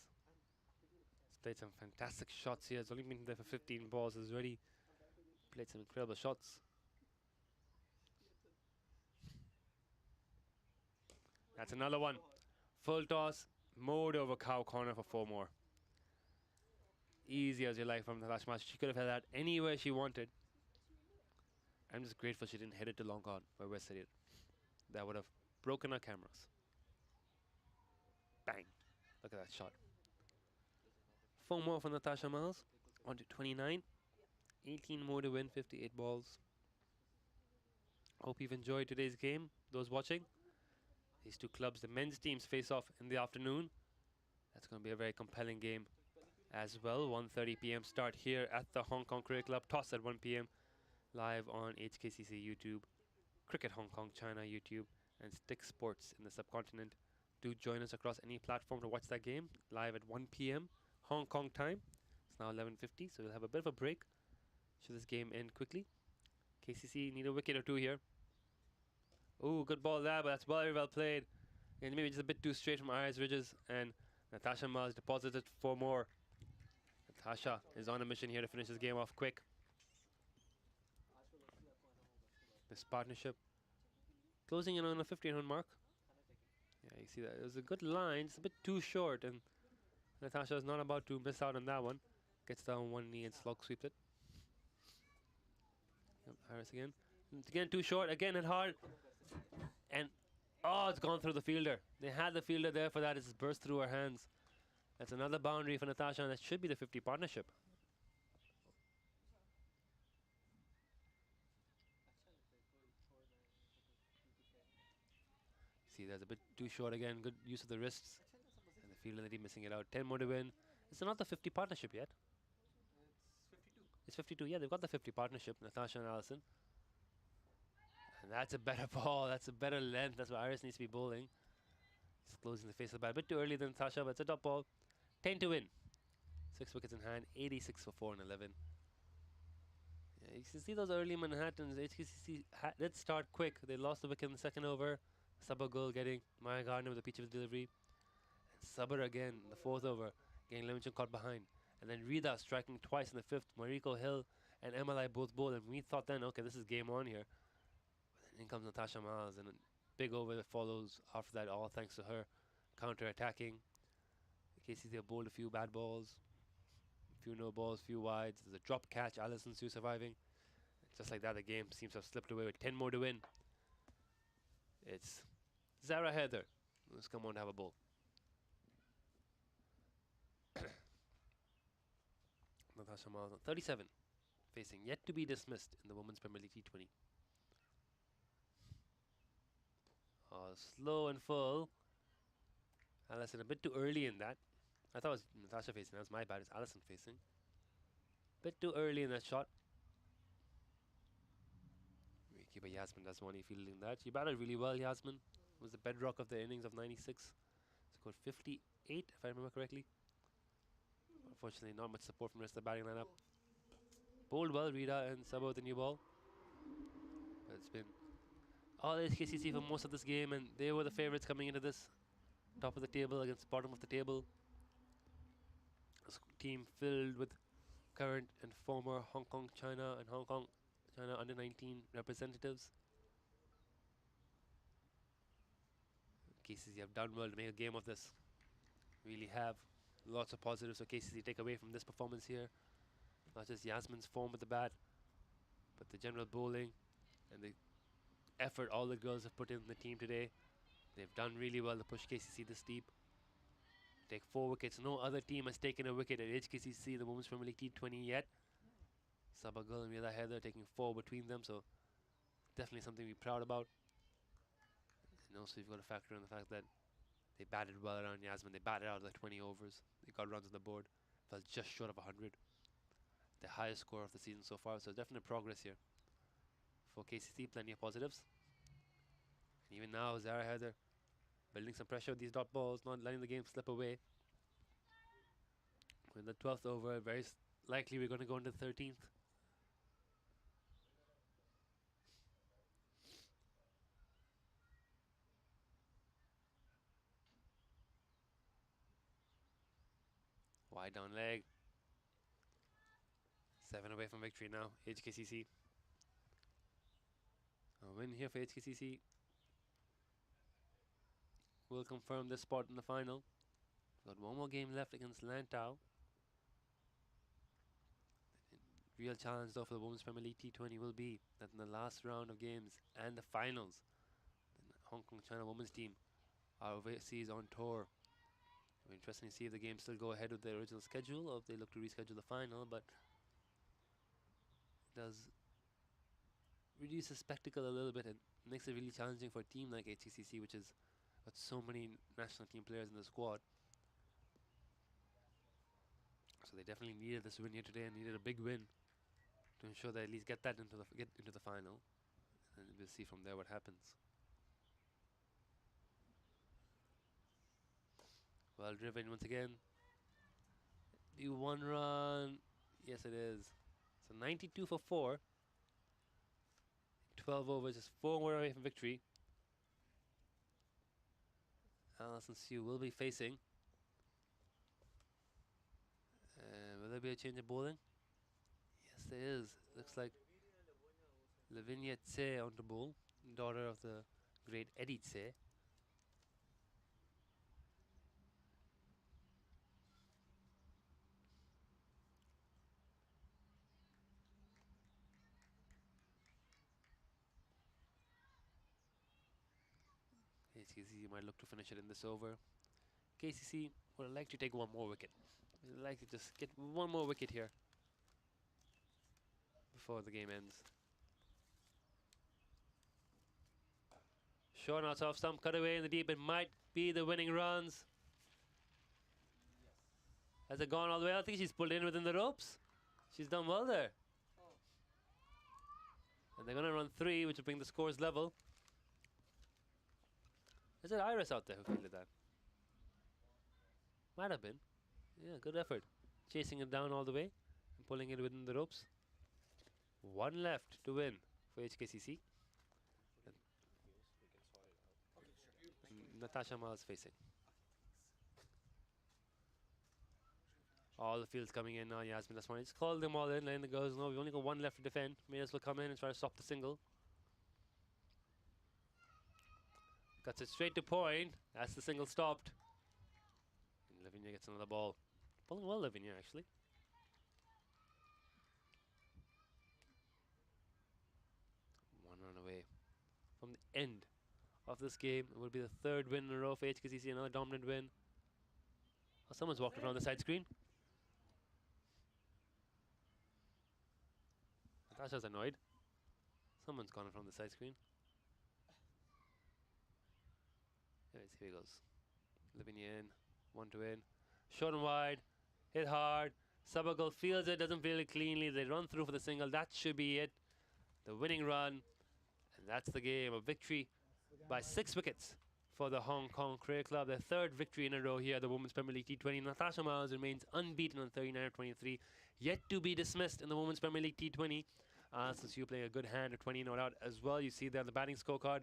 has played some fantastic shots here. Has only been there for 15 balls. Has already played some incredible shots. That's another one. Full toss, mowed over cow corner for 4 more. Easy as you like from Natasha Miles. She could have had that anywhere she wanted. I'm just grateful she didn't hit it to long on where we're sitting. That would have broken our cameras. Bang. Look at that shot. 4 more for Natasha Miles. On to 29. 18 more to win, 58 balls. Hope you've enjoyed today's game, those watching. These two clubs, the men's teams, face off in the afternoon. That's going to be a very compelling game as well. 1:30 p.m. start here at the Hong Kong Cricket Club. Toss at 1 p.m. live on HKCC YouTube, Cricket Hong Kong China YouTube, and Stick Sports in the subcontinent. Do join us across any platform to watch that game live at 1 p.m. Hong Kong time. It's now 11:50, so we'll have a bit of a break. Should this game end quickly? KCC need a wicket or two here. Ooh, good ball there, but that's very well played. And maybe just a bit too straight from Iris Ridges, and Natasha Miles deposited 4 more. Natasha is on a mission here to finish this game off quick. This partnership closing in on a 15-run mark. Yeah, you see that. It was a good line, it's a bit too short, and Natasha is not about to miss out on that one. Gets down one knee and slog sweeps it. Yep, Iris again. It's again too short, again hit hard. And oh, it's gone through the fielder. They had the fielder there for that. It's burst through her hands. That's another boundary for Natasha, and that should be the 50 partnership. See, that's a bit too short again. Good use of the wrists. And the fielder that missing it out. 10 more to win. It's not the 50 partnership yet. It's 52. Yeah, they've got the 50 partnership, Natasha and Allison. And that's a better ball. That's a better length. That's what Iris needs to be bowling. He's closing the face of the bat. A bit too early than Natasha, but it's a top ball. 10 to win. 6 wickets in hand. 86 for 4 and 11. Yeah, you can see those early Manhattans. HKCC did start quick. They lost the wicket in the second over. Sabah Gul getting Maya Gardner with a peach of delivery. And Sabah again in the fourth over, getting Levinson caught behind. And then Rida striking twice in the fifth. Mariko Hill and MLI both bowled. And we thought then, okay, this is game on here. But then in comes Natasha Miles, and a big over that follows after that, all thanks to her counter-attacking. KCC have bowled a few bad balls, a few no balls, few wides. There's a drop catch, Allison Sue surviving. Just like that, the game seems to have slipped away with 10 more to win. It's Zara Heather who's come on to have a bowl. Natasha Miles on 37, facing yet to be dismissed in the Women's Premier League T20. Slow and full. Allison a bit too early in that. I thought it was Natasha facing. That was my bad. It's Allison facing. Bit too early in that shot. Keeper Yasmin does want to fielding that. She batted really well, Yasmin. Was the bedrock of the innings of 96. Scored 58, if I remember correctly. Unfortunately, not much support from the rest of the batting lineup. Bowled well, Rida and Sabo with the new ball. But it's been all HKCC for most of this game, and they were the favourites coming into this. Top of the table against bottom of the table. A team filled with current and former Hong Kong, China, and Hong Kong, China under 19 representatives. KCC have done well to make a game of this. Really have. Lots of positives for KCC take away from this performance here. Not just Yasmin's form with the bat, but the general bowling and the effort all the girls have put in the team today. They've done really well to push KCC this deep. Take 4 wickets. No other team has taken a wicket at HKCC, the Women's Premier League T20 yet. Sabah Gul and Rida Heather taking 4 between them, so definitely something to be proud about. And also you've got to factor in the fact that they batted well around Yasmin. They batted out of the 20 overs. They got runs on the board. Fell just short of 100. The highest score of the season so far, so definite progress here. For KCC, plenty of positives. And even now, Zara Heather building some pressure with these dot balls, not letting the game slip away. In the 12th over, very likely we're going to go into the 13th. Wide down leg. 7 away from victory now, HKCC. A win here for HKCC will confirm this spot in the final. Got one more game left against Lantau. Real challenge though for the Women's Premier League T20 will be that in the last round of games and the finals, the Hong Kong China women's team are overseas on tour. It'll be interesting to see if the games still go ahead with their original schedule or if they look to reschedule the final, but it does reduce the spectacle a little bit and makes it really challenging for a team like HKCC, which has got so many national team players in the squad. So they definitely needed this win here today and needed a big win to ensure they at least get that get into the final, and we'll see from there what happens. Well driven once again. The 1 run. Yes, it is. So 92 for 4. 12 overs, just 4 more away from victory. Alison Sue will be facing. Will there be a change of bowling? Yes, there is. Looks like Lavinia Tse on to bowl, daughter of the great Eddie Tse. HKCC might look to finish it in this over. KCC would like to take one more wicket. Would like to just get one more wicket here before the game ends. Short out off stump, cut away in the deep. It might be the winning runs. Has it gone all the way? I think she's pulled in within the ropes. She's done well there. And they're going to run 3, which will bring the scores level. Is it Iris out there who fielded that? Might have been. Yeah, good effort. Chasing it down all the way and pulling it within the ropes. 1 left to win for HKCC. And Natasha Miles facing. All the fields coming in now. Yasmin Asmani just called them all in. Letting the girls know we've only got 1 left to defend. May as well come in and try to stop the single. Cuts it straight to point. That's the single stopped. And Lavinia gets another ball. Pulling well, Lavinia, actually. One run away from the end of this game. It will be the 3rd win in a row for HKCC. Another dominant win. Oh, someone's walked around the side screen. Natasha's annoyed. Someone's gone from the side screen. Anyways, here he goes. Lavinia in. 1 to win. Short and wide. Hit hard. Sabagal fields it. Doesn't feel it cleanly. They run through for the single. That should be it. The winning run. And that's the game. A victory by 6 wickets for the Hong Kong Cricket Club. Their 3rd victory in a row here at the Women's Premier League T20. Natasha Miles remains unbeaten on 39 of 23. Yet to be dismissed in the Women's Premier League T20. Since you playing a good hand of 20 not out as well. You see there on the batting scorecard.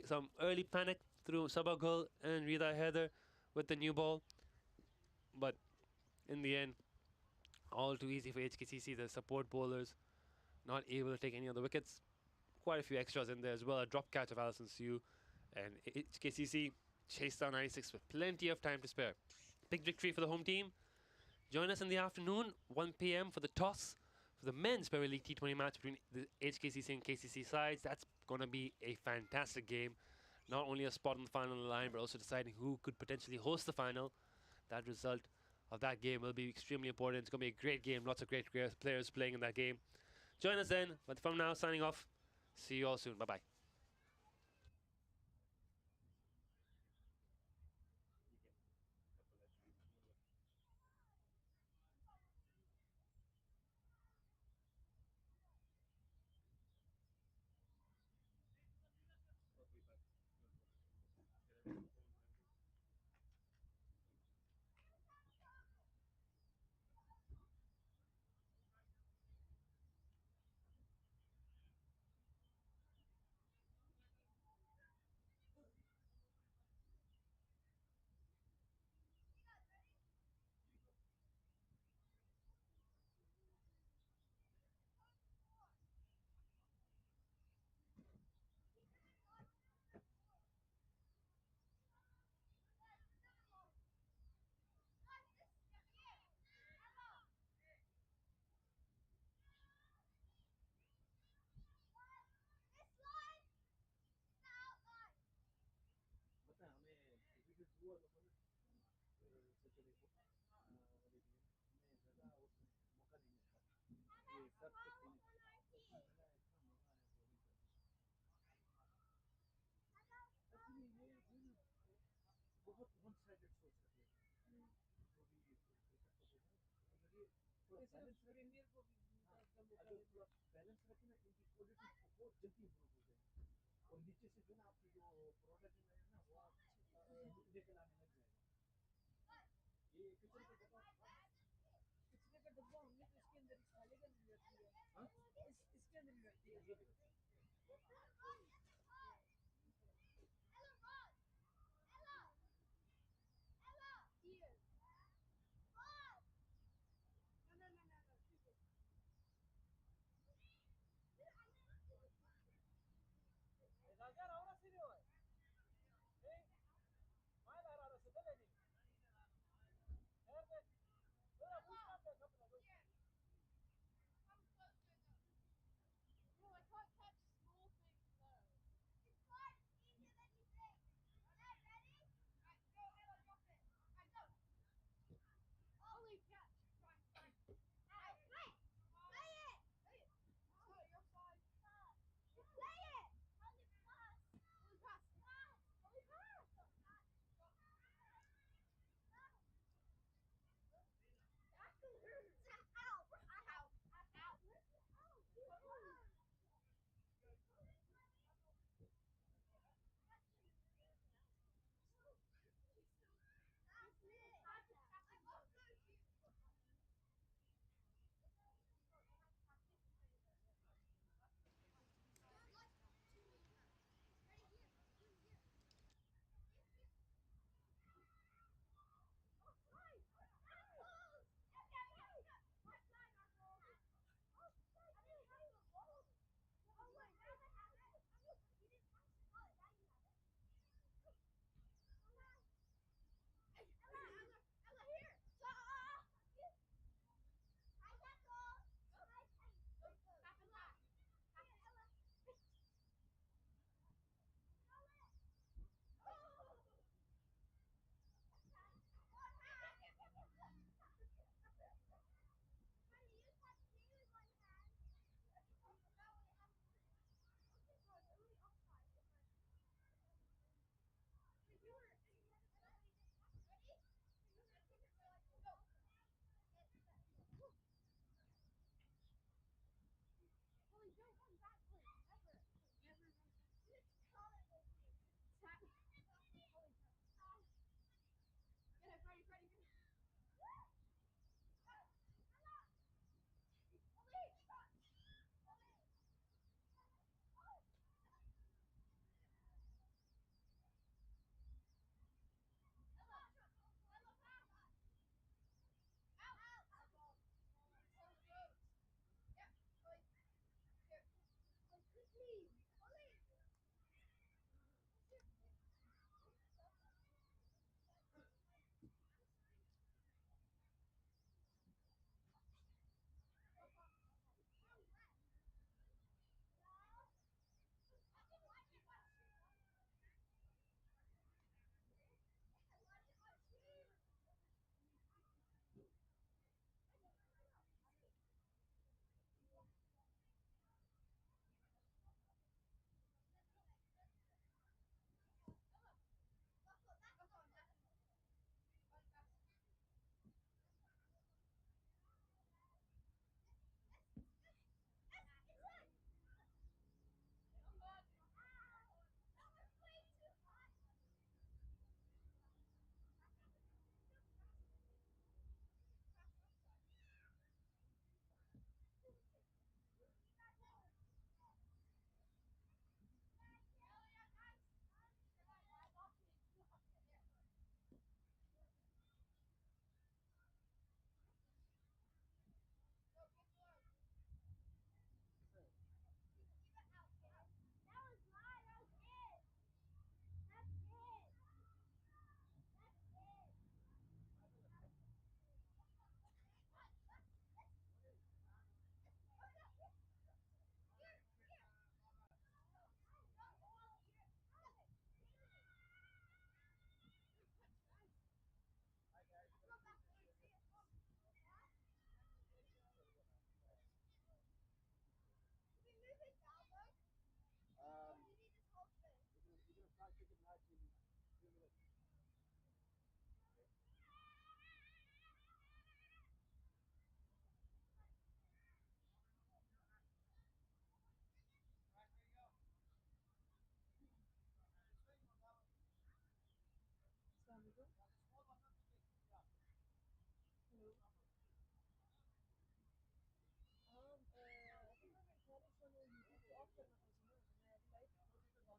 Some early panic through Sabagal and Rida Heather with the new ball. But in the end, all too easy for HKCC. The support bowlers not able to take any of the wickets. Quite a few extras in there as well. A drop catch of Alison Sue. And HKCC chased down 96 with plenty of time to spare. Big victory for the home team. Join us in the afternoon, 1 p.m. for the toss for the men's Premier League T20 match between the HKCC and KCC sides. That's going to be a fantastic game. Not only a spot on the final line, but also deciding who could potentially host the final. That result of that game will be extremely important. It's going to be a great game. Lots of great players playing in that game. Join us then. But from now, signing off. See you all soon. Bye-bye. पता है हमें wicket हुआ तो Saturday को लेकिन हमें ज़्यादा उसमें मौका नहीं मिलता ये सब के खेलने का इतना मज़ा आया बॉलिंग करने एक्चुअली ये जो ना बहुत वन साइडेड सोच रखते हैं जो भी क्रिकेट को बोलते हैं थोड़ा साइलेंस अगर थोड़ा बैलेंस रखें ना इनकी क्वालिटी बहुत जल्दी इंप्रूव हो जाएगी और नीचे से जो ना आपकी जो प्रोडक्ट है ना वो लेके लाने लग जाएगा ये किचन का डब्बा किचन का डब्बा हमने तो इसके अंदर खाली कर रखी है इसके अंदर ही रखी है ये देखो Here. No. राजा रावरा सिरी होय ए माय रावरा सिदले नी हेर दे थोड़ा पूछना पे कपड़ा दो No, I can't catch small things, no. It's hard, easier than you think. Alright, ready? Alright, go, Ella, drop it. Alright, go. Ollie, catch. Try. Alright, play it! Play it! Play it! Oh, you're offside. Just play it! Ollie, pass. Ollie, pass. Ollie, pass. Ankle hurts. Ow! Ow! Ow! Ow!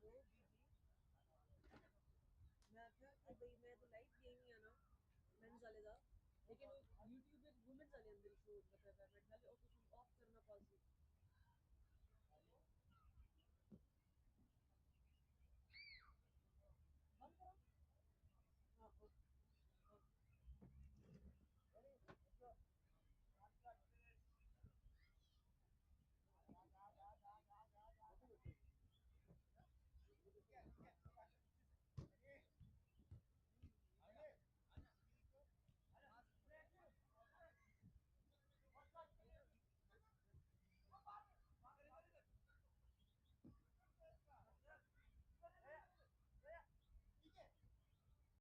मैं आख्या कि भाई मैं तो live game ही है ना mains वाले दा लेकिन YouTube पे वुमेन्स वाले अंदर शो मतलब है मैं गल ऑफ करना पॉसिबल